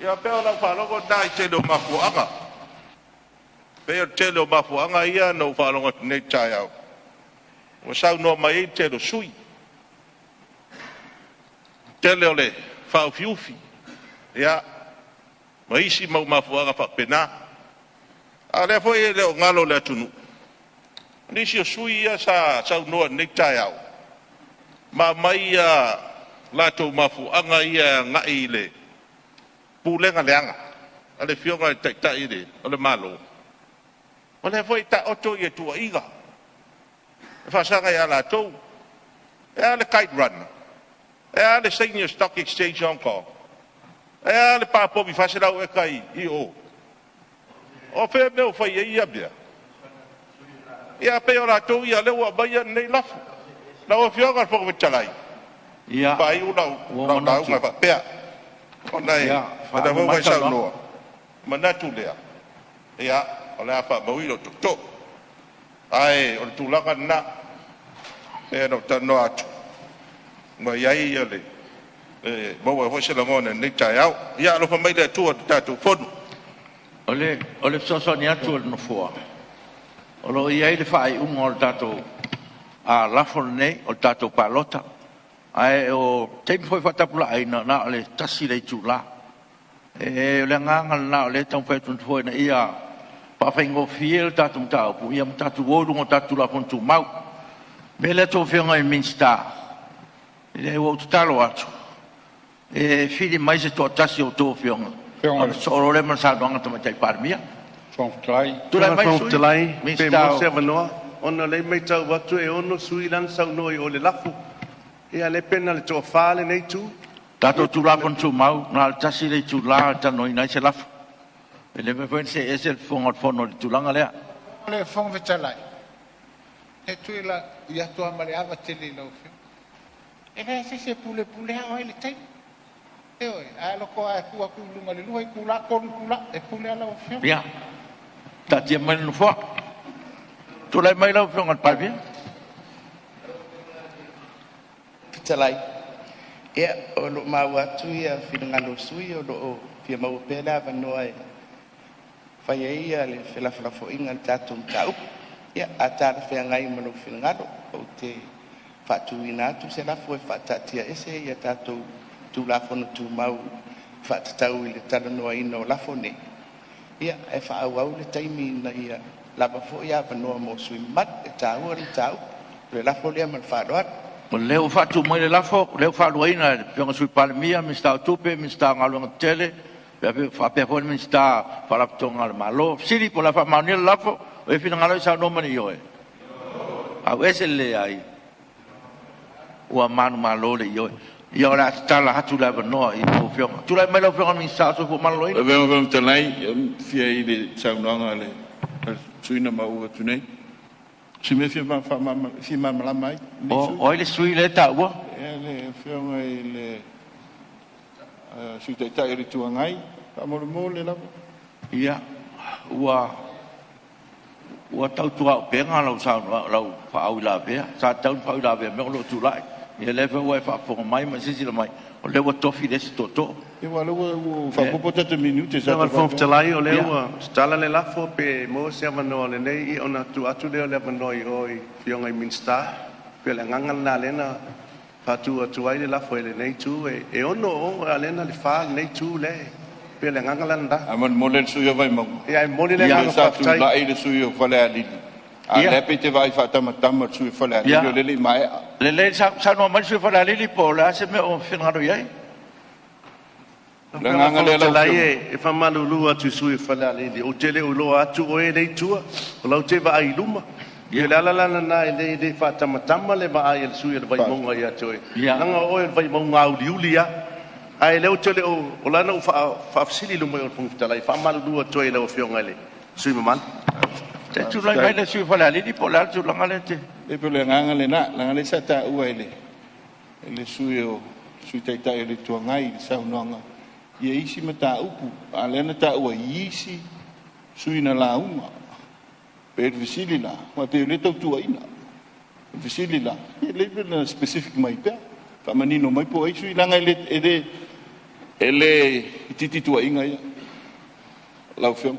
ya peo la whalongo nai te lo mafuanga. Peo te lo mafuanga ia no whalongo nei tai au. O sau no mai te lo sui. Te leo le whao fiufi. Ia, maisi mau mafuanga whapena. A le fo e leo ngalo le atunu. Nisi o sui ia sa sau noa nei tai au. Ma mai ia lato mafuanga ia ngai le. Pulenga leanga. Ale fionga tai ide, ole malo. Ole foi ta oto ye tua iga. Fa sanga ya la to. Ya le kite run. Ya le senior stock exchange Hong Kong. Ya le pa po bi fa sela o kai I o. O fe me o fa ye ia bia. Ya pe ora to ya le wa ba ya nei laf. La o fionga fo ko talai. Ya. Pa I una o na o fa pe. Onai, ada mau mai sau noa. Manatu lea. Ia, ole apa mawilo to. Ai, ole tulanga na. E no tano atu. Ma yai ole. Mau ho se langona ni tai au. Ia lo fa mai le tu tatu fonu. Ole so ni atu no fo. Ole yai le fai un ol tatu a la forne o tatu palota. Ai o tem foi fatapula ai na le tasi le tula e le nganga na le tau fe tu foi na ia pa fengo fiel tatu tau pu ia tatu o lungo tatu la pontu mau me le to fe ngai minsta le o talo atu e fili mai se to tasi o to fe ngai so le man sa donga to mai parmia From Clay. Tu la mai From Clay. Pe mo se vanoa ona le mai tau watu e ono sui lan sau noi o le lafu. Ia le pena le toa whale nei tu. Tato tu la pon tu mau, na tasi le tu la tano ina se laf. Le me fen se esel fonga fono le tu langa lea. Le fonga vetalai. E tu la ia to amale ava tele no fe. E le se pule a le tai. E oi, a lo ko a ku lunga le lui ku la e pule ala o fe. Ya. Ta ti mai no fo. Tu la mai la fonga pa bien. Talai. Ia o lo mau atu ia whingalo sui o lo o fia mau pēla wanoa Fai ia le whelawhelafo inga tātou tau. Ia, a tāra whea ngai manu whenangaro o te whatuina atu se lafo e whatatia ese ia tātou tū lafono tū mau whatatau i le taranoa ina o lafo ne. Ia, e whaau le taimi na ia lava fo ia wanoa mo sui mat e tāua le tau. Le lafo lea man wharoat. Leo whatu mai le lafo, leo whaarua ina, pionga sui Palemene, Ministerial tupe, Ministerial ngalunga tele, whapea fo Ministerial wharapatonga le malo. Siri po la whamani le lafo, o e whina ngalo i sa nomani ioe. Au ese le ai. Ua manu malo le ioe. Ia la tala hatu la wanoa i po whionga. Tula mai lau whionga Ministerial so po malo ina. Veo veo talai, fia i le saunoanga le suina maua tunei. Si me fia malama mai. O ile sui le taua. Le whionga i le sui taitai ri tuangai. Pamole mole lava. Ia, ua tau tua o penga lau saunua, lau whaau i la pea. Sa tau whaau i la pea, mea lo tulai. Ia lewe ua e whaaponga mai, ma sisi la mai. O lewa tofi lesi toto. Ia lewa whaapopo tata minute. Sa wal fonf talai o lewa. Stala le lafo pe mo se amanoa le nei i ona tu atu leo le amanoa i oi whionga i minsta. Pe le ngangal na lena patu atu ai le lafo le nei tu e ono o a lena le wha nei tu le. Pe le ngangal anda. Aman mole le suyo vai mau. Ia mole le ngangal whaftai. Ia sa tu lai le suyo whale a lili. A lepe te vai whatamatama suyo whale a lili o lili mai. Le sa no mai suyo whale a lili po la se me o whengaru iai. Langa le la e fa malulu atu sui fala le o tele o lo atu o e le tua o lo te va ai luma ye la na e le fa tamatama le va ai sui le vai monga ia toe langa o e vai monga o liulia ai le o tele o la no fa fsili luma o punta la fa malulu atu e le o fionga le sui mamal te tu la mai le sui fala le di po la tu langa le te e pe le nganga le na langa le sa ta ua ele le sui o sui taitai le tuangai sa unanga ia isi mata upu a lena ta ua isi suina la uma pe visili la ma pe le tau tua ina visili la le le specific mai pe fa manino mai po ai sui langa ele titi tua inga ia lau fiam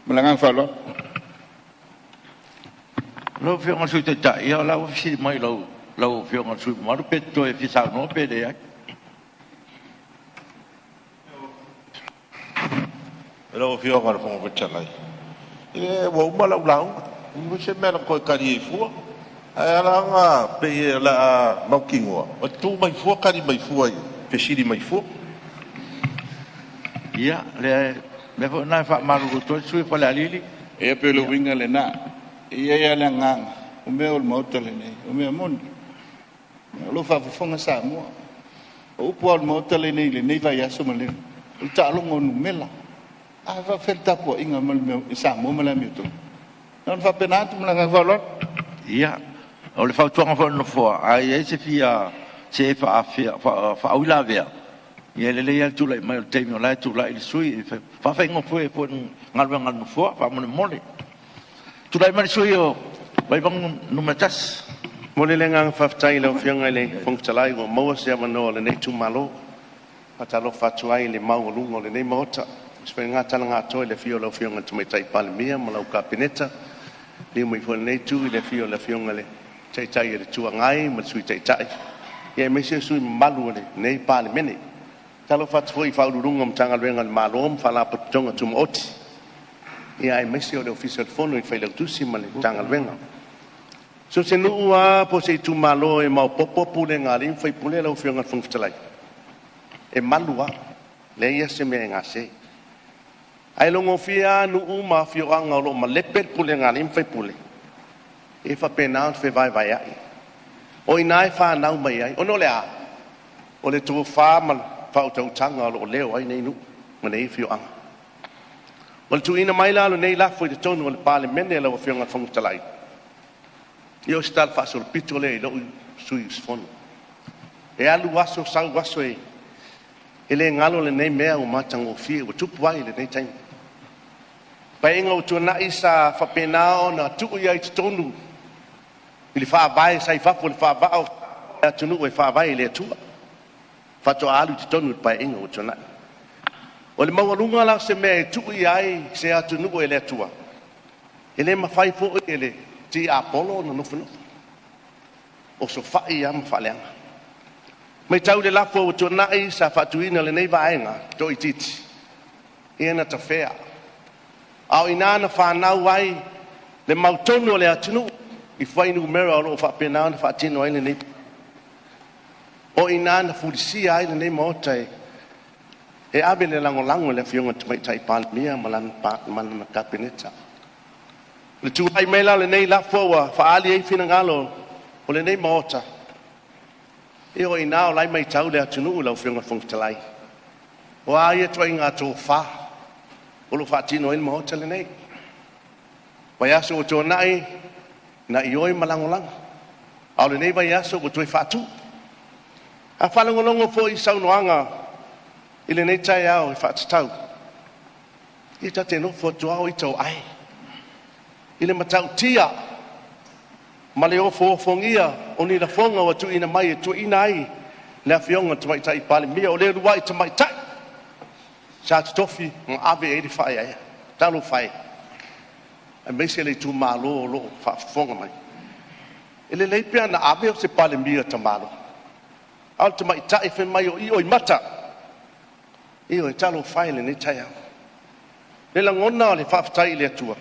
malanga fa lo fiam sui te ta ia lau visili mai lau fiam sui maru pe to e fisa no pe de ai Lo fio ngar fo betalai. E wo mala ulau, mo se mela ko kari fu. Ala nga pe la makingo. O tu mai fu kari mai fu ai. Pe siri mai fu. Ia, le fo na fa maru to sui fa la lili. E pe lo winga le na. Ia le nga. O me o mo tele nei. O me mon. Lo fa fonga Samoa. O po mo tele nei le nei vai aso male. O ta lo ngonu mela. Ava felta po inga mal meu Samoa mala meu tu. Non fa penatu mala valor. Ia. O le fa tuanga fo no fo. Ai se fia se fa fa ula vea. Ia le ia tu lai mai te mi lai tu lai sui fa fa ngo fo ngal no fo fa mo mole. Tu lai mai sui o vai bang no metas. Mole le ngang fa tai lo fianga le fong talai o mo se amano le nei tu malo. Atalo fa tuai le mau lungo le nei mota. Spenga talanga toi le fio lo fionga tu mai tai Palemene ma lau kapineta ni mai fo nei tu le fio le fionga le tai tai le tu ngai ma sui tai tai ye me se sui malu le nei Palemene talo fat foi fa lurunga mtanga lenga malom fa la potonga tu moti ye ai me se o le official fono i fa le tu si ma le tanga lenga so se no ua po se tu malo e ma popo pule ngali fa pule lo fionga fong talai e malua le ye se me ngase ai longo fia nu uma fio anga lo ma lepel pule ngalim fai pule e fa pena fe vai ai o inai fa nau mai ai ono le a o le tu fa mal fa o tau tanga lo leo ai nei nu ma nei fio anga o tu ina mai la lo nei la foi de tonu le Palemene lo fio nga fong talai io stal fa sul pitole lo sui sfono e alu waso sa waso e ele ngalo le nei mea o matango fie o Tupua le nei time painga o tuna isa fa penao na tu ia tonu ili fa vai sai fa pol fa va o tunu e fa vai le tu fa to alu tonu painga o tuna O le maungalunga la se mea tu i ai se atu nuku e le atua. E le mawhai fo e le ti Apollo na nufu. O so whai am whaleanga. Mai tau le lafo o tu nai sa whatuina le nei vaenga to i titi. I ena ta whea. Au inana whanau ai le mautonu o le atunu i whainu mera o lo whapena na whatino ai le nei. O inana fulisia ai le nei maotai. E abe le lango le fionga tu mai tai Palemene malana kabineta. Le tu ai mela le nei lafo wa faali ai finangalo o le nei maota. E o ina o lai mai tau le atunu la fionga fongtalai. O ai tu inga to fa. O lo fatino il maota le nei. Wa yaso o to nai na ioi malangolang. Au le nei wa yaso o to fatu. A falangolongo fo i saunoanga. Ile nei tai au i whaatitau. I ta te no fotu au i tau ai. Ile matau tia. Ma le ofo fongia o ni la fonga wa tu ina mai tu ina ai. Le fionga tu mai tai Palemene o le ruai tu mai tai. Sa Tofi ng ave e di whae ai. Talo whae. A meise le tu malo lo fonga mai. Ile leipea na ave o se Palemene ta malo. Al tu mai tai fe mai o i oi mata. Io e talo file ni taia. Le langona le whaftai le atua.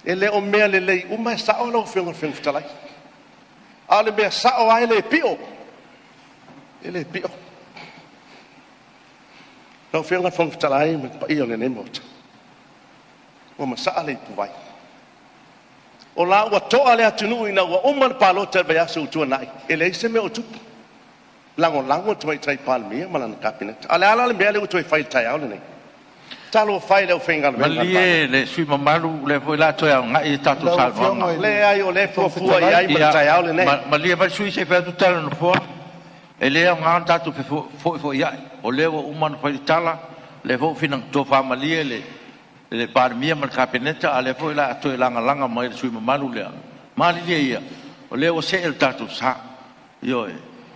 E le o mea le lei uma sa o lo fionga talai. A le mea sa o ai le pio. E le pio. Lo fionga talai me pa io le nemota. O ma sa le puai. O la wa toa le atunu ina wa umar palota be asu tu nai. E le se me o tupu. Lango tu mai tai Palemene malana kabineta. Ala le mele o tu file tai au le. Talo file o finga le. Malie le sui mamalu le foi la to ya ngai tatu salva. Le ai o le fofua ai ma tai au le nei. Malie ba sui se fa tu tala no fo. E le nga tatu fo ya. O le o umano foi tala le fo fina to fa malie le Palemene mal kabineta ale foi la to langa mai sui mamalu le. Malie ia. O le o se el tatu sa. Yo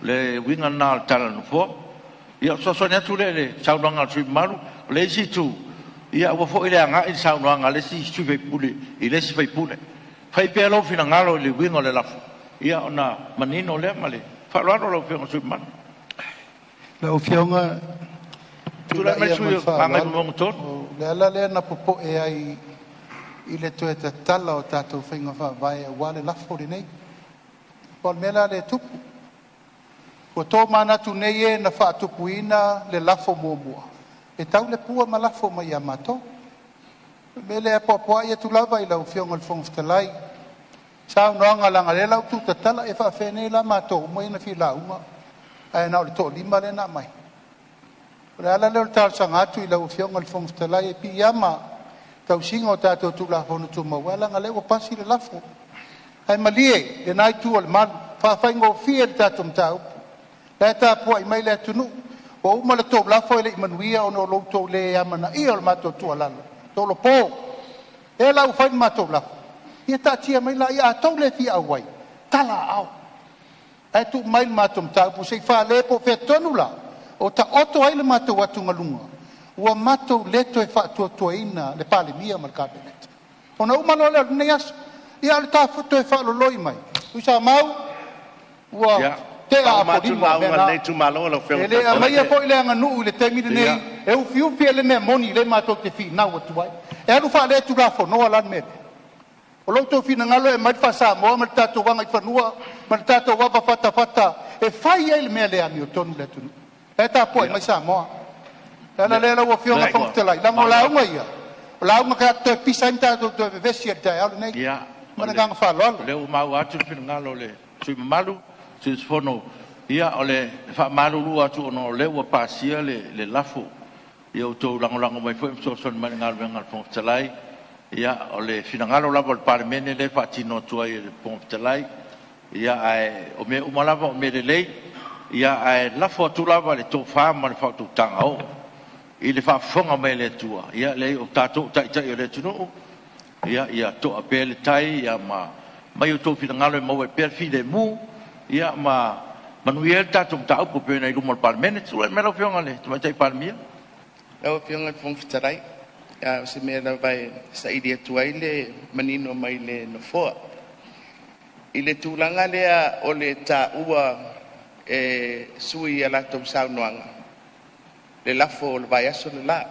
le winga na tala no fo ia so netu le saunanga tui malu le si tu ia wa fo ile nga i saunanga le si tu pule i le si pule fai pe lo fina ngalo le winga le la ia ona manino le male fa lo fio tui malu le o fionga tu la me sui nga mo to le ala le na popo e ai i le to eta tala o tato finga fa vai wa le la fo nei pol mela le tupu. Ko tō mana tu nei e na whaatupuina le lafo mōmua. E tau le pua ma lafo mai a mato. Mele e popoa ia tu lava i lau fionga le whongftalai. Sao noanga langa le lau tu tatala e whaafene la mato. Umai na fi la unga. Ai nao le tō lima le na mai. Re ala leo tal sangatu i lau fionga le whongftalai e pi yama. Tau singa o tātou tu la honu tu mawala nga leo pasi le lafo. Ai malie e nai tu al man. Whaafaingo fia le tātou mtau. La ta po i mai le tunu o uma le to la fo le manuia o no lo to le amana i o mato to la to lo po e la u fai mato la ia ta tia mai la ia to le fi awai tala au e tu mai mato mta pu sei fa le po fe tonu la o ta oto ai le mato watu ngalunga o mato le to e fa to ina le Palemene mal cabinet ona uma lo le neas ia le ta to e fa lo loi mai u sa mau wa te a podima le tu malo lo feo. Ele a mai foi le anga nu le temi nei. E u fiu le me moni le mato te fi na o tuai. E alu fa le tu la fo no ala me. O lo to fi na ngalo e mai fa sa mo ma tato wanga i fanua, ma tato wa fa fata. E fai ele me le ami o tonu le tu. E ta poi mai sa mo. Ela le la o fiu na fo te lai. La mo la unga ia. La unga ka te pisa inta to vesi te ala nei. Ia. Ma na gang fa lo. Le o mau atu fi ngalo le. Sui malu. Se fono ia ole fa malulu atu no le wa pasia le lafo ia to lango mai foi so mai ngal fong talai ia ole finangalo la vol Palemene le fa tino to ai fong talai ia ai o me o malava o me le ia ai lafo tu lava le to fa ma fa tu tanga o i le fa fonga mai le tua ia le o tato tai le tuno ia to apel tai ia mai o to finangalo mo pe fi de mu ia manuel tatum tau po pe na ilu Palemene tu me lo fiona le tu mai Palemene Lau fionga fong fitarai. O se mea na vai sa idi atua i le manino mai le no foa. I le tūlanga lea o le tā ua sui a latou saunoanga. Le lafo o le vai aso le la.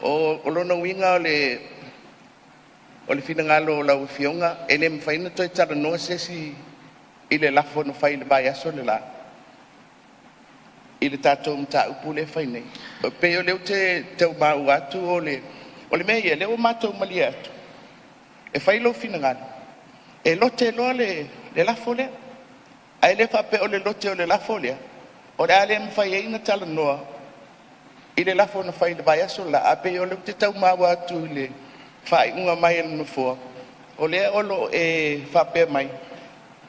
O lona winga o le finangalo o lau fionga, e le mwhaina toi tala noa sesi i le lafo no whai le vai aso le la. I le tātou mta upu le whainei. Pe o leo te tau mau atu o le mea ia, leo mātou malia atu. E whai lo finangalo. E lote loa le lafo lea. Ai le whape o le lote o le lafo lea. O le ale mwhai eina tala noa. I le lafo na whai le vai aso la. A pe o leo te tau mau atu le whai unga mai anu fua. O lea olo e whape mai.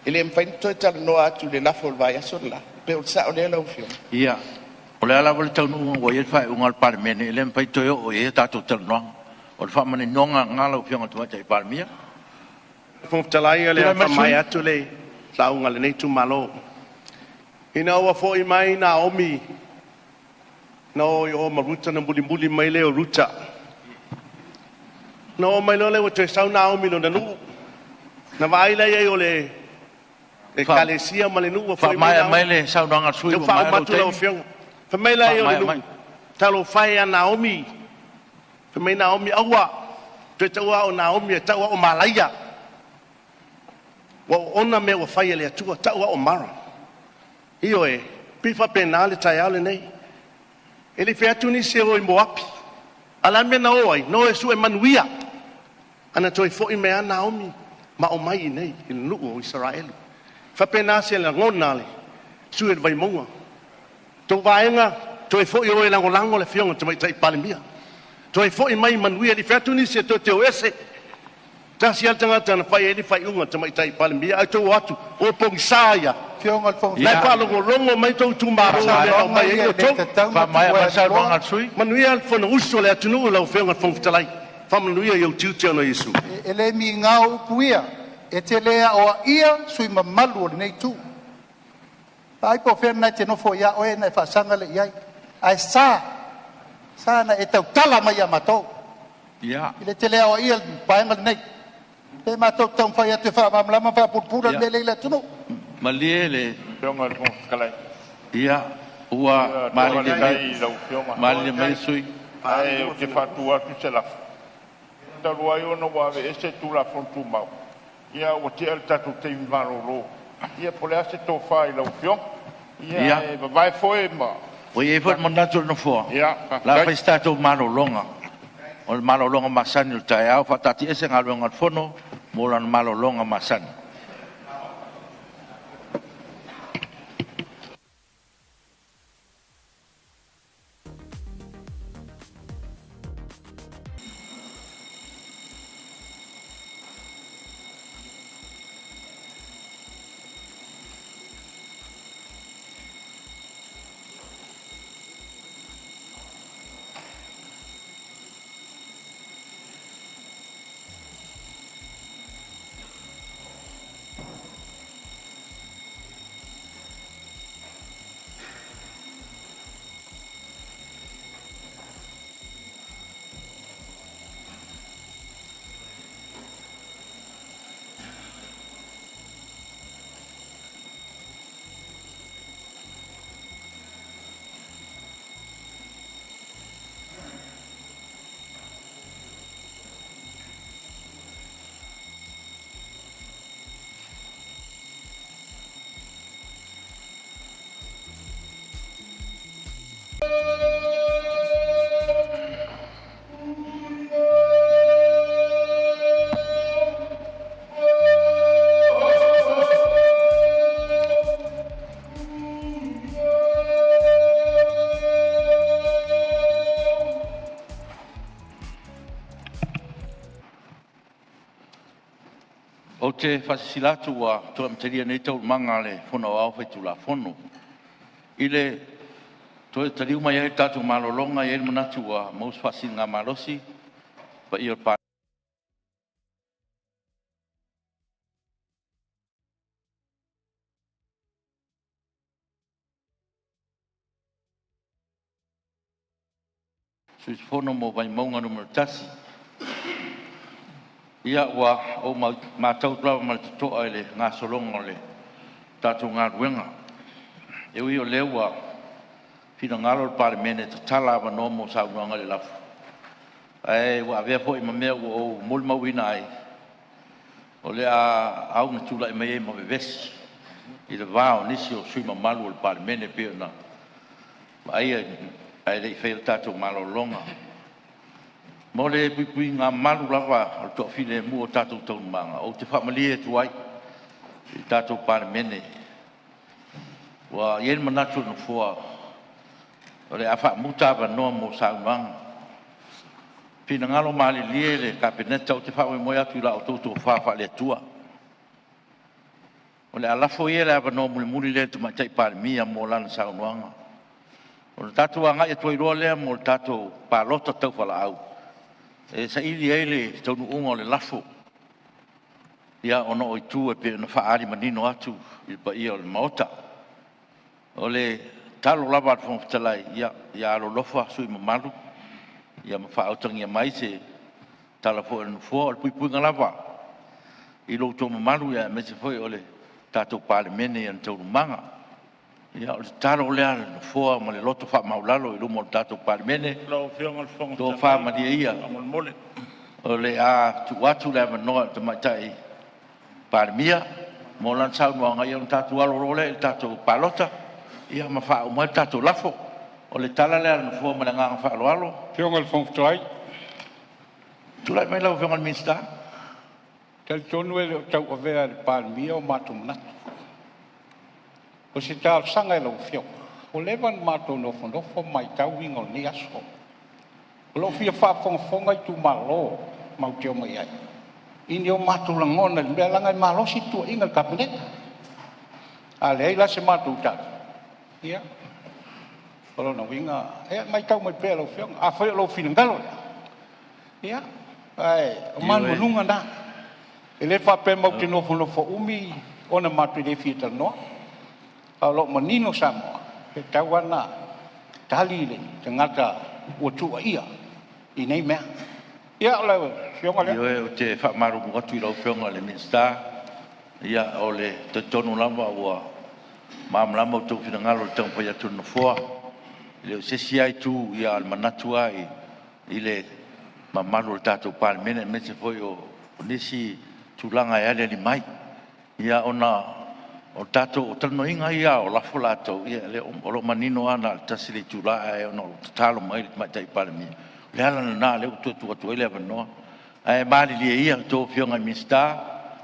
I le mwhai toi tala noa atu le lafo le vai aso la. Pe o sa o lea lau fio. Ia. O le ala wale tau nunga o whai unga Palemene. Le mwhai toi o e tātou tala noa. O le whamane nonga ngā lau fionga tuata i Palemene. Talai le mai atu le launga le nei tu malo. Ina ua foi mai na omi. No o maruta na buli mai le o ruta. No mai lo le o te sau na omi no na nu. Na vai le o le kalesia ma le nu foi mai le sau na sui o mai lo te. Fa mai le o le nu. Talo fai a Naomi. Fa mai Naomi awa. Te taua o Naomi taua o Malaya. Wa ona me wa fai le atua taua o mara. Io e pifa penale tai ale nei. Ele fe atu ni se o i Moapi. Ala me na oi, no e su e manuia. Ana toi fo i me ana Naomi ma o mai nei i lu o Israel. Fa pena se la ngonale. Su e vai monga. To vaenga toi fo i o e lango le fionga te mai tai Palemene. Toi fo i mai manuia li fe atu ni se to te o ese. Tasi al tanga tana pai ele fai unga tamai tai Palemene ai to atu o pongisaia fionga fong la pa longo mai to tumaro le mai e to fa mai ma sa ronga sui manuia al fona uso le atunu la fionga fong talai fa manuia yo tiu no Yesu ele mi ngau puia e te lea o ia sui mamalu nei tu ai po fer na te no fo ia o e na fa sanga le ia ai sa na e tau tala mai amato ia ile te lea o ia paenga nei e matou tau fai atu whaamamlama whaapurpura me leila tunu. Maliele. Fionga kong skalai. Ia, ua mali mai sui. Ai o te whatua tu se lafu. Taru ai ona wawe ese tu la fontu mau. Ia o te al tatu te imvaro ro. Ia pole ase tō whai lau fiong. Ia e vai foe ma. O ie fwet manatu no fua. Ia. La fai stato maro longa. O le malo longa masani o tai au whatati ese ngā longa whono. Molan malo longa masani. O te whasilatu wa tua mteria nei tau manga le whono au whaitu la whono. I le toi tariu mai e tatu malolonga i e manatu wa maus whasin ngā malosi pa i o Sui fono mo vai maunga numero tasi. Ia wa o mātau tlawa ma te toa ele ngā solonga le tātou ngā ruenga. E ui o leo wa whina ngalo le Palemene te tala awa no mo saunuanga le lafu. Ai wa avea po i ma mea o mol mawina ai. O le a au na tula i mai e ma vevesi. I le vāo nisi o sui ma malu o le Palemene peo na. Ai le i whaila tātou malo longa. Mo le pui ngā malu lava al toa while mua o tātou taunumanga. O te whamalia e tuai i tātou Palemene. Wa ien manatu na fua. O le a whaamutawa noa mo saunuanga. Pina ngalo mali lie le kabineta o te whawe moe atu la o tōtou whawha le atua. O le alafo ia le awa noa muli le tu maitai Palemia mo lana saunuanga. O le tātou anga i atua iroa lea mo le tātou pālota tau whala au. E sa ili eile taunu unga o le lafo. Ia ono o i tū e pe na whaari manino atu i pa ia o le maota. O le talo lava at whangwhitalai ia alo lofa sui mamalu. Ia ma whaautangia mai se tala po e nufua o le puipuinga lava. I lo tō mamalu ia me se foi o le tātou Palemene i an taunu manga. Ia o le talo lea le nufua ma le loto wha maulalo i lumo o le tātou Palemene. Tō wha maria ia. O le a tuatu le amanoa te maitai Palemia. Mo lan saunuanga ia o tātou alorole i tātou palota. Ia ma wha umai tātou lafo. O le tala lea na fua mana nganga wha aloalo. Whionga le whangwhai. Tulai mai lau whionga le Minister. Tali tonu e leo tau avea le Palemia o mātou manatu. O se tāl sanga e lau whionga. O lewan mātou nofo mai tau wingo ni aso. O lau whia whaafonga i tu malo mau teo mai ai. Ini o mātou langona le mea langai malo si tua inga le kabineta. A le eila se mātou tātou. Ia. Kalau na winga, mai tau mai pēla o whionga, a whai lo whingalo lea. Ia, ai, o manu nunga na. E le whape mau te nofo umi, ona matu le whita noa. A lo manino Samoa, he tau ana, tali le, te ngata ua tua ia, i nei mea. Ia, o lau, whionga lea. Io o te whaamaru mungatu i lau whionga le Minister. Ia, o le te tonu lama ua, maamlama o tau whina ngalo le tau pai atu na fua. Le sesi ai tu ia al manatu ai i le mamalu le tātou Palemene me se foi o nisi tūlanga e ale ni mai. Ia ona o tātou o tanoinga ia o lafo lātou ia le o lo manino ana le tasi le tūlaa e ona o tatalo mai le maitai Palemene. Le ala na nā le o tuatua tua ele avanoa. E maali lia ia tō whionga Minister.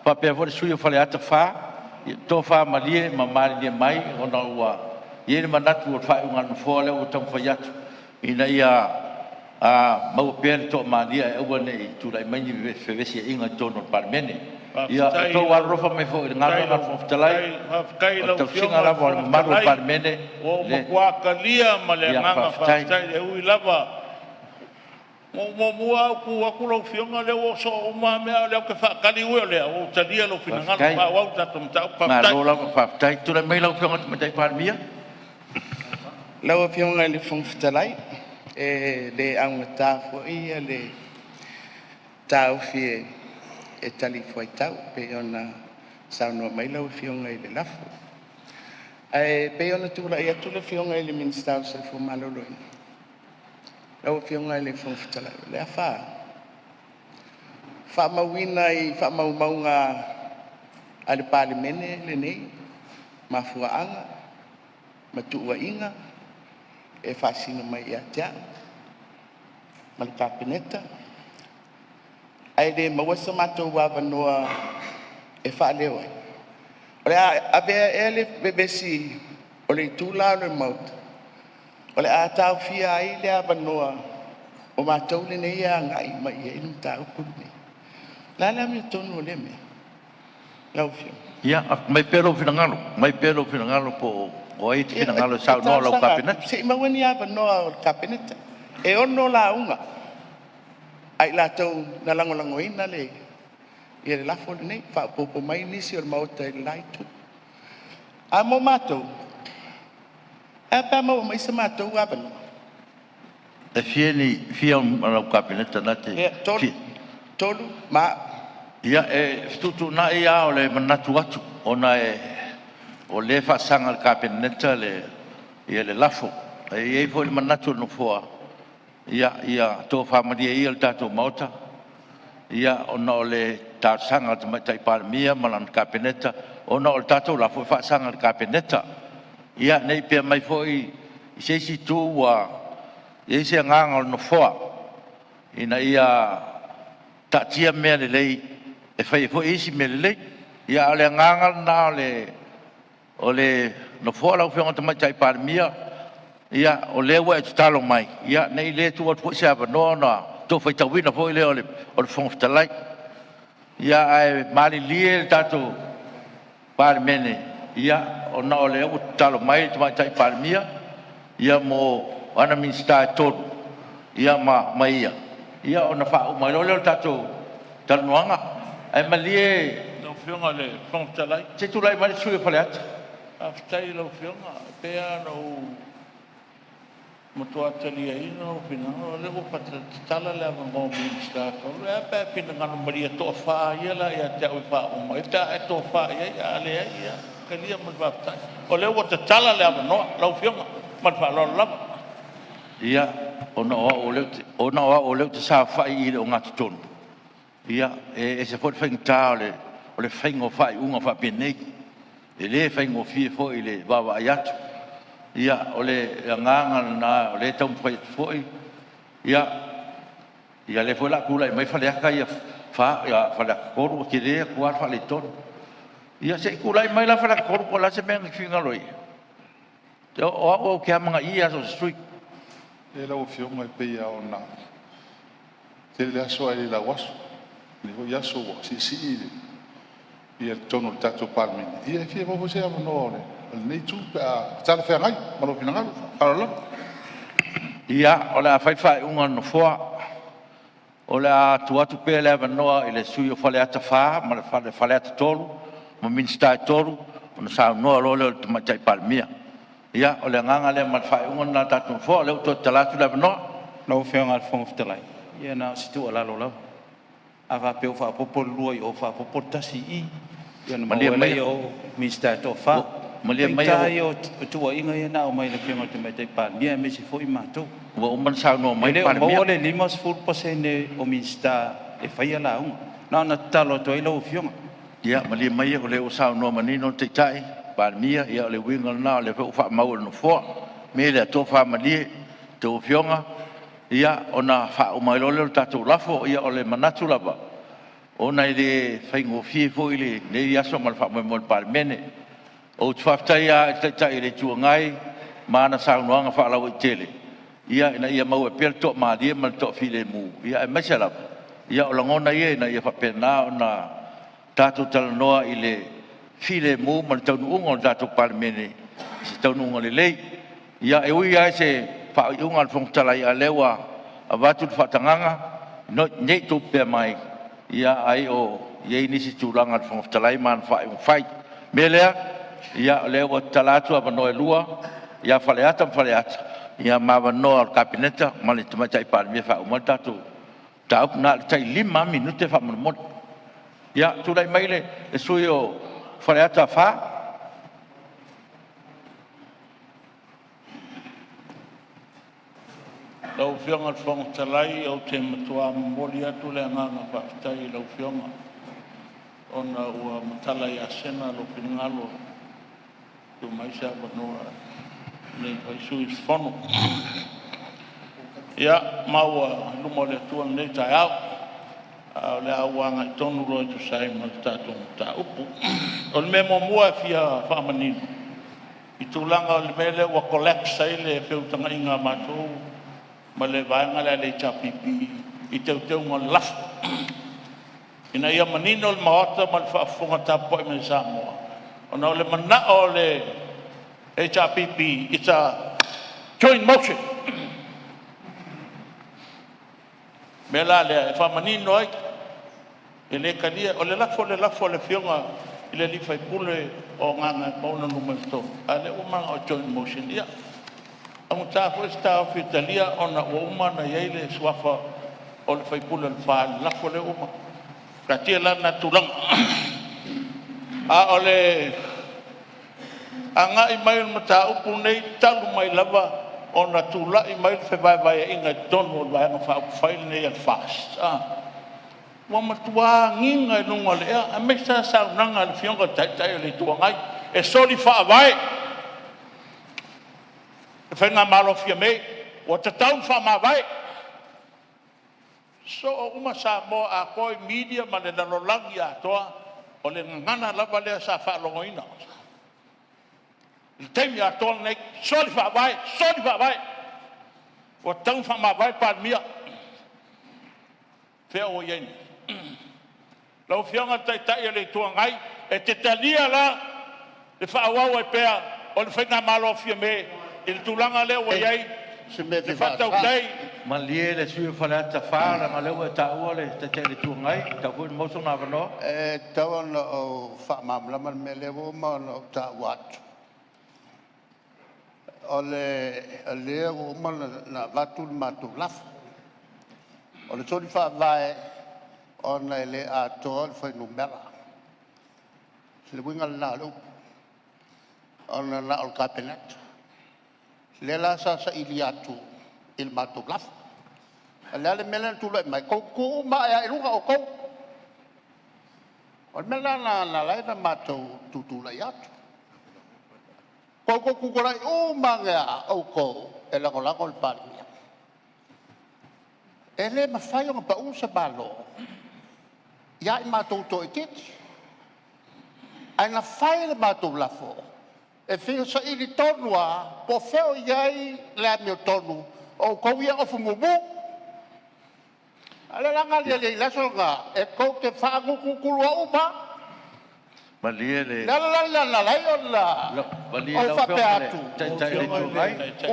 Papea vore sui o whale ata whā. Tō whā malie ma maali lia mai ona ua Iene manatu o whai unga na fōle o tau whai atu. Ina ia mau pēne tō maania e ua nei tūrai maini whewesi e inga tōno Palemene. Ia tō warofa me fō i ngā ngā whawhitalai. O tau singa lava o maru o Palemene. O makuaka lia ma le nganga whawhitai e ui lava. Mo mua ku aku lau whionga leo o so o maa mea leo ke whaakali ue lea. O talia lau whinganga whawau tatum tau whawhitai. Ngā lo lava whawhitai. Tūrai mai lau whionga tumatai Palemia. Lawa whionga le whangwhitalai, le aunga tāwha ia le tāwhi e tali whai tau, pe ona saunua mai lawa whionga i le lafo. Pe ona tūla i atu le whionga i le Ministerial sa fu maloloina. Lawa whionga i le whangwhitalai, le a wha. Wha mawina i wha maunga a le Palemene le nei, mafuaanga, matua inga, e whasino mai i atea, ma le kabineta. Ai le mawasa mātou wawanoa e whaaleo ai. O le avea e le bebesi o le tūla o le mauta. O le a tau fia ai le awanoa o mātou le nei a ngai mai e inu tāu kuru nei. Lala mi tonu o le mea. Lau fio. Ia, mai pero finangalo po o ai te finangalo sau noa lau kabineta. Se imawani awanoa o le kabineta. E ono la unga. Ai la tau na lango ina le ia le lafo le nei, whaapopo mai nisi o le maota i le laitu. A mo mātou, e pā mau mai sa mātou awanoa. e fia o kabineta na te tolu ma ia e stutu na ia o le manatu atu ona e o le fasanga le kabineta le ia le lafo e foi le manatu no foa ia to family ia le tato mauta ia ona o le tasanga te mai Palemene malan kabineta ona o le tato lafo fasanga le kabineta ia nei pe mai foi se si tu wa ia se nganga no foa ina ia tatia me le lei e fai foi isi me le lei ia le nganga na o le no foa la fiona mai Palemene ia o le wa talo mai ia nei le tu o se ava no to foi tawina foi le o le fonftalai ia ai mali lie tato Palemene ia ona o le o talo mai Palemene ia mo ana Ministerial todo ia ia ia ona fa o mai le tato tanuanga ai malie no fiona le fontalai se tu lai mai sui falet aftai lo fiona pe no moto atali ai no fina le o pata tala le mo Ministerial le pe pina ngano maria to fa ia la ia te o fa o mai ta to fa ia le ia kalia mo va ta o le o tala le no lo fiona ma fa lo la ia ona o le te sa fai i o ngatu tonu ia e se foi fengta o le fengo fai unga fa penei e le fengo fie foi le baba ayatu ia o le nganga na o le tau foi ia le foi la kula mai fa le aka ia fa la koru ki le kwa fa le tonu ia se kula mai la fa la koru ko la se men finga loi o ke amanga ia so street e la o fionga pe ia ona te le aso ai la waso ni ho yaso wa si ia tono tato Palemene ia fie mo se ava no le nei tu pa tala fe ngai ma lo finanga ala ia o la fai unga no foa o la tu pe le ava no ile sui o fale ata fa ma le fale ata tolu mo Ministerial tolu no sa no lo te mai Palemene ia o le nganga le ma fai unga na tatu fo le to talatu le no fianga fong ftelai ia na situ ala lo ava pe o fa popol loi o fa popol tasi i ia na mai o Ministerial to fa malia mai o tu inga ia na o mai le fianga te mai Palemene me si foi mato o man sa no mai Palemene o le 5% o Ministerial e fai ala un na talo to ilo fianga ia malia mai o le o sa no manino te tai Palemene ia le winga na le fa mau no fo me le to fa mali to fionga ia ona fa o mai lo tatu lafo ia o le manatu lava ona ile faingo fie fo ile ne ia so mal fa mo Palemene o tfafta ia ta ile tu ngai mana sa no fa la tele ia ina ia mau pe to ma dia mal to file mu ia e masala ia o ngona ia na ia fa pena ona tatu tal noa ile file mo mal tau unga tatu Palemene se tau unga le lei ia e ui ai se fa unga fong talai a lewa a watu fatanganga no nei tu pe mai ia ai o ye ni si tulanga fong talai man fa un fight melea ia lewa talatu a no lua ia faleata ia ma no al kabineta mal te mai Palemene fa un tatu tau na tai 5 minute fa mo ia tu dai mai le suio faleata fa lau fianga fong talai au te matua mori atu le nganga whaftai lau fianga ona ua matala i asena lo pingalo tu maisa wanoa nei paisui whono ia maua lumo le tua nei tai au le awanga i tonu roi tu sai ma tātou ta upu o le memo mua fia whamanino i tūlanga o le mele ua collapse ai le whiutanga inga mātou ma le vaenga le tapipi i teu ngā lafu ina ia manino le maota ma le whaafunga tapo i me Samoa ona o le mana o le tapipi it's a joint motion me la le whamanino ai e le kalia o le lafo le fionga i le lifai pule o nganga mauna numero to a le umanga o joint motion ia Ang tafo sta fitalia ona uma na yele swafa o le faipula le fa la fo le uma. Ka tia la na tulang. A ole anga I mai mata upu nei talu mai lava ona tula I mai fe vai inga don vai na fa fail nei al fast. Wa matua nginga lunga le a me sa nanga le fionga tai le tuangai e soli fa vai. Whenga malofia me, o te tau wha mawai. So o uma Samoa a koe media ma le nalolangi a toa, o le ngana lava lea sa whaalongoina. Le teimi a toa nei, soli wha vai. O tau wha mawai pa mia. Whea o ieni. Lau whianga tai le tua ngai, e te talia la, le whaawau e pea, o le whenga malofia me, il tulanga leo iai se me te fatau dai ma lie le sui fala ta fara ma leo ta ole te le tungai ta fu mo sona vano ta ona o fa mamla ma me levo ma no ta wat ole leo ma na vatul matu laf ole soli fa vai ona le a tol fa numera le wingal na lo ona na al cabinet Lela sa iliatu il matuglaf. Lele melen tu mai ko ma ya ilunga o ko. O mela na lai na matu tu la yat. Ko ku rai o manga o ko ela ko la ko paria. Ele ma fai un pa usa balo. Ya I matu to ikit. Ai na fai le matuglafo. E whio sa ili tonua, po wheo iai lea mio tonu, o kou ia ofu mumu. Ale langa le laso nga, e kou te whaanguku kulua uma. Malia le. La lai o la. O whape atu.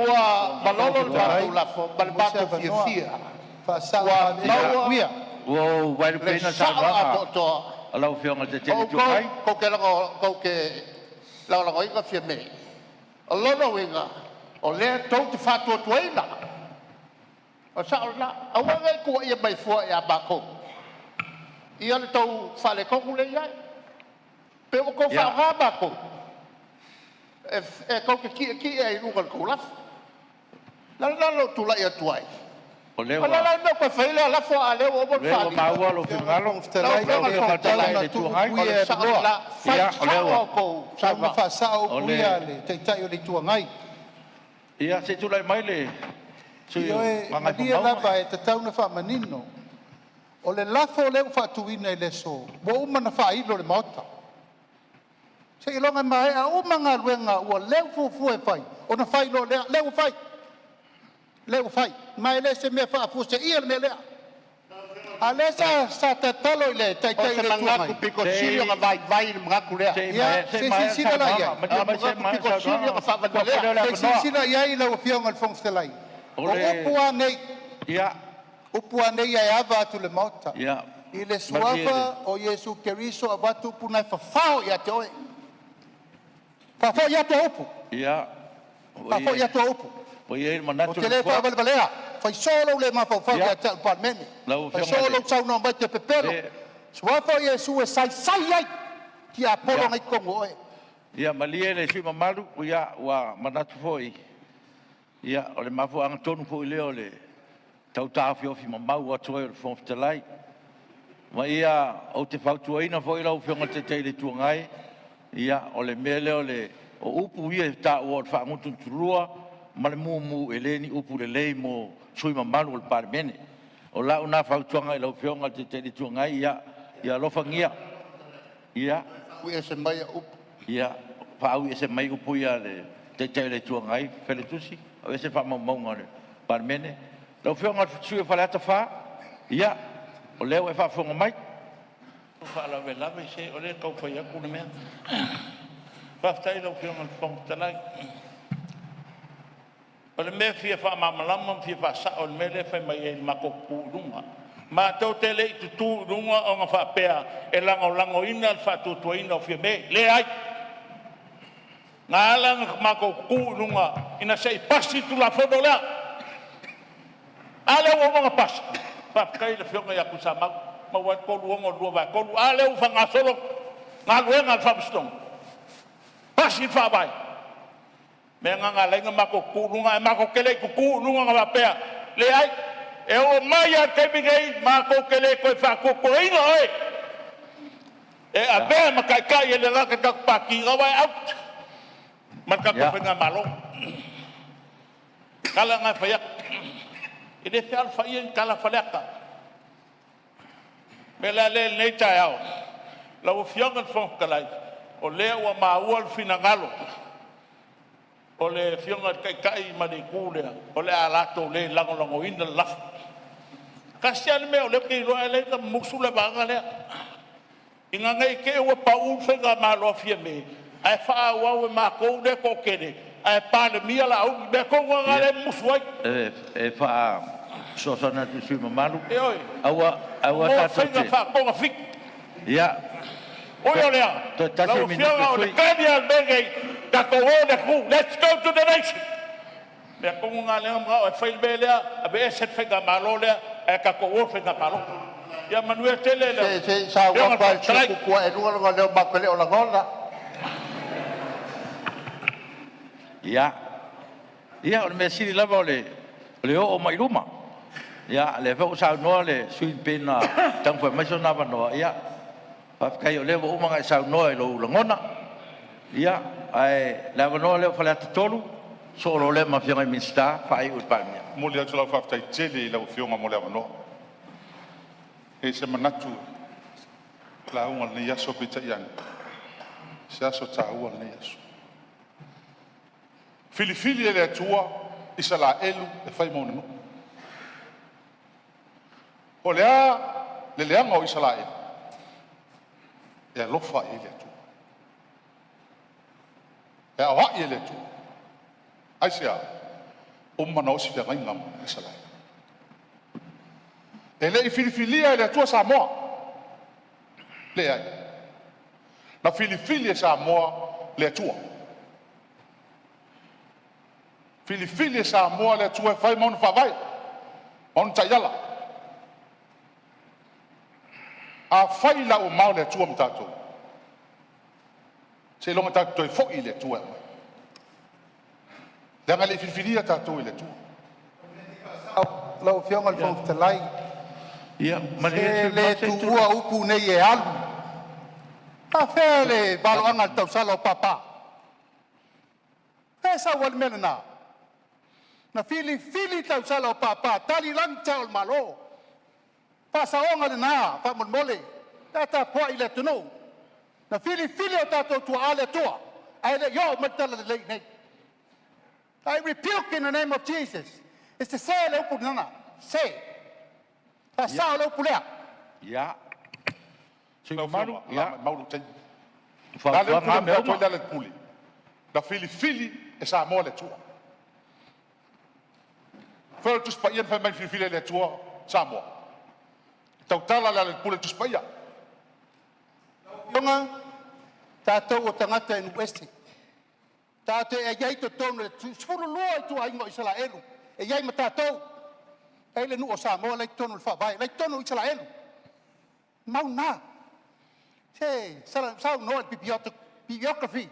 Ua malolo le batu lafo, malbatu fia. Ua maua. Ua wairu pena sa waka. Alau whionga te tele tukai. Kou ke lango, kou ke... La inga fia me. O lono inga. O lea tau te whatua tuaina. O sa o la. A wanga kua ia mai fua ia bako. Ia le tau whale kongu le iai. Pe o kou wha bako. E kou ke ki e runga kou laf. Lalo tula ia tuai. O leo. O lalo no pe whaile a lafo a leo o bon whali. Leo maua lo whingalo. Talai tuai. Sa o la. Ia, o leo. Sa ma fa sa o kuia le tai o le tuangai. Ia se tu lai mai le. Ioe madia lava e te tauna wha manino. O le lafo leo wha tuina I le so. Mo umana wha ilo le maota. Se ilonga mai a umanga luenga ua leo fufu e whai. O na whai lo leo whai. Leo whai. Mai le se mea wha fu se ia le mea lea. A le sa te talo I le tai le tuangai. O te piko sirio nga vai mga kulea. Ia, se sisila la ia. Piko sirio nga whavanalea. Se sisila ia I lau whionga le whongstelai. O upua nei. Ia. Upua nei ai ava atu le mauta. Ia. I le suava o Yesu Keriso a watu punai whawhao ia te oe. Whawhao ia te upu. Ia. Whawhao ia te upu. O ia manatu. O te le whavalea. Whai solo le mawhawhao ia te Palemene. Whai solo tau no mai te pepero. Suava o Yesu e sai ai. Ki a polo ngai kongo oe. Ia malie le sui mamaru. Ia wa manatu foi. Ia o le mafu anga tonu foi leo le. Tau tāwhi ofi mamau atu e o le whomftalai. Ma ia o te whautuaina foi lau whionga te teile tuangai. Ia o le mea leo le o upu ia tā ua o le whaangutun turua. Ma le mumu e leni upu le lei mo sui mamaru o le Palemene. O lau nā whautuanga i lau whionga te teile tuangai. Ia lofa ngia. Ia. Ui e se mai a upu. Ia. Whaau e se mai upu ia le te teile tuangai. Whele tusi. O e se whamamaunga le Palemene. Lau whionga sui e whale ata wha. Ia. O leo e whaafonga mai. Whaalawe lawe se o leo kau whai aku na mea. Whaftai lau whionga le whongtalai. O le mea fia whaamamalama, fia whaasa o le mea le whai mai e mako pūrunga. Ma tau te le i tu runga o ngā whaapea e lango ina le whaatutuaina o fia me. Le ai. ngalang mako ku nunga ina sei pasi tu la fodo la ale wo mga pas pa kai le fionga ya kusama mawat ko luongo luwa ko ale u fanga solo ngalueng al fabstong pasi fa bai menga ngalenga mako ku nunga mako kele ku nunga ngapea le ai e o maya ke bigai mako kele ko fa ko ko inga oi e abe makai le la ka paki ngawai out marka ko penga malo kala nga fayak ide fial fayen kala falaka mela le nei tayao la o fionga fon kala o le o ma o finangalo o le fionga kai mani kule o le alato le lango lango inda la kasian me o le ki lo ele ka musula banga le inga ngai ke o pa u fenga malo fie me ai fa wa ma ko de ko kene ai Palemene la u de ko ngale muswai e fa so na tu su malu e oi awa ta fenga fa ko fik ya oi ole to ta se mi no kania bege ta ko de ku let's go to the nation de ko ngale ma fa bele abe set fenga malo le e ka ko wo fenga malo ya manuel tele le se sa wa pa chu ku e lu lo le ma ko le o la gola ya o me siri lava o mai luma ya le fa sa no le suin pena tang fa mai so na va no ya fa kai o le o manga sa no e lo ngona ya ai la va no le fa la tolu so lo le ma fianga minsta fa ai u pa mia mo le atu la fa tai tele la fionga mo le no e se manatu la un ne ya so pita yan sa so ta u ne ya so Filifili le Atua isala elu e fai mo no o le leanga o isala elu e lofa e le Atua e awa e le Atua ai sia o mana o si fe ngam isala e le Filifili le Atua Samoa le ai na Filifili Samoa le Atua Filifili Samoa le Atua fai mon fa vai on tayala a fai la o mau le Atua mtato se lo mtato fo ile Atua le ngale Filifili tato ile Atua lo fionga al fon telai ya le Tupua upu nei e alu a fele balo anga tau salo papa pesa wal menana na fili tau salo papa tali lang chal malo pasa onga na pa mon mole tata po ile tuno na fili o tato tu ale tua ai le yo matala le nei I rebuke in the name of Jesus it's the say le upunana say pasa le upulea ya la malu ya malu tai fa la fa me to le puli la Filifili e Samoa le Atua Fero tu spaia fa mai Filifili le Atua Samoa tau tala le pule tu spaia Yonga tatou o tangata en westi tatou e yai to tonu tu sfuru loa tu ai ngo Israelu e yai ma tatou e le nu o Samoa le tonu fa vai le tonu Israelu mau na se sa no bibliography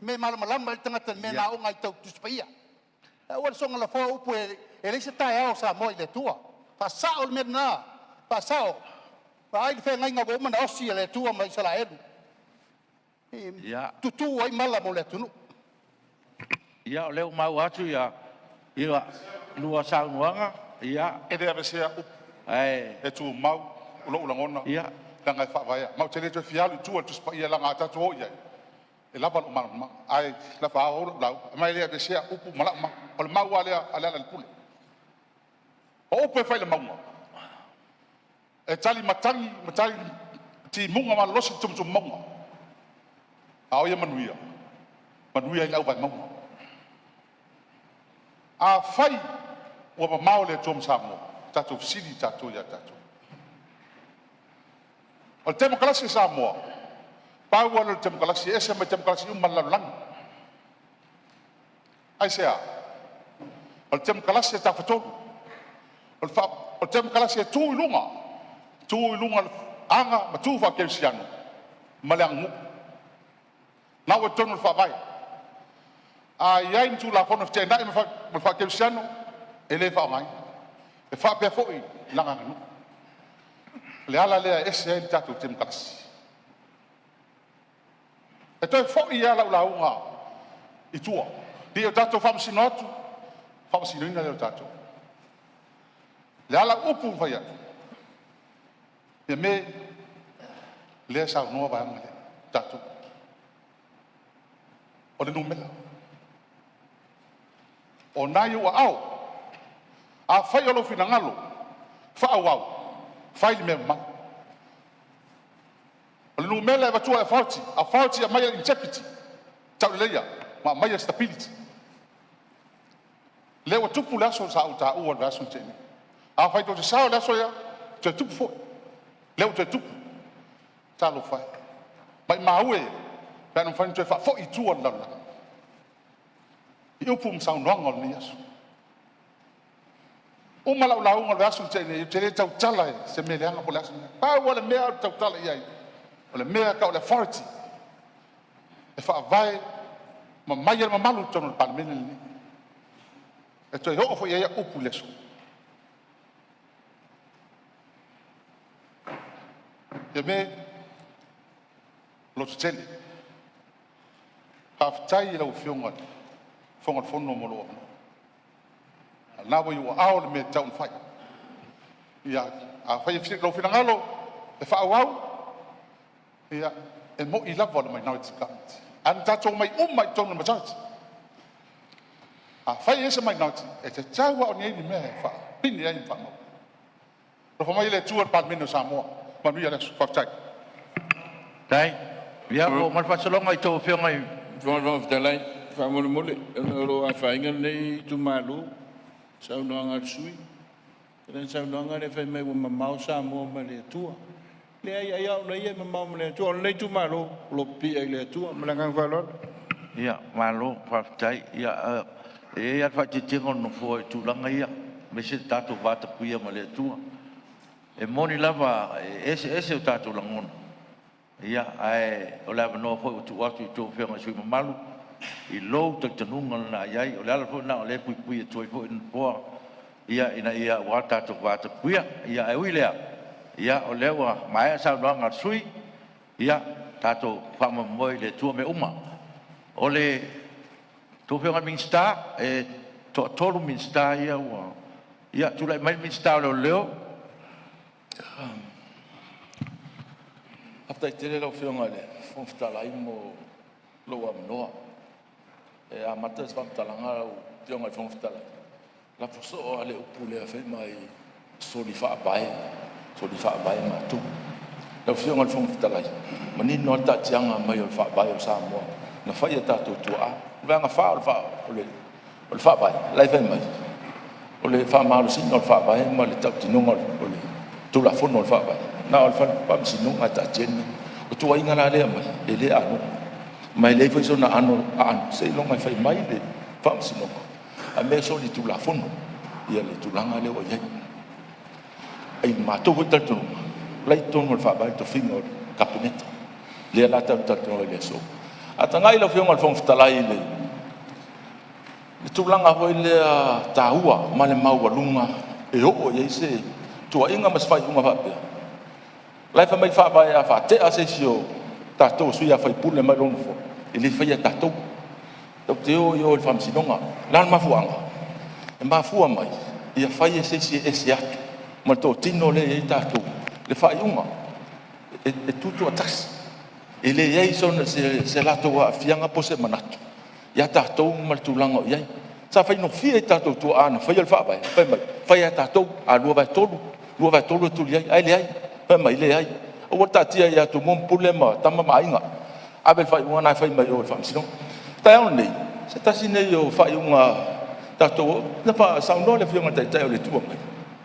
me malamalama le tangata me na o ngai tau tu spaia o songa la fo upu e le se tai ao Samoa le tua fa sao me na fa sao ai fe ngai ngo mana osi le tua mai Israelu ya tutu ai mala mo le tunu ya le mau atu ya lua sa nuanga ya e de avesea ai e tu mau ulo ulangona ya langa fa vai mau tele to fialu tu spaia langa ta to ya e lava o ma ai la fa o la mai le avesea upu mala ma o mau ala le pule o upu fa le mau e tali matali ti munga ma losi tum mau ao ia manuia ila vai mau a fai o ma mau le tom samo tatu sili tatu ya tatu o demokrasi Samoa pa o le demokrasi ese me demokrasi umalalang ai sea o tem kalasi ta fato o tem kalasi tu ilunga anga ma tu fa kelsiano malangu na o tonu fa vai ai tu la fono te na ma fa kelsiano ele fa mai e fa pe foi langa no le ala le ese ta tu tem kalasi e toi foi ia la unga i tua di o tato famsinotu famsinoina le o tato le ala upu vai atu e me le sa no va ngale tato o le numela o nai o au a fai o lo finangalo fa au fai le mema o le numela va tua a forti a mai integrity tau leia ma mai stability le o tupu la so sa uta o la so tene a fai to sa la so ya te tupu fo le o te tupu ta lo fai mai maue pa non fai te fa fo i tu on la io pum sa no ngol ni aso o mala la ngol la so tene te le tau tala se me le anga po la so pa o le me tau tala ia o le me ka o le forti e fa vai ma mai ma malu tono il Palemene ni e to ho fo ia upu leso e me lo tseli haftai lo fionga fonga fono mo lo na wo yu au me tau fai ia a fai fi lo fina ngalo e fa au ia e mo i lava mai na tsikant an tato mai mai tono matati a fai ese mai noti e te taua o ni me fa pini ai fa no ro mai le tuor Palemene Samoa ma mi ala fa tai dai ia mo mal fa solo ngai to fe ngai Ron of the line, family mole, no affair, and to Malu, so long as sweet. Then so long as if I may with my mouse, Samoa, Atua. Le out lay my mamma to only to Malu, Lopi, Atua, Malangan Valor. Ia malo fa tai ia e fa te tingo no fo tu langa ia me se tato vata puia ma le tua e moni lava ese tato langon ia ai o lava no fo tu atu to fe ma sui malu i lo te tanunga na ia o lava fo na le pui pui to fo in po ia ina ia wa tato vata puia ia e uilea ia o lewa mai sa langa sui ia tato fa ma moi le tua me uma ole to fe minsta e to tolu minsta ia wa ia tu lai mai minsta lo leo after tele lo fe ngale fon sta lai mo lo am no e a matas fam talanga yo ngai fon sta la foso ale upule fe mai soli fa bai ma tu lo fe ngai fon sta lai mani no ta tianga mai o fa bai o Samoa na fai tato tua vanga fa o fa bai lai vai mai o le fa malu sin o fa bai ma le tau tino o le tu la fono o fa bai na o fa pa sin no ata jen o tu inga na le mai e le anu mai le foi sona anu an sei lo mai fai mai le fa sin no a me so li tu la fono ia le tu langa le o ye ai ma to o tatu lai tono o fa bai to fingo kabinete le la tatu le so atangai lo fiong al fong talai le tulanga ho le taua male mau lunga e o ye se tua inga mas fai uma fa lai fa mai fa ba ya fa te asesio tato su ya fai pule ma long fo ele fai tato to te o yo fam sinonga lan ma fuanga e ma fu mai ia fai ese ya ma to tino le tato le fai uma e tutu atas ele ye son se la to fianga pose manatu ya ta to mal tulanga ye sa fa no fie ta to tu ana fa yel fa ba fa ya ta to a lo va tolu tu ye ai le ai fa mai le ai o ta tia ya to mon problema ta ma inga abel fa una fa mai o fa sino ta on nei se ta sine yo fa una ta to na fa sa no le fianga ta le tu mai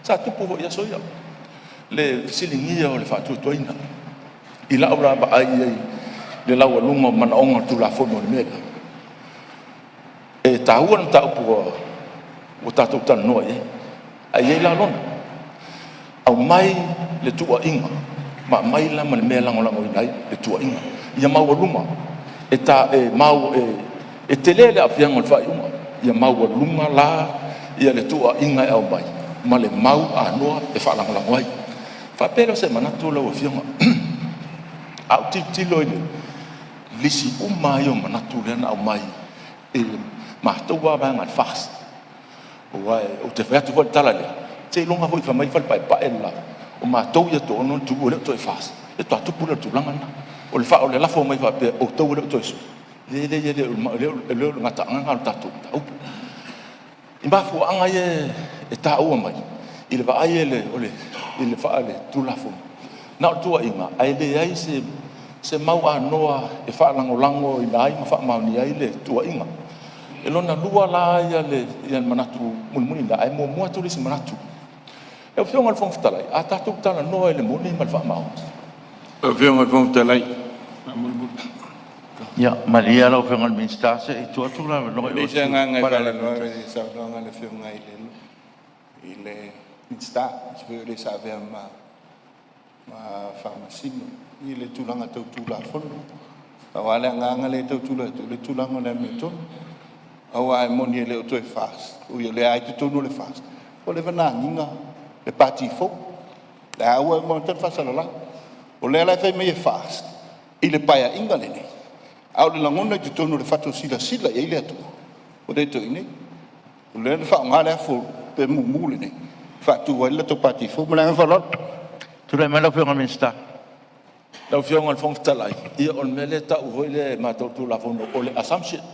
sa tu po ya so ya le silingi o le fa tu to ina ila ora ba ai le lawa lungo man onga tu la fono le mele e tahua na taupua o tatou tana noa e ai ei la lona au mai le tua inga ma mai la ma le mea lango inai le tua inga ia mau luma e ta e mau e telele a fianga le fai uma ia mau luma la ia le tua inga e au mai ma le mau a noa e fa lango ai fa pero se mana tu lo fianga au tilo ile lisi uma yo mana tu le na au mai e ma to wa ba ngal fast o te fa tu tala le te longa foi fa mai fa pa ela o ma to ia to no tu le to fast e to tu pula tu langa o le fa o le la fo mai fa pe o to le to le ngata ngal ta tu i ba fu anga e ta o mai i le va ai le o le i le fa le tu la fo na tu inga ai le ai se mau a noa e fa lango i dai ma fa mau ni ai le tu inga e lona lua la ia le ia manatu mulmuni da ai mo tu le se manatu e fio ngal fong talai a ta tu tala noa le moni mal fa mau e fio ngal fong talai ya Maria lo fio ngal minsta se tu la lo le se nga fa la no e sa no nga le fio nga ile minsta se le sa ve ma farmasino ile tulanga tu la fon awale nga le tu le tulanga le meton awa moni le to fast o le ai tu no le fast o le vana ninga le parti fo la awa mo tan fast la o le la fe me fast ile paia inga le ni au le langona tu no le fato sila ile tu o de to ini o le fa nga le fo pe mu le ni fa tu wa le to parti fo mo la fa lot tu le melo fio minsta la fio ngal fong talai ia on mele ta u le ma to tu la fo o le assumption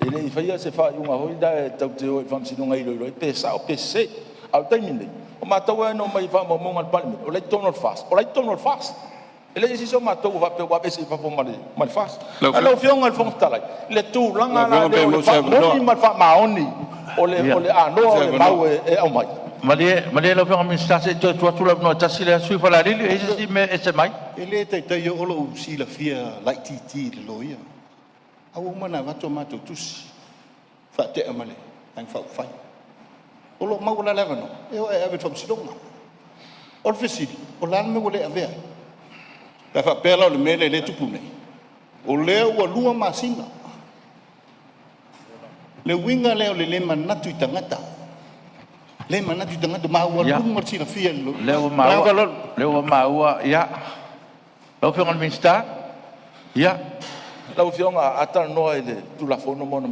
ele i faia se fa unha hoida tau te o fam sino ngai lo pe sa o pe se au taimine o ma tau no mai fa mo ngal palme o le tono fast ele si so ma tau va pe wa pe se fa fo mal fast ala fio ngal fong talai le tu langa la le mal fa maoni o le no le mau e au mai Maria lo fio minsta se tu la no ta sila sui fa la lili e si me e se mai ele te yo o lo si la fia like ti lo ia au mana va tomato tusi fa te amale ang fa fai o lo mau la leva no e ave tom sidonga o fisi o la me wole ave la fa pela le mele le tupu nei o le o lua masinga le winga le manatu itangata ma o lu marci na fia lo le o ma ya lo fio ngal minsta ya la fionga ata no ele tu la fono mo na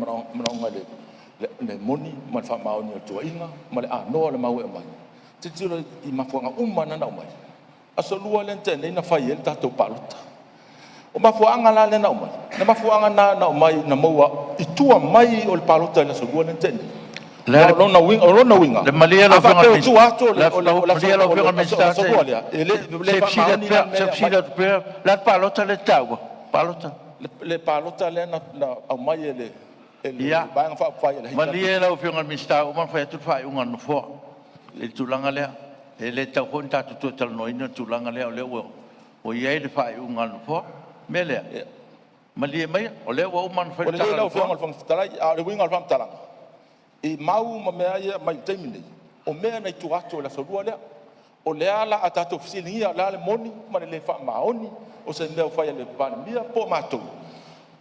le moni mal fa mau ni tu inga mal no le mau mai te tiro I mafuanga na mai aso lua le tene na fai el tato palota o mafuanga la le na mai na mafuanga na mai na moa I tua mai o le palota le so lua le tene lo na winga le malia lo fionga tu ato le malia lo fionga minsta se le la palota le tau palota le palota le na au mai ele ya ba fa fa ele malia lo fionga minsta o man fa tu fa unga no fo le tulanga le ele tau konta tu tal no ina tulanga le o ye le fa unga no fo mele malia mai o le o man fa ta le fionga fong tala le winga fam tala I mau ma mea ia mai taimine o mea nei tu ato la sorua lea o le ala atato fisilingia la le moni ma le fa maoni o se mea fai le pandemia po matou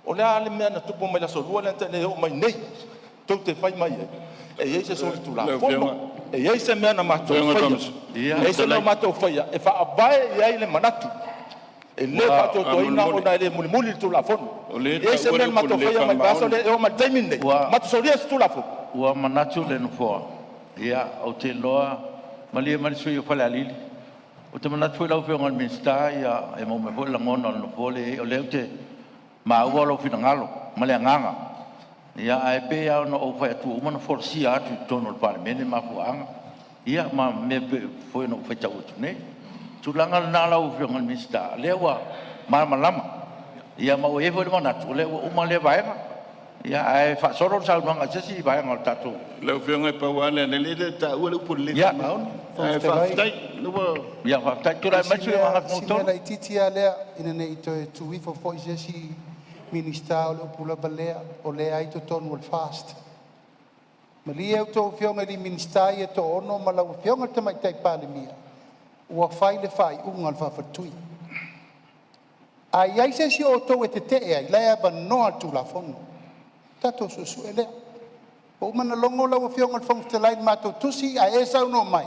o le ale mea na tupo mai la sorua lea tene o mai nei tou te fai mai e ei se sori tu la fono e ei se mea na matou fai e se mea matou fai e fa abae i ai le manatu e le fato to ina o na le muli tu la fono e se mea matou fai mai baso le o mai taimine matou soria tu la fono ua manatu le no fo ia o te loa malia mali sui o fale alili o te manatu lau fio ngal minsta ia e mo me fo la ngona no fo le o le te ma ua lo fina ngalo male nganga ia ai pe ia no o fa tu o mana forsia atu tono le Palemene ma fu anga ia ma me fo no fa tau tu ne tu langa na lau fio ngal minsta le ua ma malama ia ma o e fo le manatu le o ma le vaenga ia ai fa soro sa no nga si vai ngal tatu le fionga pa wana le ta u le pul le maun fa tai no ia fa tai tu la mai su nga motor la titia le ina nei to tu wi fo jesi Ministerial o pula balea o le ai to ton wal fast Malia to fionga di ministaia to ono malau fionga te mai tai Palemene. Ua fai le fai unga fa fatui. Ai se si o to e te ai la ba no tu la fono. Tato su ele. O mana longo la o fionga fong te lai mato tusi a esa no mai.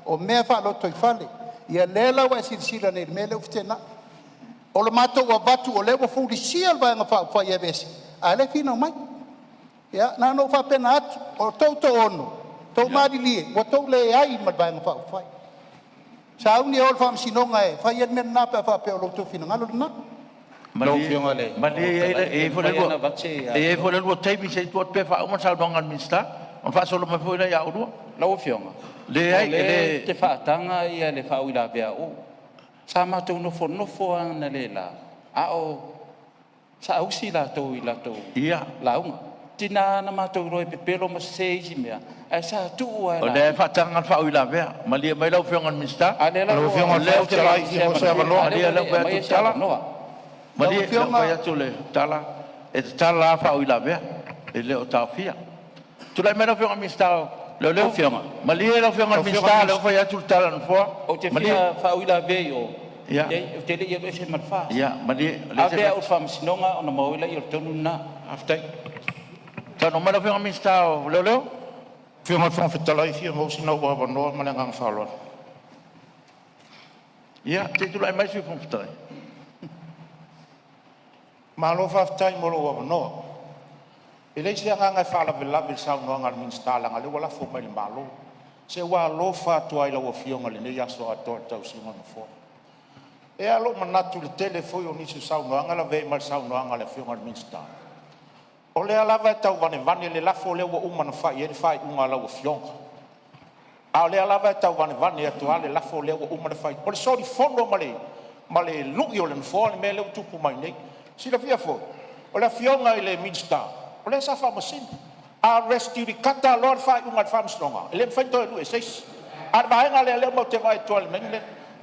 O mea fa lo toi fale. Ia lela wa silsila ne mele uftena. O le mato wa batu o le wa fu di sial ba nga fa ia besi. Ale fino mai. Ya na no fa pena atu o to ono. To mari li o to le ai ma ba nga fa. Sa uni ol fam sinonga e fa yen men na pa fa pe o lo to fino ngalo na. Mali e fo le lo tei mi se tu pe fa o sa donga minsta. On fa solo me foi ya o Lau fionga. Le ai te whaatanga ia le whauila bea o. Sa mātou nofo ana le la. A o sa ausi lātou i lātou. Ia. Launga. Tina na mātou roi pepelo ma se isi mea. Ai sa tua o le whaatanga whauila bea. Mali mai lau fionga minsta. Lau fionga leo te lai ki mo se avaloa. Mali lau bea tu tala. Mali lau bea tu le tala. E tala whauila bea. E leo Tofia. Tu lai mai lau fionga minsta Leo fionga. Malia leo fionga minsta leo fa ya tultala no fo. O te fia fa uila veo. Ya. O te le ye se marfa. Ya, malia le se. O fa sinonga ona mauila i tonu na aftai. Ta no mala fionga minsta leo. Fionga fa fitala i fia mo sino wa ba no malanga falo. Ya, te tu lai mai su fon fitala. Malo fa ftai mo lo wa no. Ele se nga fala vela bil sa no nga minsta la nga le wala fo mai malo se wa lo fa to ai la wo fionga le ya so ato tau si mo fo e alo manatu le telefone ni se sa no nga la ve mal sa no nga le fionga minsta o le ala va tau vane le la fo le wo uma no fa ye fa unga la wo fionga a le ala va tau vane to ale la fo le wo uma no fa o le so di fondo male lu yo le fo le mele tu pu mai nei si la via fo o la fionga le minsta Oleh sa fa masin. A rescue di kata Lord fa ungat fam snonga. Ele fa to lu eses. Ar ba nga le mo te vai tol men le.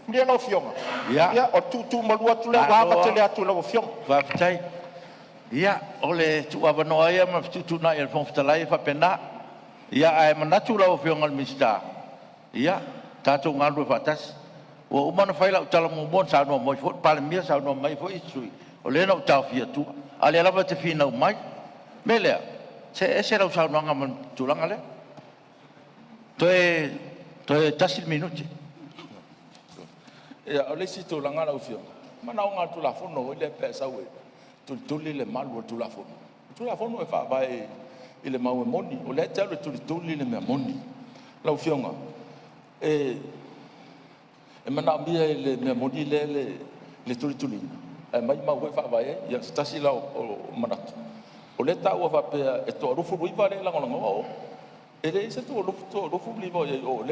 Dia lo fiong. Ya o tu mo lu tu le wa ba te le tu lo fiong. Va tai. Ya ole tu ava no ia ma tu na el fon ftalai fa pena. Ya ai ma tu lo fiong al mista. Ya ta tu ngal fa tas. O umana fa la tala mo bon sa no mo fo Palemene sa no mai fo isui. Ole no ta fia tu. Ale la ba te fina mai. Melea, se la usau nanga man tulanga le. Toe tasil minuti. Ya, ole si tulanga la ufio. Mana nga tulafono ile pesa we. Tuli le malu tulafono. Tulafono e fa vai ile mau moni. Ole talo tuli le moni. La ufio nga. E mana mia ile me moni le tuli. E mai mau we fa vai ya tasila o manatu. O le tau fa pe e to rufu riva le lango o ele se to rufu riva o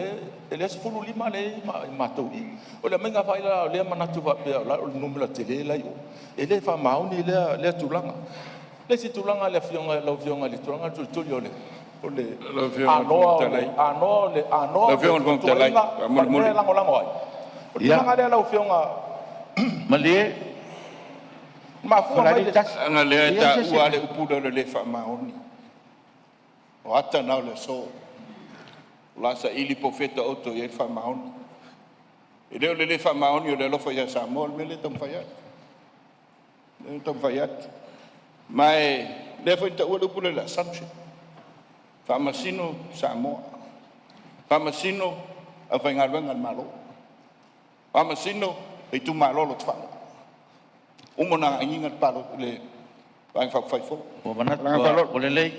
ele se fulu lima le ma to i o le menga fa ila le mana tu fa pe la o numero tele la yo ele fa mauni le tulanga le si tulanga le fionga le tulanga tu yo le o le ano le fionga tele le lango ai o tulanga le la fionga malie ma fu mai nga le ta ua le upuda le fa maoni o ata na le so la sa ili profeta oto ye fa maoni e le fa maoni o le lo fa ya Samoa me le tom fayat mai le fa ta ua le upuda la sanche fa masino Samoa fa masino a fa ngal malo fa masino e tu malo lo tfa umona ingat palo le bang fa fai fo o manat palo o le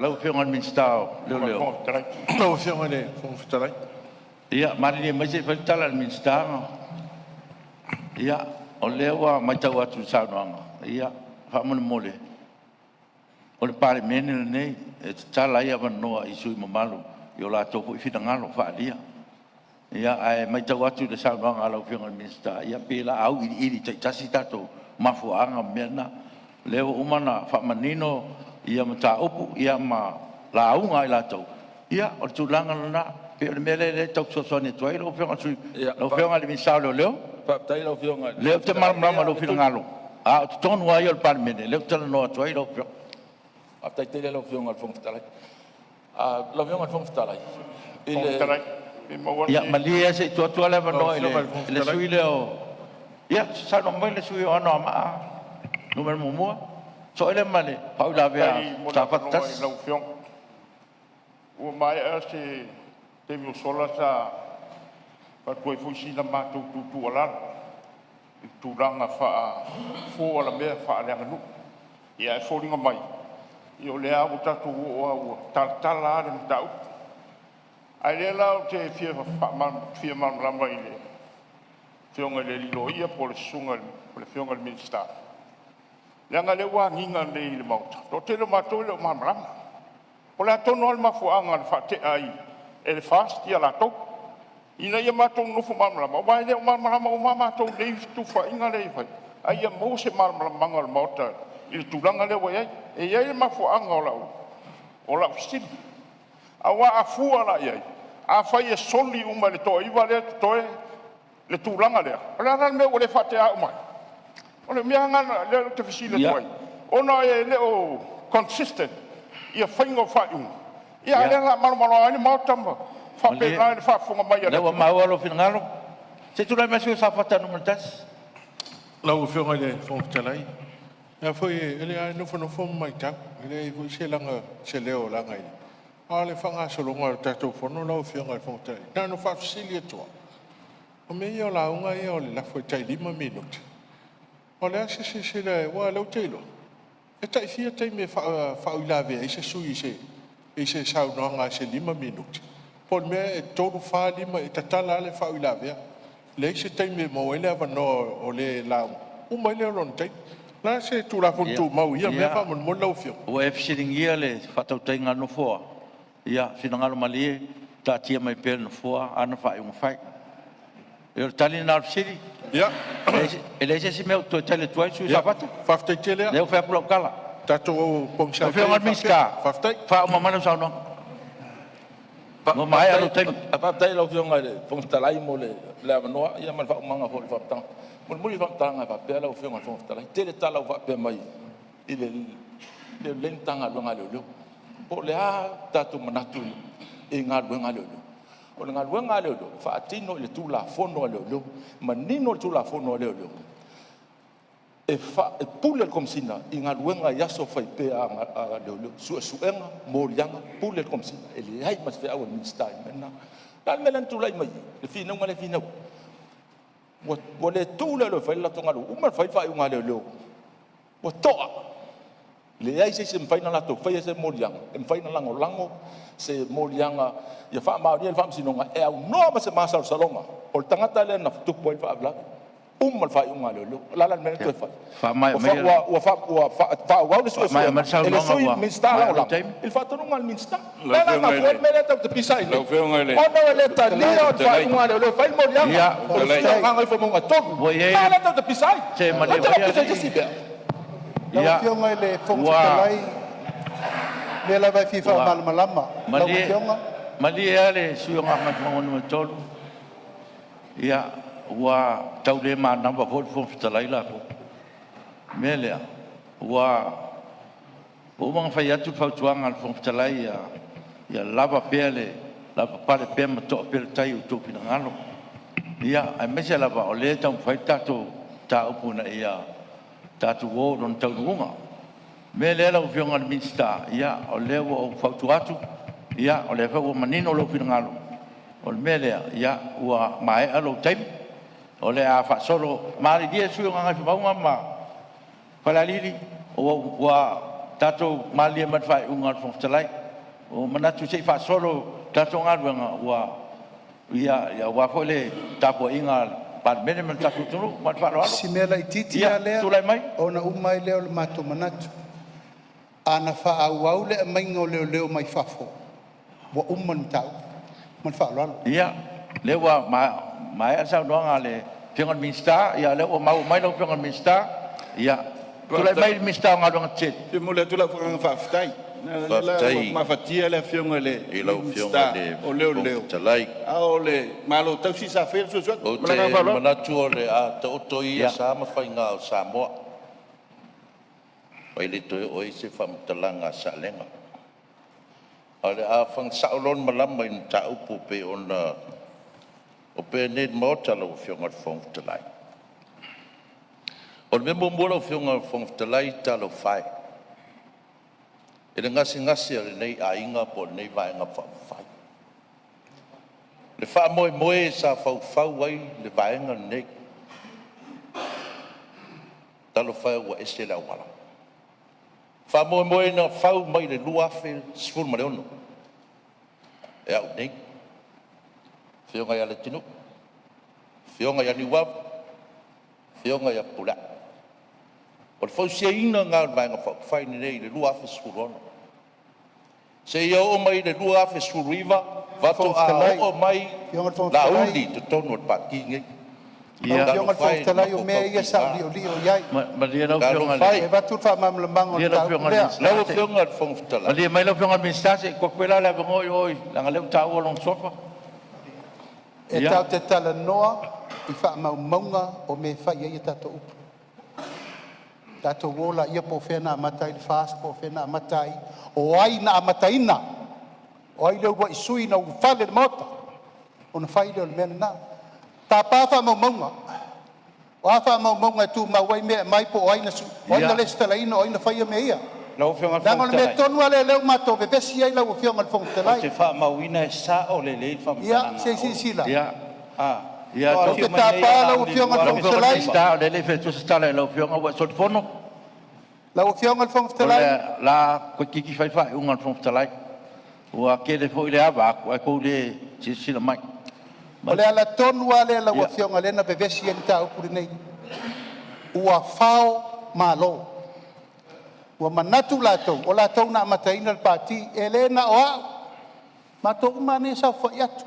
lau fionga minsta leo lau fionga le fon ftalai ia mari le mai se faltala minsta ia o lewa mai tau atu sa noanga ia fa mon mole o le Palemene nei e tala ia vanoa i sui mamalu i o la topo i fitangalo fa dia ia ai mai tau atu le sa noanga lau fionga minsta ia pela au i tasi tato mafuanga mena leo umana fa manino ia mata upu ia ma launga i latou ia o tulanga na pe le mele le tok so so ni toi lo fionga sui lo fionga le minsta leo fa tai lo fionga le te mal mal lo fitangalo a ton wa yo Palemene le te no toi lo fionga a tai te lo fionga fon tala la vionga fong stala ya malia se tua le mano le sui le o ya sa no mai le sui o no ma numero mo so ele male pau la vea sa patas lau fiong o mai se te mi sola sa pa tu fu si la ma tu ala tu ranga fa fo la me fa le nganu ya fo ringa mai io le a uta tu o tartala de tau ai le la te fia ma la mai le fionga le lo ia por sunga por fionga le minsta langa le wa nginga le mauta to te lo mato le ma o la tono al mafuanga fa te ai el fast ia la to ina ia mato no fu mamla ma vai le ma to le tu fa inga le fa ai ia mo se mamla mangal mota il tulanga le wa e ia mafuanga o la sti awa afu ala ia a fa ia soli uma le to i vale to le tulanga le ala me o le fa te a mai o le mianga le te fisile toi ona e le o consistent ia faingo fa'u ia le la malo ani mautamba fa pe la fa funga mai le wa mau lo finalo se tu la mesu sa fata no montas la o fionga le fong talai ya foi ele ai no fo mai ta ele foi se langa se leo langa ile ale fanga so longa ta to fo no la o fionga le fong talai na no fa silia to o me io la unga io la foi tai 5 minuti o le se le wa lo telo e tai fia tai me fa ulave e se sui se sau no nga se 5 minuti por me e todo fa 5 e tatala le fa ulave le se tai me mo ele va no o le la o mai le ron tai la se tu la puntu mau ia me fa mon lo fio o e fisiring ia le fa tau tai nga no fo ia finanga mali ta tia mai per no fo ana fa un fai e tali na fsiri ia ele se me to tele toi su sapata fa ftai tele le fa pro kala tato pong sa fa ngal miska fa ftai fa ma mana sa no no mai alo tai apa tai lo fionga le fong talai mo le no ia mal fa manga fo fa tang mo mo fa tanga fa pe lo fionga fong talai tele tala fa pe mai ile le lentanga lo ngalo o le a tatu manatu e ngalo o le ngalo fa tino le tula fono lo manino le tula fono lo e fa e pule kom sina inga luenga ya so fa pe a lo suenga mo yanga pule kom sina ele ai mas fe awen minsta mena dan melan tula mai le fina ngale fina wo le tula lo fa la tonga lo uma fa unga lo wo toa le ai se faina la to fa se mo yanga em faina lango se mo yanga ya fa ma dia fa sinonga e au no ma se masa salonga o tangata le na tu point fa bla mal fa unga lo la me to fa mai wa wa le so ele so minsta la il fa tonu ngal minsta la na fa me le to pisai lo fe ngale o no le ta ni o fa unga lo fa mo yanga o le nga fa mo ngato la le to pisai se ma le ya fionga le fong talai le la vai fifa malama la fionga mali ale suonga ma no tolu ya wa tau le ma namba fong talai la ko mele wa o mang fa yatu fa tuanga fong talai ya lava pele lava pale pema to pel tai u to pinangalo ya ai me se lava o le tau fa tato ta upuna ya tatu wo don tau runga me le la fionga minsta ya o le wo fautu atu ya o le fa wo manino lo finangalo o me le ya wa mai alo time o le a fa solo mari dia su nga fa ma fala lili o wa tatu mali mat fa unga fo tsalai o manatu se fa solo tatu nga wa ya wa fo le tapo inga Palemene men taku tunu mat fa lo simela ititi ale ona umai le mato manatu ana fa au le mai ngole mai fafo wa umman tau man fa lo ia le wa mai asa do ngale pengon minsta ia le o mau mai lo pengon minsta ia tulai mai minsta ngalo ngchet te mole tula fa ftai ma fatia le fionga le e lo fionga le o leo talai a o le malo tau si sa fel so o te manatu le a to to ia sa ma fainga o Samoa pai le to o se fam talanga sa lenga Ale a fang saulon malama in ta upu pe ona o pe net mota lo fionga fong telai. O me mo mo fionga fong telai ta lo fai. E ngasi ale nei a inga po nei vai nga fai. Le fa moe sa fau wai le vai nga nei. Ta lo fai wa ese la wala. Fa moe na fau mai le lua fe sful ma le ono. E au nei. Fionga ya le tinu. Fionga ya ni wab. Fionga ya pula. O le fau sia ina ngā vai nga fai ni nei le lua fe sful ono. Se ia o mai le lua fe sful riva. Vato a o mai la uli te tonu at paki ngai. Ia fionga fong talai o mea ia sa li o iai. Ma dia lau fionga e vatu fa mam lemang o tau lea. Lau fionga fong talai. Ma dia mai lau fionga ministase ko kwela la ngoi oi langa leu tau o long sofa. E tau te tala noa i fa maunga o me fa ia tato upu. Tato wola ia po fena matai le fast po fena matai o ai na mataina. O ai leu wa isui na ufale le mota. O na fai leo le mena na. Ta pa fa maunga. O a fa maunga tu mawai mea mai po o ai na su. O ai na le stalaina o ai na fai me ia. Lau fionga fong talai. Nangol me tonu ale leu mato bebesi ai lau fionga fong talai. O te fa mawina e sa o le lei fa ia se sila. Ia. Ia o te ta pa lau fionga fong talai. Sta o le le fe tu sta le lau fionga wa so fono. Lau fionga fong talai. La ko kiki fai fai unga fong talai. Ua kele fo ile ava ko ko le sila mai. O le ala tonu ale la wa fionga lena bebesi en ta upuri nei. Ua fao malo. Ua manatu latou o latou na mataina le pati elena o au. Matou mane sa fa yatu.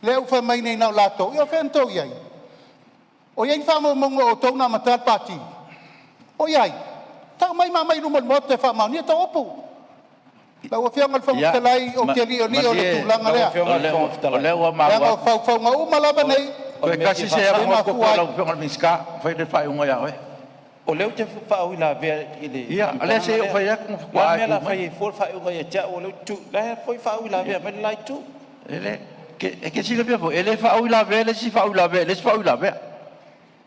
Le u fa mai nei na latou yo fento iai. O iai fa mo mongo o tou na matal pati. O iai. Ta mai mai no mo te fa ma ni ta opu. La o fionga fong talai o ke li o le tulanga lea. O le o ma wa fau nga uma lava nei. O kasi se a mo ko la fionga miska fai de fai unga ya we. O leu te fa o la ve ile. Ia, ale se o fai ak mo wa me la fai fol fa unga ya ja o leu tu. La foi fa o la ve me lai tu. Ele ke si le pe ele fa o la ve, le si fa o la ve, le si fa o la ve.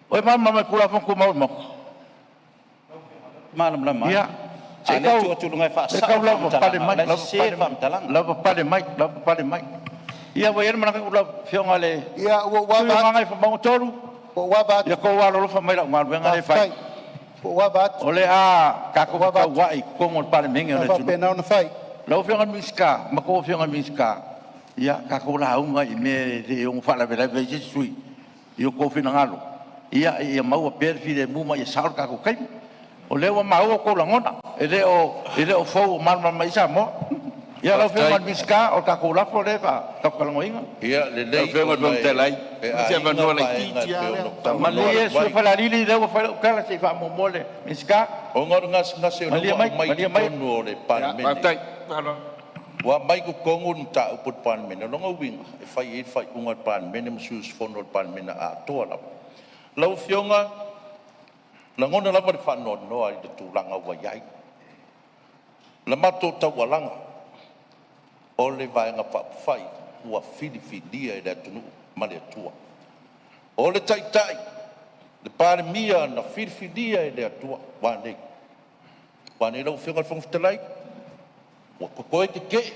O ma kula fong ko mo. Malam lama. Ia. Se kau tu lungai fa sa. Kau lau pale mai, lau pale mai. Ia wa yer mana kula fionga le. Ia wa ngai fa mau toru. Wa ba. Ia ko wa lo fa mai la ngal venga le fai. Wa ba. Ole a ka ko ka wa I ko mo pale mengi le tu. Pe na na fai. Lau fionga miska, ma ko fionga miska. Ia ka ko la unga I me de un fa la vela ve sui. Io ko fina ngalo. Ia mau per fi de mu ma ia sal ka ko kai. O leo mau ko langona ele o fo mal mai sa mo ya lo fe mal miska o ka ko la fo le ka ka ngoinga ia le le fe mal bom telai se va no la titia ma le so fa la lili de o fa ka la se fa mo mole miska o ngor ngas o mai no le pan me wa mai ko kongun ta uput pan me no ngo wing e fai unga pan me ne sus fo no pan me na a to la lo fionga la ngona la va fa no ai de tulanga wa yai la mato ta walanga o le vai nga fa fai wa fidi e da tunu male tua o le tai le pare mia na fidi e da tua wa ne lo finga fong stelai wa ko ke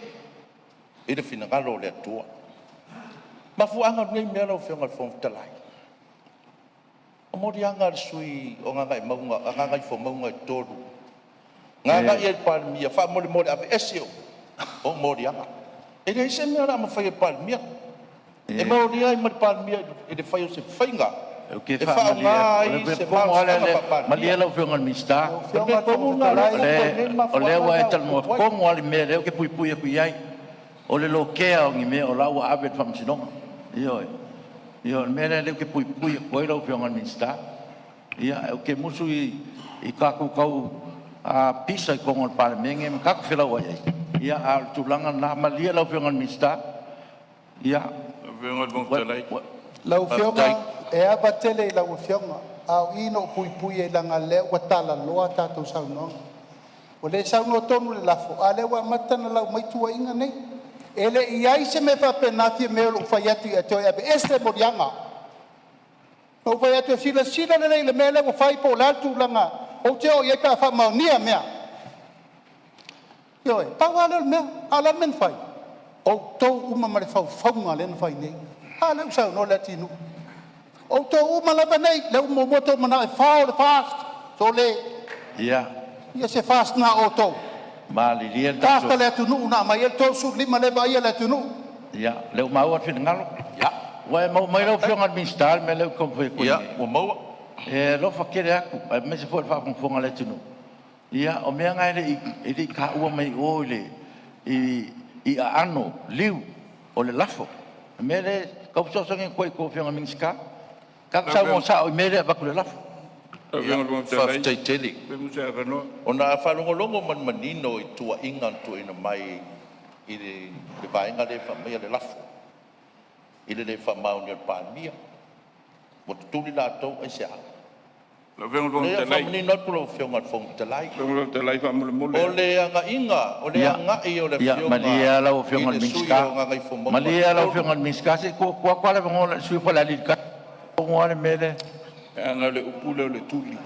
e de fina ngalo le tua ma fu anga ngai me lo finga fong stelai o mori anga sui o nga ngai maunga anga ngai fo maunga toru nga ngai e pare mia fa mori ave esio o mori anga e dei se mea ma fai palmia e ma ori ai ma palmia e de fai o se fainga o ke fa ngai se fa ma le lo fionga mista o le wa etal mo ko mo ali me le ke pui ku ai o le lo ke o ngi me o la wa ave fam sino io me le ke pui ko lo fionga mista ia o ke musu I ka ku a pisa ko ngol palmenge me ka fela wa ia al tulanga na malia lau fionga mista ia fionga bong telai lau fionga e aba tele lau fionga au ino pui e langa le watala loa tatou sauno O le sau no tonu le lafo. A le wa matana lau mai tua inga nei. Ele iai se me whapenati me o whai atu e toi abe. Este morianga. O whai atu sila sila le nei le mele o whai po latu langa. O te o iai pa wha maunia mea. Yo e, pau ala mea, ala men whai. O tau uma mare whau whaunga len whai nei. Ha leu sau no le tinu. O tau uma lava nei, leu mo moto mana e whao le fast. So le. Ia. Ia se fast na o tau. Mali lia fast le atunu na mai el tau su lima le vai le atunu. Ia, leu mau at ngalo. Ia. Wa mau mai lo fiong administral me leu kom foi. Ia, o mau. E lo fa kere aku, me se foi fa com le atunu. Ia, o mea ngai le i ka ua mai o le i a ano liu o le lafo. Me le kau so so ngai koi ko fiong administral. Ka sa mo sa o me le ba ku le lafo. Whaftaiteli. O nā whanongolongo man manino I tua inga tu ina mai I le vaenga le whamea le lafo. I le whamauni al pāmia. Mo tuli la tau ai se hao. Le whamanino atu lau whionga al whongtalai. O le anga inga, o le anga I o le whionga. Malia lau whionga al minska. Malia lau whionga al minska. Se kua le wangola sui whala li ka. Ngore mele. Anga le upule o le tuli.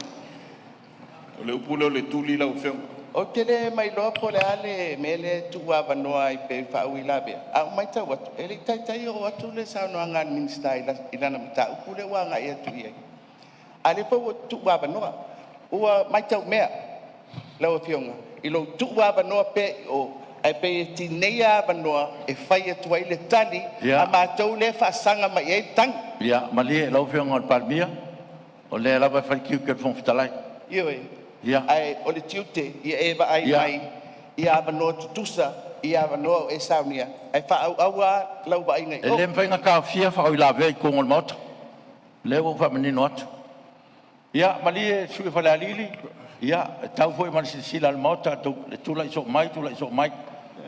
O le upule o le tuli la ufeng. O tele mai loa po le ale mele tua vanoa I pe whau I labe. A mai tau watu. Ele tai o watu le sao no anga minsta I lana mta. Upule wanga I atu iai. Ale po tua vanoa. Ua mai tau mea. Lau fionga. I lo tua vanoa pe o ai pe tinea vanoa e whai atua I le tali. A mātou le whaasanga mai e tang. Ia, mali lau fionga al palmia. O le lava fai kiu ke whongwhitalai. Ioi. Ia. Ai, o le tiute, ia ewa ai mai, ia avanoa tutusa, ia avanoa e saunia. Ai wha aua lau wa ingai. E le mwhainga ka fia wha oi lawe I kongol maota. Le wo wha manino atu. Ia, mali e sui whale alili. Ia, tau fwoi mani sila al maota, le tula iso mai, tula iso mai.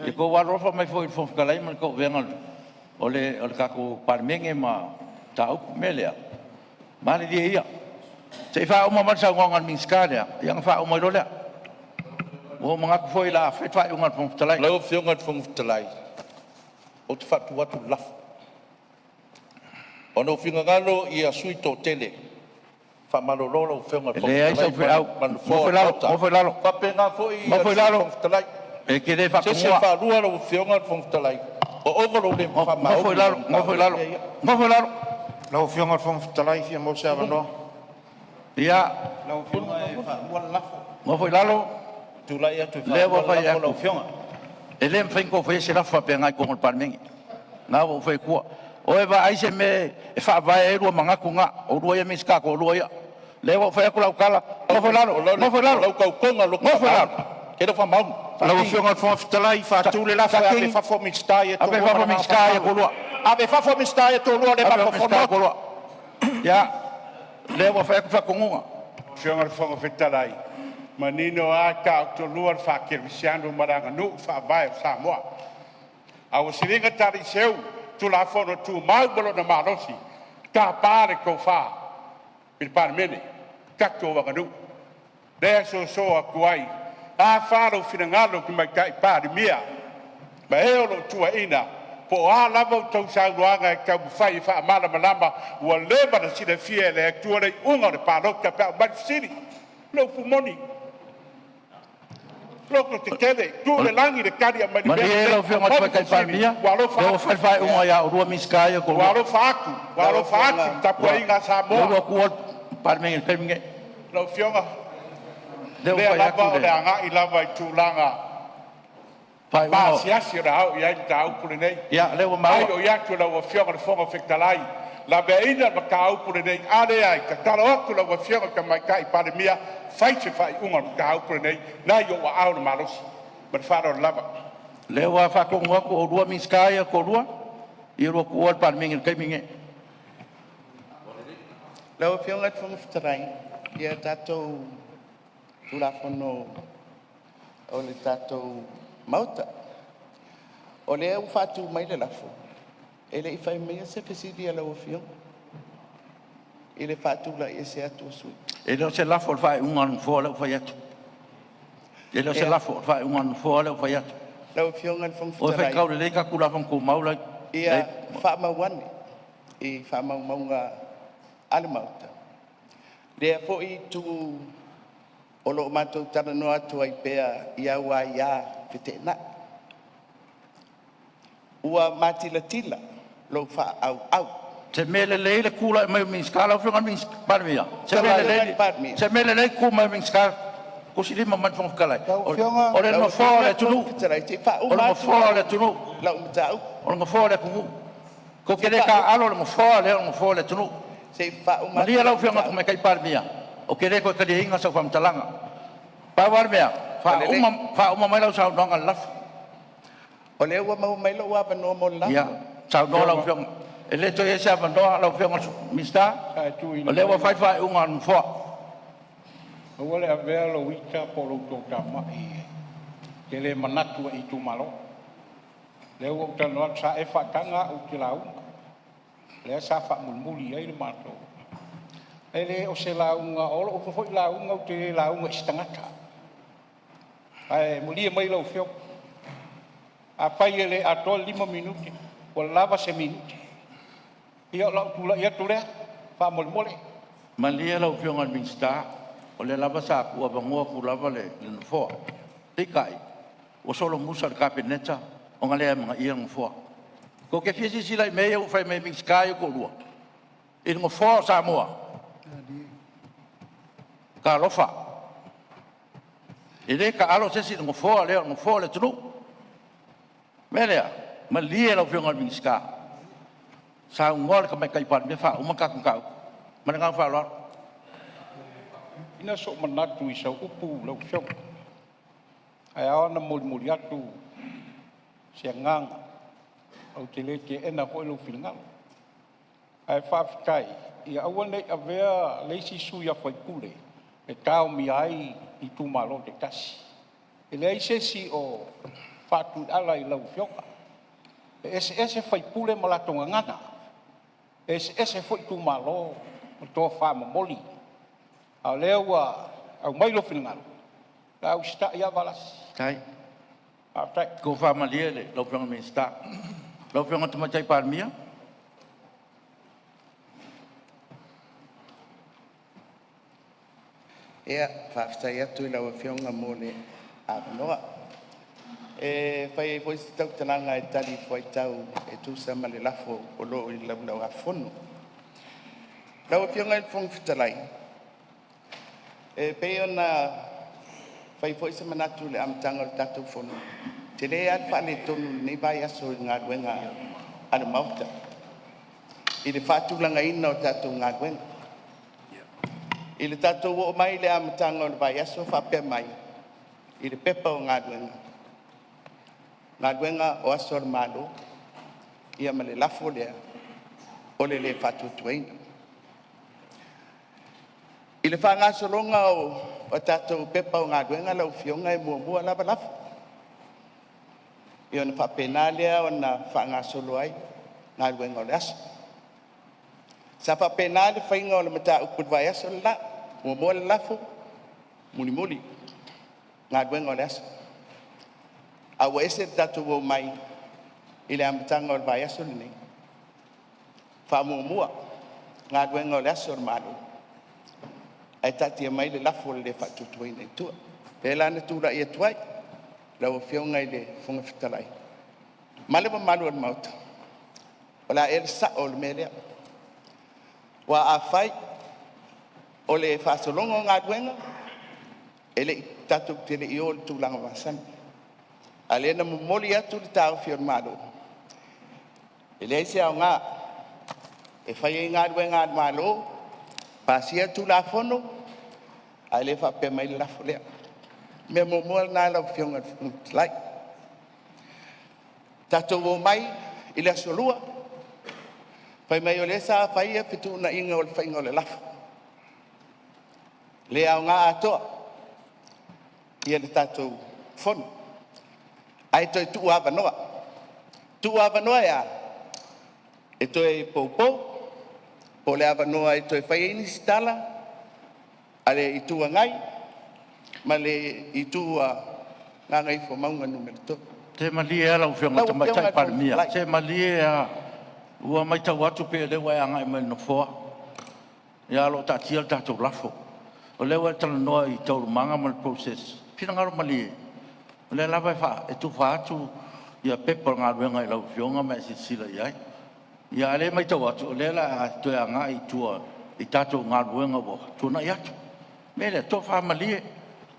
E ko warofa mai fwoi whongwhitalai, mani ko vengal. O le kako Palemene ma tau melea. Mali dia ia. Se fa uma man sa ngongan minskania, yang fa uma lo le. O mga ko foi la, fa fa ungan pong talai. Lau fiongan pong talai. O te fa tuatu laf. O no finga ngalo I a sui to tele. Fa malolo fiongan pong talai. Le ai sa fa au. Mo foi lalo. Fa penga foi. Mo foi lalo. Talai. E que de fa ko. Se fa lua lo fiongan pong talai. O ovolo le fa ma. Mo foi lalo. Mo foi lalo. Mo foi lalo. Lau whionga whongwhitalai fia mo se awanoa. Ia. Lau whionga e wha lafo. Mo foi lalo. Tūlai atu Lewa wha lafo lau aku. whionga. E le mwhainko whai se lafa pe ngai kongol Palemene. Ngā wo whai kua. O e wa aise me e wha vai e rua mangaku ngā. O rua ia miska ko rua ia. Lewa whai aku lau kala. Mo foi lalo. Mo foi lalo. Lau kau konga lo. Mo foi lalo. Kero wha maun. Lau whionga whongwhitalai wha tūle lafa e abe whafo mikstai e tō. Abe whafo mikstai e kolua. Abe whafo mikstai e tō lua le Abe whafo miska whono. kolua. Ia. Lewa whai aku whakongunga. Whionga whongwhitalai. Manino a ka o to luar whakirisiano maranga nu whaavai o Samoa. A o siringa tari seu, tu la whono tu maubolo na marosi, ka pare ko wha, il Palemene, kako wanga nu. Rea so a kuai, a wharo whingalo ki mai kai Palemene, ma eolo tua ina, po a lava tau sauruanga e kau whai wha amala malama, ua leva na sina fia le aktua rei unga le paroka pia mai fsiri, lo pumoni. Loko te kere, tu le langi le kari a mani. Mani e lau whionga tua kai Palemene. Lewa whai unga ia o rua miska ia kolua. Waro whaaku, tapua inga Samoa. Lewa kua Palemene Palemene. Lau whionga. Lea lava o le anga I lava I tūlanga. Ma siasi ora au I ai ta au pule nei. Ia, lewa mau. Ai o iaku lau a whionga le whonga whektalai. La veina ma ka au pule nei. Ale ai, ka talo aku lau a whionga ka mai kai Palemene. Fai se fai unga ka au pule nei. Nai o wa au na marosi. Ma wharo lava. Lewa whakonga ko o rua miska ia kolua. I rua kua Palemene Palemene. Lau whionga whongwhitarai. Ia tātou tulafono o le tātou mauta. O le au whātu mai le lafo. E le I whai mea se whesiria lau whionga. I le whātu la I se atu sui. E leo se lafo whai unga nung fōa lau whai atu. Te lo se la fo fa un fo le fa ya. Lau fionga fong O fa fitalai. ka le ka kula fong ko maula. Ia fa ma wan I fa ma maunga ale mauta. Le fo I tu o lo matou tana no atu ai pea ia wa ia fitena. Ua matilatila lo fa au. Se mele le kula mai min skala fo min parmia. Se mele le ku mai min skala. Ko si lima man fong kala. O le no fo le tunu. O le fo le tunu. La umtau. O le fo le ku. Ko kele ka alo le fo le tunu. Se fa uma. Malia la fo ngat mai kai parmia. O kele ko kali inga sa fam talanga. Pa war mea. Fa uma mai la sa no ngal. O le ua mau mai lo wa no mo la. Ya. Sa no la fo. Ele to esa no la fo ngal mista. O le wa fa unga fo. O le avea lo wika po lo tō tamai. Ke le manatu I tu malo. Le o tanoa sa e whakanga o te lau. Le sa wha mulmuli ai le mato. E le o se launga olo o fwoi launga o te launga istangata. Ai mulia mai lau whio. A whai le ato 5 minuti. O lava se minuti. Ia lau tula ia tulea. Wha mulmole. Malia lau whio ngal minsta. O le lava sa kua vangoa ku lava le fo. Tikai. O solo musa ka peneta o ngale mga iang fo. Ko ke fisi sila me o fai me miskai ko lua. In mo fo Samoa. Ka lofa. Ile ka alo se si mo fo le tru. Melea, malia lo fiong al miska. Sa ngol ka me kai pan me fa o maka ka. Manang fa lo. Ina so manatu I sa upu lau whio. Ai aona muli atu se nganga. Au te le ke ena hoi lau whingalo. Ai whawhikai. Ia awane avea leisi sui a whaipule. E tau mi ai I tu malo te kasi. E le aisesi o whatu ala I lau whioka. E ese whaipule malatonga ngana. Ese hoi tu malo. O toa whamamoli. A lewa au mai lo fingal. La usta ia balas. Tai. A tai ko fa malia le lo pang minsta. Lo pang tu macai parmia. Ia fa sta ia tu la fionga mole a noa. E fai foi tau tananga e tali foi tau e tu sa male lafo o lo I la afonu. La fionga fong fitalai. E pe ona fai foi se manatu le amtanga o tatu fono. Te le al fa le tonu nei vai aso ngā ruenga ana mauta. I le whātulanga ina o tatu ngā ruenga. I le tatu o mai le amtanga o le vai aso whapea mai. I le pepa o ngā ruenga. Ngā ruenga o aso le malo. Ia ma le lafo lea. O le whātutuaina. I le whanga solonga o tātou pepa o ngā ruenga lau fionga e mua lava lafa. I ona whapena lea o na whanga solo ai ngā ruenga o le aso. Sa whapena le whainga o le mata upud vai aso le la, mua le lafo, muli ngā ruenga o le aso. Awa ese tātou o mai I le amatanga o le vai aso le nei. Wha mua ngā ruenga o le aso le malo. Ai tati mai le lafo le whatutuai nei tua. Pela na tura ia tuai, lau whionga I le whunga whitalai. Male pa malu an mauta. O la ele sa o le melea. Wa a whai, o le whasolonga o ngā ruenga, ele tatu te le I o le tūlanga wasani. A le na mumoli atu le tāu whion malu. Ele aise au ngā, e whai e ngā ruenga malu, pasia tu la fono, a le whape mai la folea. Me momoal nā lau whionga lai. Tatou o mai, I le asolua. Whai mai o le sa whai e fitu na inga o le whainga o le lafa. Le au ngā atoa, ia le tatou fono. Ai toi tu avanoa. Tu avanoa ia, e toi poupou, po le avanoa e toi whai ini stala, ale I tua ngai, ma le i tua ngā ngai fo maunga numero to. Te malia lau whionga te mai tai Palemene. Te malia ua mai tau atu pe le wai anga i mai no foa. Ia lo ta tia tatou lafo. O le wai tala noa i tau manga ma le process. Pina ngaro malia. O le lava e tu wha atu ia pepa ngā ruenga i lau whionga mai si sila iai. Ia le mai tau atu o le la toi anga i tua i tatou ngā ruenga wo. Tuna i atu. Mele to wha malia.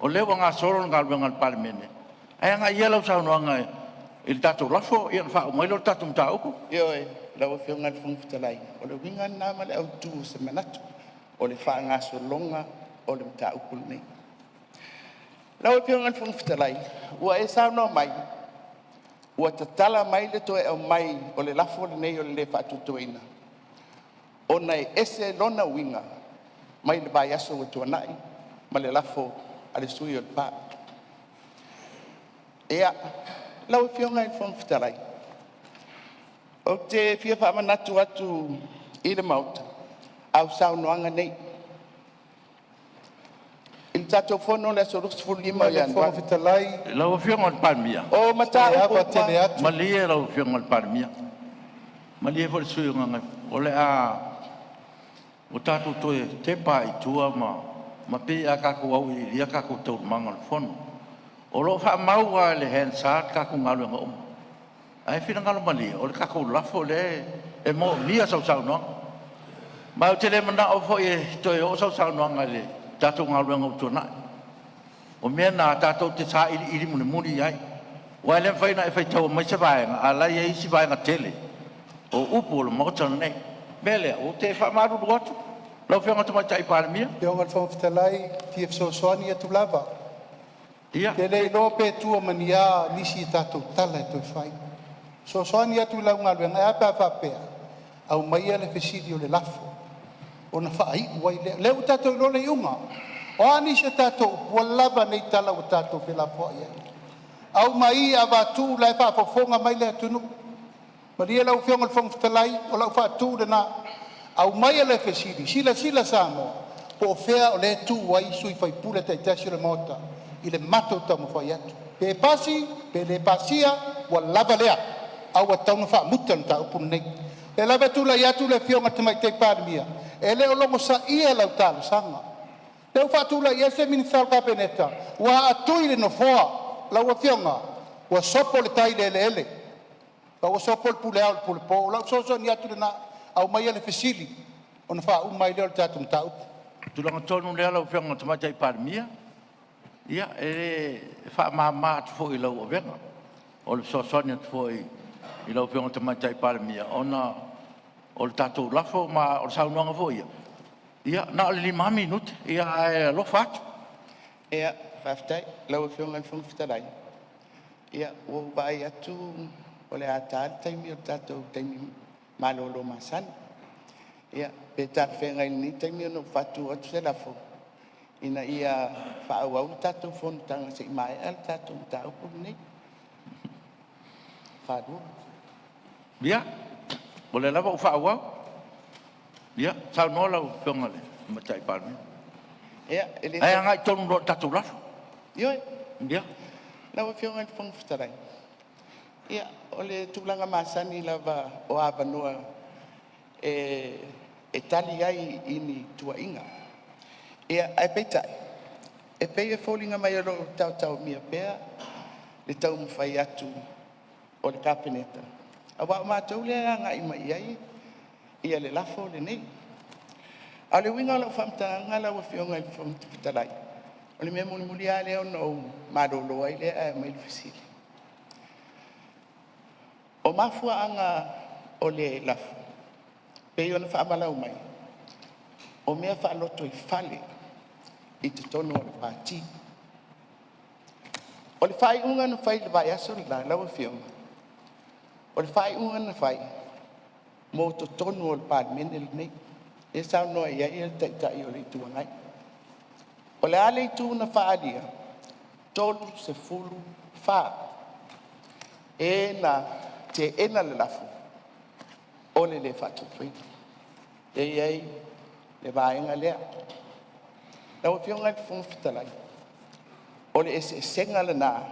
O le wa ngā soro ngā ruenga i Palemene. Ai nga ia lau sau noanga il tatou lafo ia fa mai lo tatou tauku. Yo lau whionga le whangwhitalai. O le winga nā ma le au tū se manatu. O le wha ngā solonga o le tauku nei. Lau whionga le whangwhitalai. Ua e sau no mai. Ua tatala mai le toe au mai o le lafo le nei o le whatutuina. O nei ese lona winga mai le vai aso o tuanai ma le lafo a le sui o le pā. Ea, lau whionga i whangwhitarai. O te whia whamanatu atu i le mauta, au sau noanga nei. Il tatou whono le aso ruks fulima i anwa. Whangwhitalai. Lau whionga i Palemene. O mata upo. Malia lau whionga i Palemene. Malia fo le sui o ngai. O le a, o tatou toe te pā i tua ma pe a kako au i lia kako tau manga le whono. O lo fa mau le hen sa ka ku ngalu nga ai fina ngalu mali o le ka ku lafo le e mo mia sau sau no ma te le mana o fo e to o sau sau no ngale tatu ngalu nga tuna o me na tatu te sa ili mun muni ai wa le fa na e fa to mai se vai ala ye si vai nga tele o upo lo mo tana nei bele o te fa maru roto lo fa nga tai Palemene Yo ngal fo ftalai ti so soani tu lava. Te lei lo pe tua mania nisi tatou tala e toi whai. So soani atu lau ngā luenga, e apa whapea. Au mai ale fesiri o le lafo. O na whaai uai leo. Leo tatou lo le unga. O ani se tatou ua lava nei tala o tatou pe lafo ia. Au mai a watu lai whapofonga mai le atunu. Maria lau whionga le whangwhitalai, o lau whatu le na. Au mai ale fesiri, sila Samoa. Po fea o le tu wai sui whai pule tai tasi o le mota. I le mato tau mawhai atu. Pe pasi, pe le pasia, wa lava lea. Au a tau na wha mutan ta upu nei. E lava tu la iatu le whionga te mai te Palemene. E leo longo sa ia lau talo sanga. Leo wha tu la ia se Ministerial kapeneta. Wa atui le no foa, lau a whionga. Wa sopo le tai le ele. Wa sopo le pule au le pule po. Lau soso ni atu le na au mai le fesili. O na wha umai leo le tatu mta upu. Tulanga tonu lea lau whionga te mai te Palemene. Ia, e wha mama atu fo i lau o venga. O le sosoni atu fo i lau whionga te mai tai Palemene. O le tatou lafo ma o le saunoanga fo ia. Ia, na o le 5 minute, ia e lofa atu. Ia, whaftai, lau o whionga i whangwhitalai. Ia, o vai atu o le atari taimi o tatou taimi malolo masani. Ia, pe tato whenga i ni taimi o no whatu atu se lafo. Ina ia whaau tatou whonutanga se mai al tatou taupu nei. Whaadua. Ia, o le lava o whaau. Ia, sau no lau whionga le, matai Palemene. Ia, ai anga i tonu lo tatou lafo. Ia. Ia. Lau whionga i whangwhitarai. Ia, o le tūlanga masani lava o avanua e tali ai ini tua inga. Ia, ai peitai. E pei e fōlinga mai aro tau mia pēa, le tau mwhai atu o le kapeneta. A wā mātou le anga i mai ai, ia le lafo le nei. A le winga lau whamtanga lau a whionga i whamtawhitalai. O le mea muli a leo no marolo ai le a mai le whisili. O mafua anga o le lafo. Pei o na whaamalau mai. O mea whaaloto i whale. I te tono o le pāti. O le whai unga na whai le vai aso la lawa whionga. O le whai unga na whai mō to tono o le Palemene le nei. E sao noa ia i le taitai o le tuangai. O le ale i tū na whaalia, tolu se fulu wha. E na te ena le lafu. O le whatutui. E iei le vaenga lea. Lau whionga i whungwhitalai. o le ese senga le na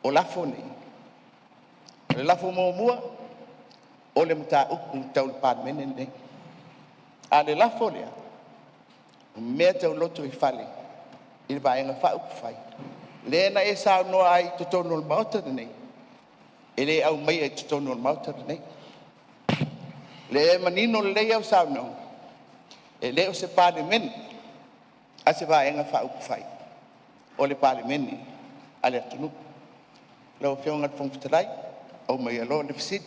o lafo nei. Le lafo mua o le mta upu tau le Palemene nei. A le lafo lea, mea tau loto I fale, I le vaenga wha upu fai. Le na e sao noa ai tutono le mauta nei. E le au mai ai tutono le mauta nei. Le manino le lei au sao no. E le o se Palemene, a se vaenga wha upu fai. O le Palemene, a le atunu. Lau whionga te whongwhitarai, au mai alo le fisit.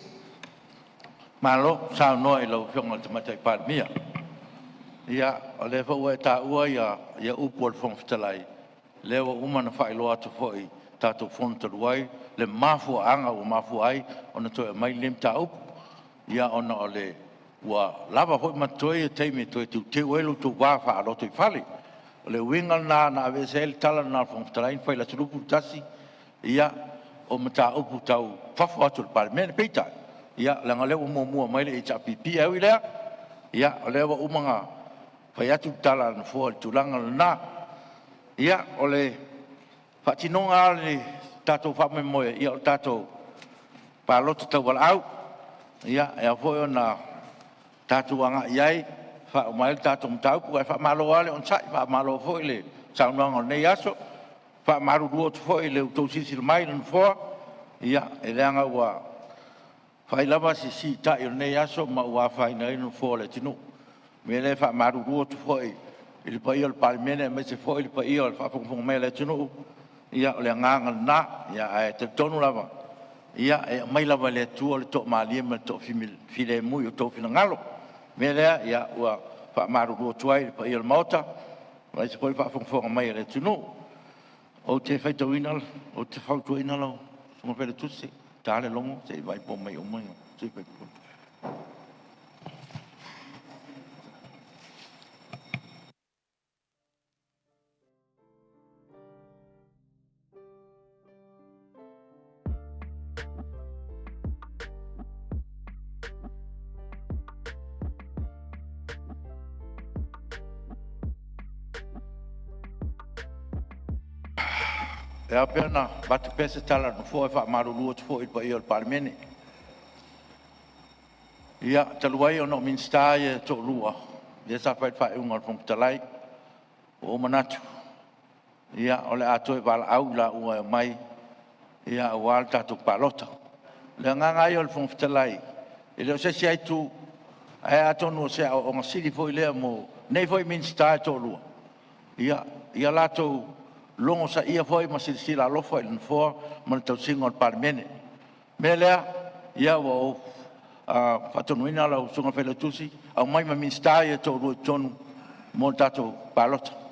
Malo, sao noa I lau whionga te matai Palemene. Ia, o le whau e tā ua ia upu al whongwhitalai. Lewa umana whailoa atu fwoi tātou whontaruai, le mafua anga o mafua ai, ona toi mai lem tā upu. Ia ona o le ua lava hoi matoi e teime toi tu te uelu tu wāwha aloto I whale. O le wingal na ave se ele tala na whongwhitalai, whai la turupu tasi. Ia, o mata upu tau whafu atu le Palemene peitai. Ia, langa lewa mua mai le ita pipi au I lea. Ia, o lewa umanga whai atu tala na fua le tulanga le na. Ia, o le whatinonga le tātou whamemoe, ia o tātou pāloto tau wala au. Ia, ea fwoi o na tātou anga iai, wha o mai le tātou mtaupu, e wha malo ale on sai, wha malo fwoi le saunuanga o nei aso, wha maru ruo tu fwoi le utausisi le mai le fwa. Ia, e leanga ua whai lava si tai o nei aso, ma ua whai na inu fwa le tinu. Me le wha maru ruo tu fwoi, il pa ia le Palemene me se foi il pa ia le whapongpong me le tunu ia o le nganga na ia e te tonu lava ia e mai lava le tua le to malia me to file mui o to fina ngalo me lea ia ua whamaru rua tuai le pa ia le maota mai se foi whapongpong mai le tunu o te whaitauina o te whautuina lau sunga pere tusi tāle longo se vai po mai o mai se pe e Apia na batu pese tala no fo e whaamaru lua tu fo I pa ia le Palemene. Ia, taluai o no Ministerial e to lua. Ia sa whait wha eunga whongtalai o manatu. Ia, o le ato e wala au la ua e mai. Ia, o wala tātou palota. Le nganga i o le whongtalai. E leo se si ai tu, e ato no se o ngasiri fo I lea mo, nei fo I Ministerial to lua. Ia, ia lato longo sa ia foi ma silsila alofa I fo ma tau singo al Palemene. Me lea ia o fatonuina la sunga fele tusi au mai ma Ministerial to ro tonu mo tato palota.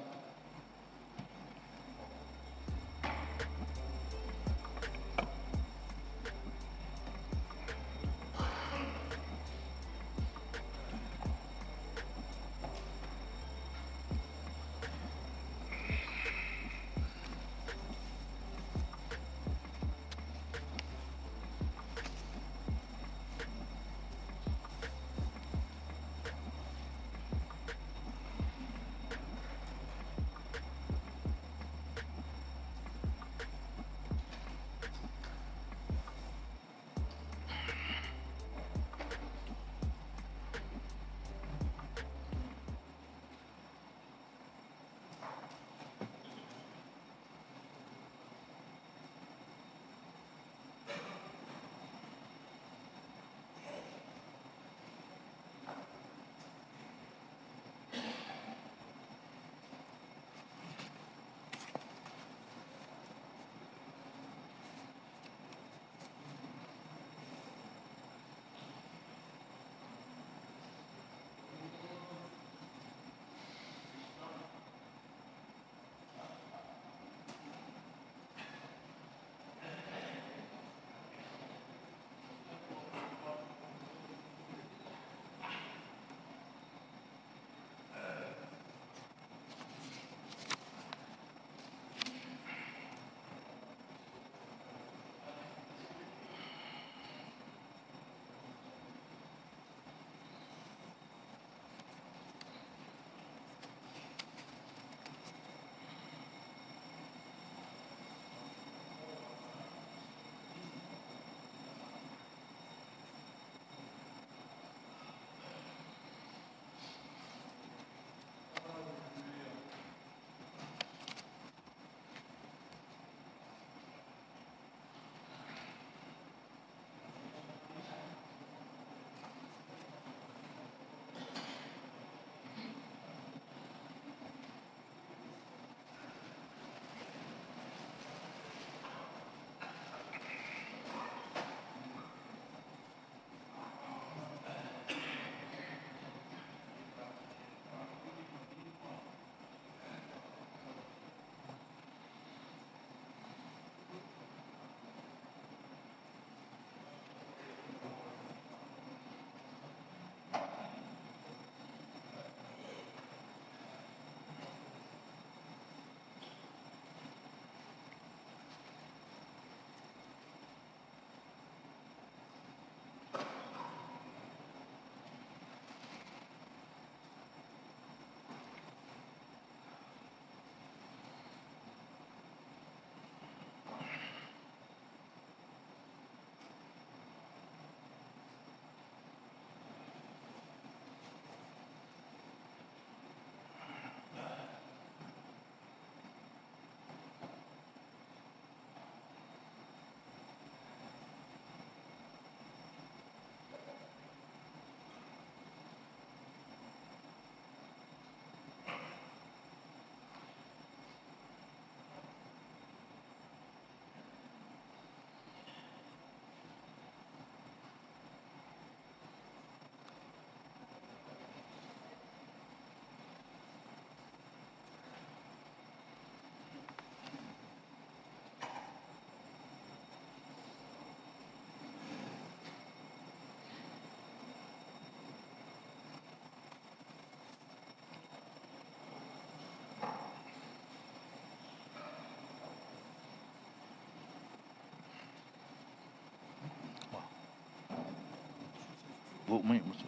fu mai musu.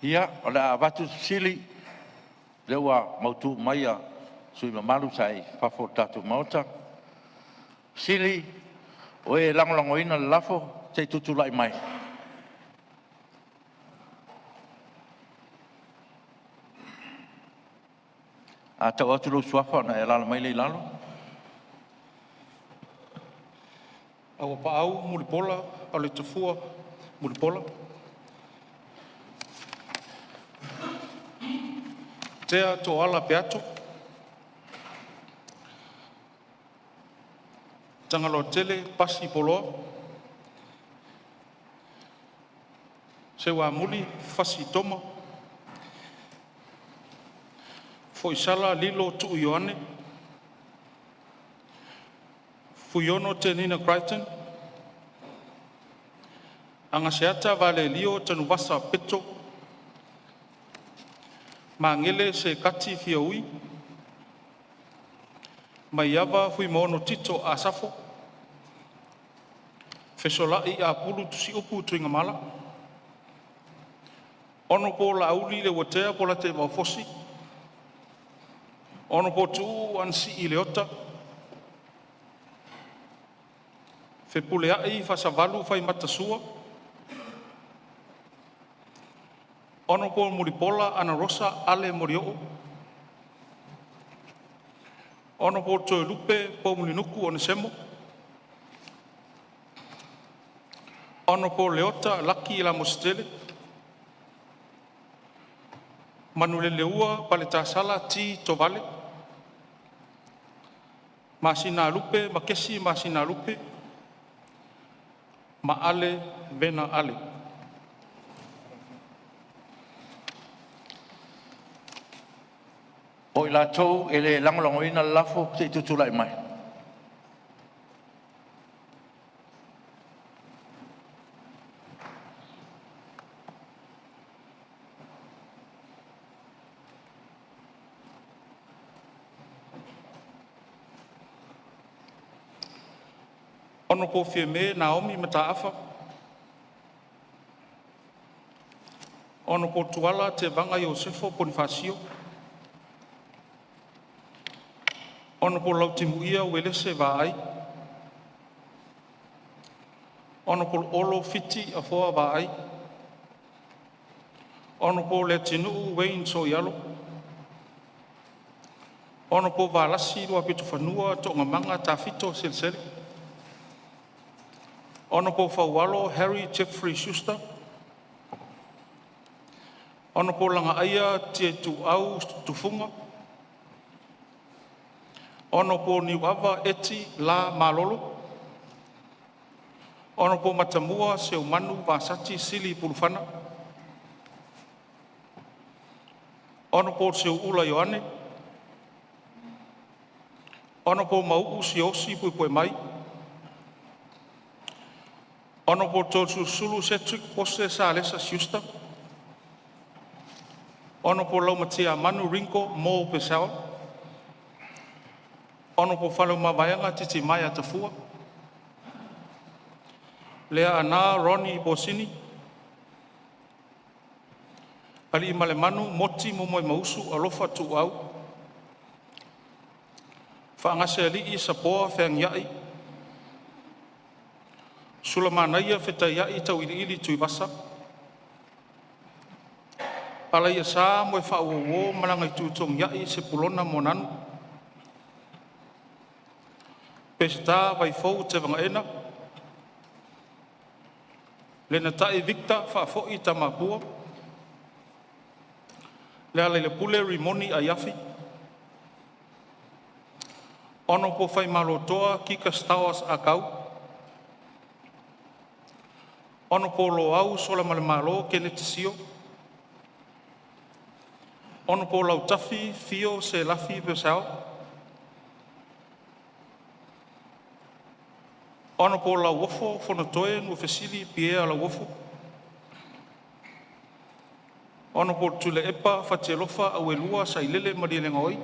Ia, ola watu sili, lewa mautu maia, sui mamalu sai, fafo tatu mauta. Sili, oe langolango ina lafo, te tutulai mai. A tau atu lo suafa na e lala mai le lalo. Awa paau, mulipola, au le tafua, mulipola. Tea to ala peato. Tangalo tele, pasi poloa. Se wa muli, fasi toma. Foi sala lilo tu Ioane. Fuyono te Nina Crichton. Anga seata vale lio te nuvasa peto. Mangele se kati fia ui. Maiava fui mono tito a safo. Fesolai a pulu tusi upu tuinga mala. Ono po la auli le watea po la te maufosi. Ono po tu ansi i leota. Fe pule ai fa savalu fai matasua. Ono po muripola ana rosa ale morio. Ono po to lupe po mulinuku ona semo. Ono po leota laki la mostele. Manule leua paleta sala ti to vale. Masina lupe, makesi masina lupe. Ma ale vena ale. O i la tau ele langolongo ina lafo te tutulai mai. Ono po fie me Naomi mataafa. Ono po tuala te vanga Iosefo Bonifasio. Ono po lautimuia welese vaai. Ono po olo fiti a foa vaai. Ono po le tinu Wayne Soialo. Ono po valasi lua pitu fanua to ngamanga tafito silsele. Ono po faualo Harry Jeffrey Schuster. Ono po langa aia tie tu au tufunga. Ono po niwava eti la malolo. Ono po matamua se umanu vasati sili pulufana. Ono po se ula Ioane. Ono po mau si osi pui mai. Ono po tōtu sulu setrik pose sa alesa siusta. Ono po lau matia manu rinko mo pesao. Ono po whalau mawaianga titi mai a tafua. Lea ana Ronnie Bosini. Ali male manu moti momoi mausu alofa tu au. Whaangase ali I sapoa whiang iai. Sulamanaya whetaya I tau ili tui wasa. Palaya sa moe whauawo malangai tūtong iai se pulona monanu. Pesta vai fau te vangaena. Lena tae Victor whaafoi tamapua. Lea leile pule rimoni a yafi. Ono po whai malotoa kika stawas a kau. Ono po lo au sola male malo kene tisio. Ono po lau tafi fio se lafi besao. Ono po lau wofo fonotoe nu fesili piea lau wofo. Ono po tule epa fatelofa awelua sa ilele mariele ngoi.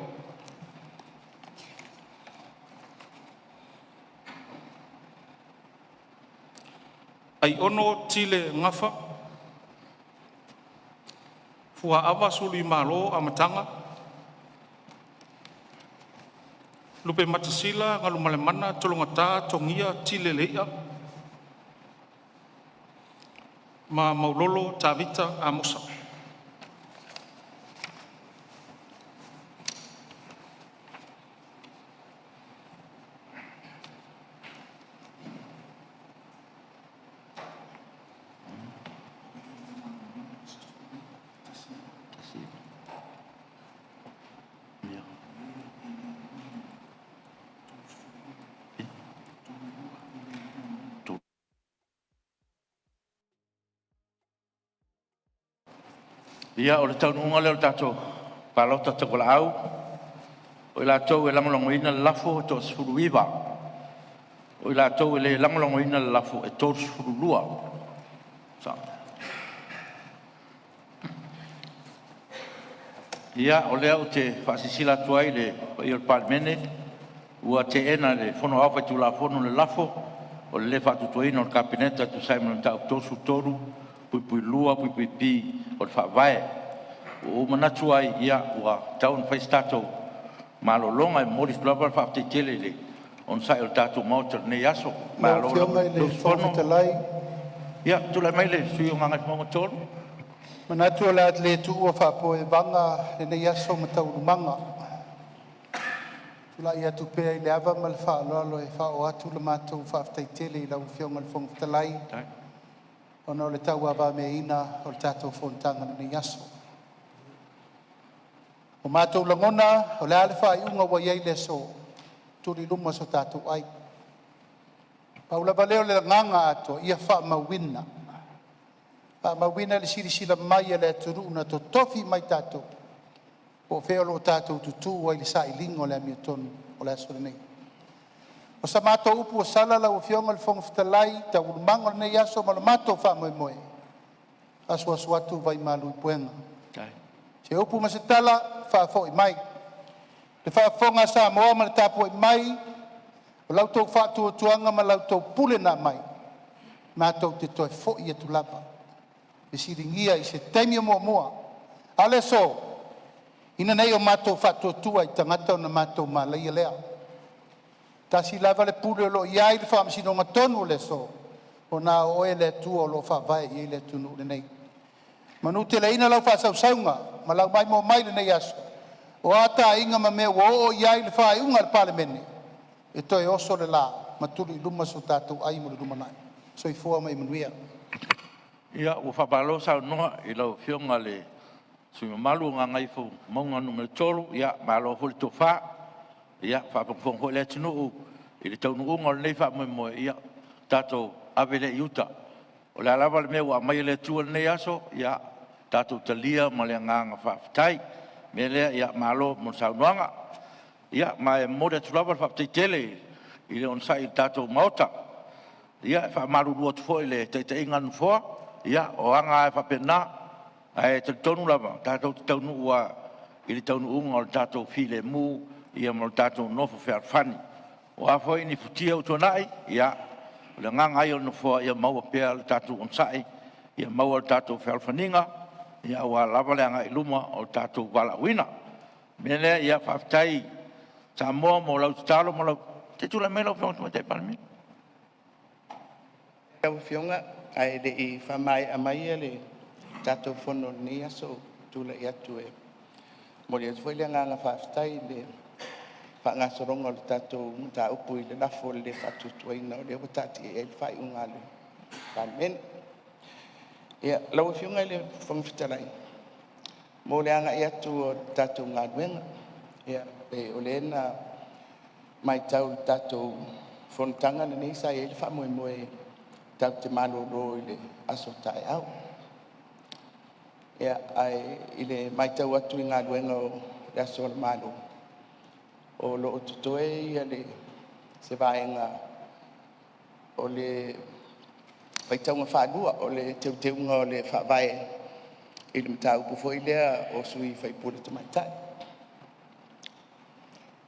ai ono tile ngafa fua ava sulu malo amatanga lupe matasila ngalu malemana tolongata tongia tile leia ma maulolo tavita amosa Ia o le taununga leo tātou palota takola au. O i lātou e langolongoina le lafo e tō sifuru iwa. O i lātou e le langolongoina le lafo e tō sifuru lua. Ia o lea o te whaasisila tuai le i o Palemene. Ua te ena le whono awha tu la whono le lafo. O le whaatutuina o le kabineta tu Simon tau tōsu tōru. Pui lua, pui pi, o le whaavae. O manatu ai ia ua taun whai stato malo longa e mori splapa whaafte tele le on sai o tātou mauta nei aso. Malo longa e le whawhitalai. Ia, tula mai le sui o ngangat monga tonu. Manatu ala at le tu ua whapo e vanga e nei aso matau lumanga. Tula ia tu pea i le ava ma le whaaloalo e whao atu le mātou whaafte tele i lau whionga le whawhitalai. Ono le tau ava me ina o le tātou whontanga ni aso. O mātou langona, o le ale wha iunga wa iei le so, turi luma so tātou ai. Paula valeo le nganga ato, ia wha mawina. Wha mawina le sirisila mai le turuna to Tofi mai tātou. O wheolo tātou tutu wa ili sa ilingo le amiotonu o le aso nei. O sa mātou upu o salala o whionga le whongwhitalai, ta urumango le nei aso ma le mātou wha moe moe. Asu asu atu vai malu i puenga. Se upu ma se tala, wha fo i mai. Le wha fonga Samoa ma le tapu i mai, o lautou wha tuanga ma lautou pule na mai. Mātou te toi fo i atu lapa. E siringia i se taimia mua mua. Ale so, ina nei o mātou wha tua i tangata o na mātou ma leia lea. Tasi lava le pule lo iai le whaamisino ngatonu le so. O nā oe le tua o lo whawai i le tunu le nei. Manu te le ina lau whasausaunga, ma lau mai mo mai le nei aso. O ata inga ma mea o iai le whae unga le Palemene. E toi oso le la, ma turi luma so tātou ai mo le luma nai. So i fua mai manuia. Ia, ua whapalo sau noa i lau whionga le sui malu ngā ngaifu maunga numero tolu. Ia, malo huli tō wha. Ia, whapapong hoi le tunu u. I le taunu unga le nei wha moe moe. Ia, tātou avele i uta. O le alawa le mea ua mai le tua le nei aso. Ia, tātou talia ma le nganga whaafitai. Mea lea, ia, malo mo sau noanga. Ia, mai mōre tulawa le whaafitai tele. I le onsai tātou maota. Ia, whaamaru lua tufoi le teite inganu fua. Ia, o anga e whapena. Ai, te tonu lava. Tātou te taunu ua. I le taunu unga o le tātou file mū. Ia mo le tātou nofo whaalfani. O afoi ni futia utonai. Ia, le nganga ai o nofo ia maua pea le tātou onsai. Ia maua le tātou whaalfaninga. Ia ua lava le anga i luma o le tātou wala wina. Mene ia whaafitai. Samoa mo lau talo mo lau. Te tula me lau whionga tumatai Palemene. Lau whionga ai le i whamai amai le tātou whono ni aso tula i atu e. Mori atu whaile nganga whaafitai le whaangasoronga le tātou mta upu i le lafo le whaatutuaina o le watati e le whai unga le Palemene. Ia, lau whionga i le whangwhitalai. Mo le anga i atu o tātou ngā duenga. Ia, e o le ena mai tau tātou whontanga na nisa e le whamoe moe tau te malolo i le aso tae au. Ia, ai, i le mai tau atu i ngā duenga o le aso le malo. O lo o tutoe ia le se vaenga o le whaitaunga whaadua o le teuteunga o le whaavae i le mtau pufo i lea o sui whaipura te mai tai.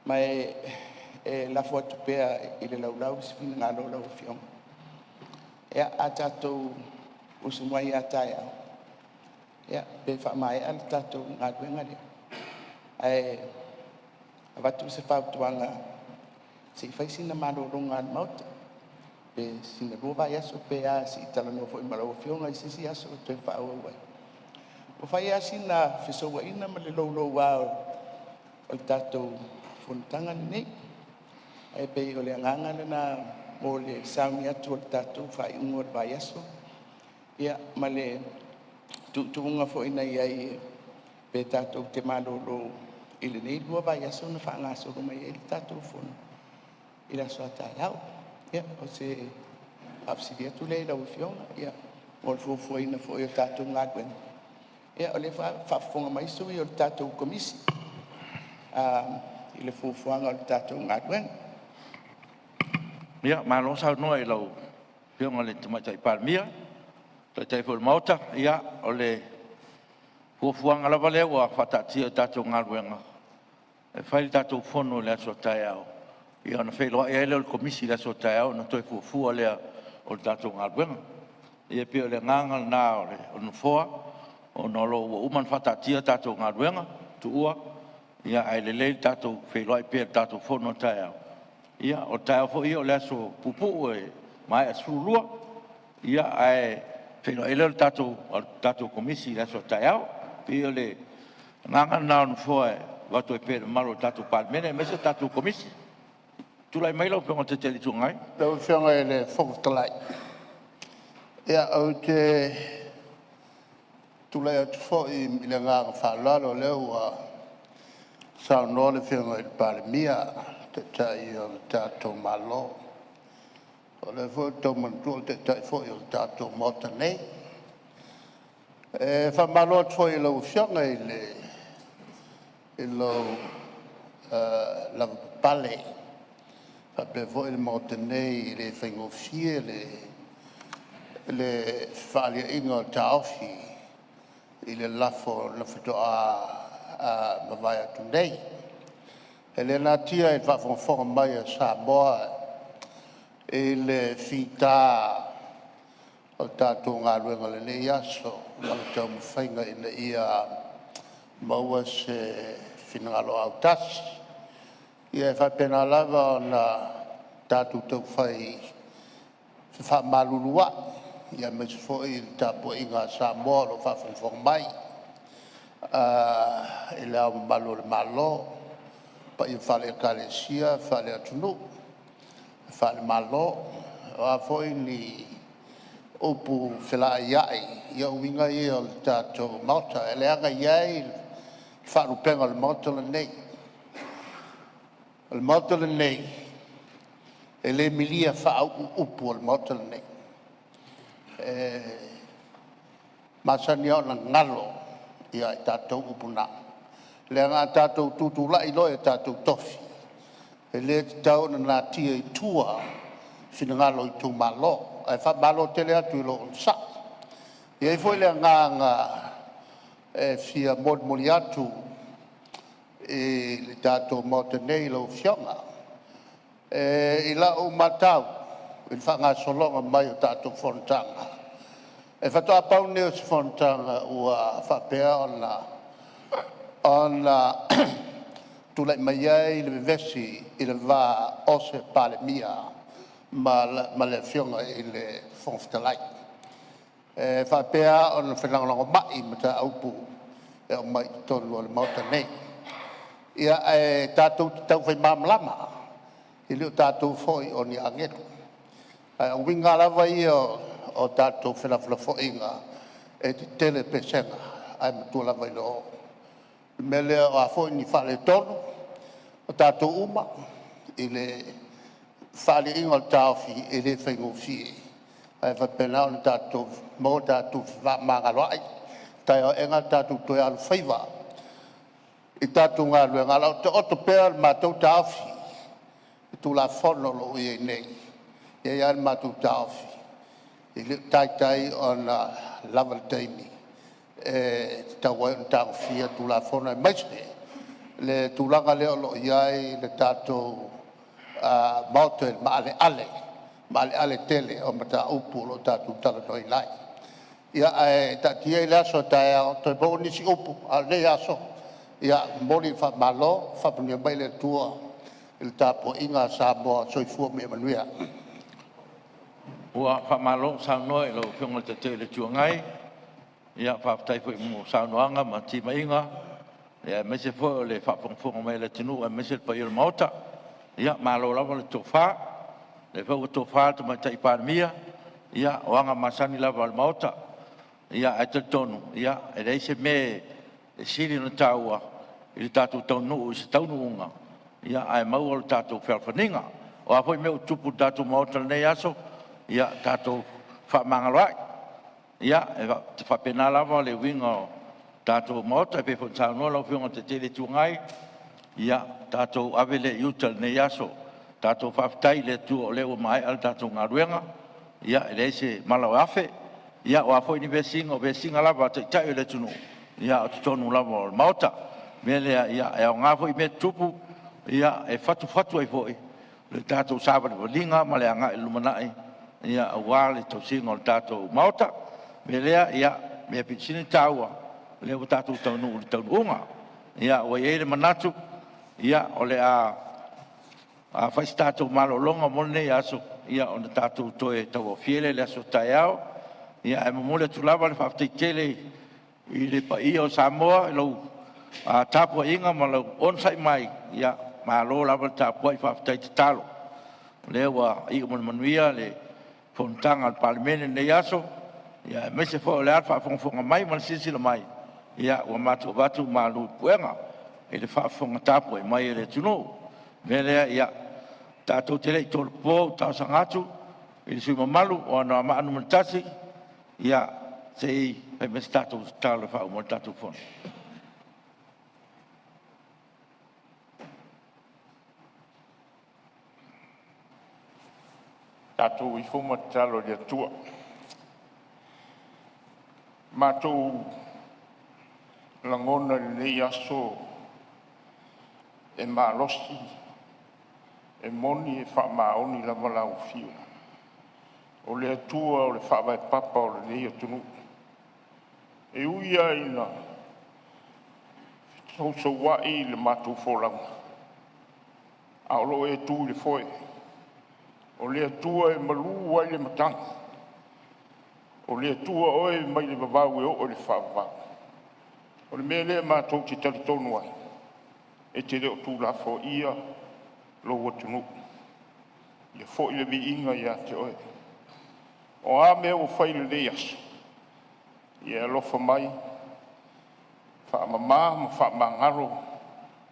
Mai e lafo atu pea i le laulau si fina ngā lo lau whionga. Ia a tātou usumai a tai au. Ia, pe whamai al tātou ngā duenga rea. Ai, avatu se whautuanga, se whaisina marorunga an mauta. Pe sina rua yaso pe a si tala no fo imara o fionga I sisi yaso te whaaua wai. O whai a sina whisoa ina ma le lolo wao o tātou whuntanga nei. Ai pe o le angangana na mo le sauni atu o tātou whai ungo le vai yaso. Ia, ma le tuunga fo ina iai pe tātou te malolo I le nei lua vai yaso na whaangaso ruma I le tātou whono. I la soa tai au. Ia, o se apsidi atu le lau fionga. Ia, o le fua ina fo I o tātou ngā gwen. Ia, o le whaafonga maiso I o le tātou komisi. I le fuafuanga o le tātou ngā gwen. Ia, malo sa noa I lau pionga le tamatai Palemene. Tai fo mauta ia o le fuafuanga lava lea ua whatatia tātou ngā ruenga. E whaile tātou whono lea so tai au. Ia ona whailoa e ele o le komisi lea so tai au na toi fuafua lea o le tātou ngā ruenga. Ia pia o le nganga nā o le whoa o no lo ua uman whatatia tātou ngā ruenga Tupua. Ia ai le lei tātou whailoa e pia tātou whono tai au. Ia o tai au fo ia o lea so pupu e mai a surulua. Ia ai Pero ele o tātou komisi la so tai au. Pio le nganga nā no foe watu e pere malo tātou Palemene. Mese tātou komisi. Tulai mai lau pengo te teli tungai. Lau whianga e le whakatalai. Ia au te tulai atu fo I le nganga whalalo leo a sao no le whianga I Palemene te tai o tātou malo. O le fo tau mantua te tai fo I o tātou mota nei. E whamalo fo I lau whianga I lau lau pale. Whape fo I le mota nei I le whaingofie le whalia inga o Tofi I le lafo na whito a mawai atu nei. E le nā tia I whawhonga mai a Samoa e le fita o tātou ngā ruenga le nei aso lang tau mwhainga ina ia maua se whinangalo au tasi. Ia e whapena lava o na tātou tau whai wha malulua. Ia me se fwoi tāpua inga Samoa lo whawhonga mai. E le au malo le malo. Pa I whale kalesia, whale atunu. Whale malo, a foi ni upu whela iai, ia uinga I o tātou mauta, e leanga iai wharupenga le mauta le nei. Le mauta le nei, e le milia whau upu le mauta le nei. Masani au na ngalo ia I tātou upu na. Leanga tātou tutula I loe tātou Tofi. E le tau na nā tia I tua whinangalo I tū malo. Ai wha malo tele atu I lo on sa. I foi le nganga e fia mori atu e le tātou mota nei lo whionga. I la o matau I whanga solonga mai o tātou whontanga. E whatoa pau neo si whontanga ua whapea ona tulai mai ai le vesi I le va ose Palemene ma le whionga I le whongwhitalai. Whapea ona whenangongo mai ma ta aupu e o mai tonu o le mauta nei. Ia e tātou tau whai mamlama I leo tātou foi o ni angetu. Winga lava I o tātou whenawhinafoinga e te tele pesenga ai matua lava I loo. Mele o a foi ni whale tonu o tātou uma I le whale inga o Tofi I le whaingofie. Ai whapena o tātou mō tātou whamangaloai. Tai o enga tātou toi alu whaiva. I tātou ngā lua ngā lau te oto pēr mātou Tofi. I tū la whono lo I nei. I an mātou Tofi. I le tai o na lava teimi. Tawai on tau fia tu la fona maise le tulanga leo lo iai le tato maute ma ale ma le ale tele o mata upu lo tatu tala noi lai. Ia ta tia ila so ta to bo ni si upu a le aso. Ia moli fa malo fa punya bai le tua il tapo inga Samoa soifua me manuia. Ua fa malo sa noi lo fionga te le tuangai. Ia fa tai fo mo sa noanga ma ti mainga. Ia me se fo le fa pong mai le tinu e me se pa il mota. Ia malo la le tofa. Le fo tofa to ma tai pa mia. Ia wanga masani la val mota. Ia e tonu. Ia e le se me e siri no taua. Il tatu tonu se tonu unga. Ia ai mau o tatu felfaninga. O a foi meu tupu tatu mota nei aso. Ia tatu fa mangaloai. Ia te fa pena lava le winga tatu mota pe fon sa no lo fiona te tele tungai. Ia tatu avele yutal nei aso. Tatu fa tai le tu o le o mai al tatu ngaruenga. Ia le se malo afe. Ia o a foi ni vesinga lava te tai le tunu. Ia o tonu lava mota. Mele ia e nga foi me tupu. Ia e fatu ai foi. Le tatu saba le linga ma le anga ilumanai. Ia wale to singo tatu mota. Melea ia me pitini taua le o tatu tonu unga. Ia o ye le manatu. Ia o le a fai tatu malo longa mone aso. Ia o tatu toe tau fiele le aso taiao. Ia e mamole tu lava le fafte tele i le pa i o Samoa lo a Tupua inga ma lo onsai mai. Ia malo lava Tupua i fafte talo. Le wa i o manuia le fontanga al Palemene nei aso. Ia me se fo le alfa fonga mai man sisi le mai. Ia o matu batu malu puenga. E le fa fonga Tupua mai le tunu. Vele ia tatu tele tol po ta sangatu. E sui malu o na ma anu mantasi. Ia sei pe me statu talo fa o tatu fon. Tatu i fuma talo le Atua. Matou langona le aso e malosi e moni e fa maoni la malau fio. O le Atua o le fa vai papa o le ia tunu. E uia ina so wai le matou folang. A lo e tu le foi. O le Atua e malu wai le matanga. O le Atua oe mai le vavau e o le whavau. O le mea lea mātou te tali tonu ai. E te leo tū la fo ia lo watunu. Ia fo i le vi inga ia te oe. O a mea o whai le le aso. Ia lofa mai. Wha mamā ma wha mangaro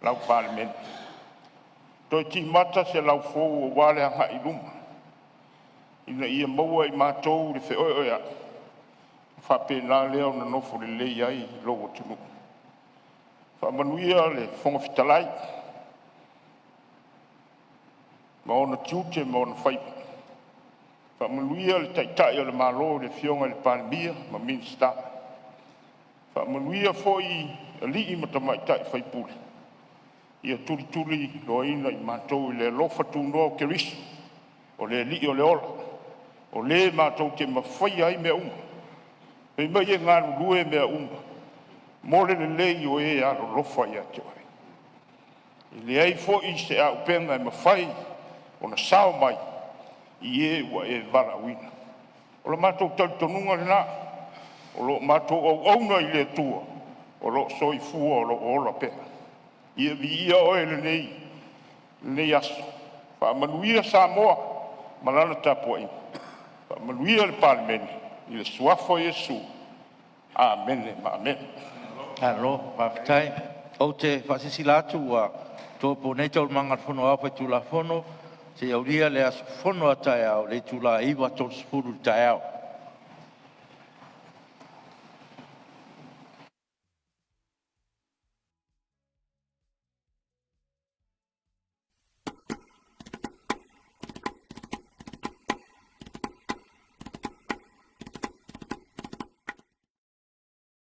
lau Palemene. Toi ti mata se lau fo o wale anga i luma. Ina ia maua i mātou le whe oe a. Whapena leo na nofo le lei ai logo tunu. Whamanuia le whonga whitalai. Ma ona tiute ma ona whaipa. Whamanuia le taitai o le malo le fionga le Palemene ma Ministerial. Whamanuia foi li i matamai tai whaipule. Ia tuli loa ina i mātou le lofa tūnoa o kerisi. O le li o le ola. O le mātou te mawhai ai mea unga. Pei mai e ngāru lue mea unga. Mole le lei o e aro lofa i ate wai. I le ai fo i se au penga e mawhai o na sao mai i e wa e vara wina. O la mātou talitonunga le nā. O lo mātou au auna i le tua. O lo soi fua o lo ola pēr. I e vi ia oe le nei. Le nei aso. Wha manuia Samoa. Malana Tupua i. Wha manuia le Palemene. I le suafo Yesu. Amen. Amen. Alo, whaftai. O te whasisilatu a tōpo nei tau mangat whono awhai tūla whono. Se auria le aso whono a tai au, le tūla iwa tō spuru tai au.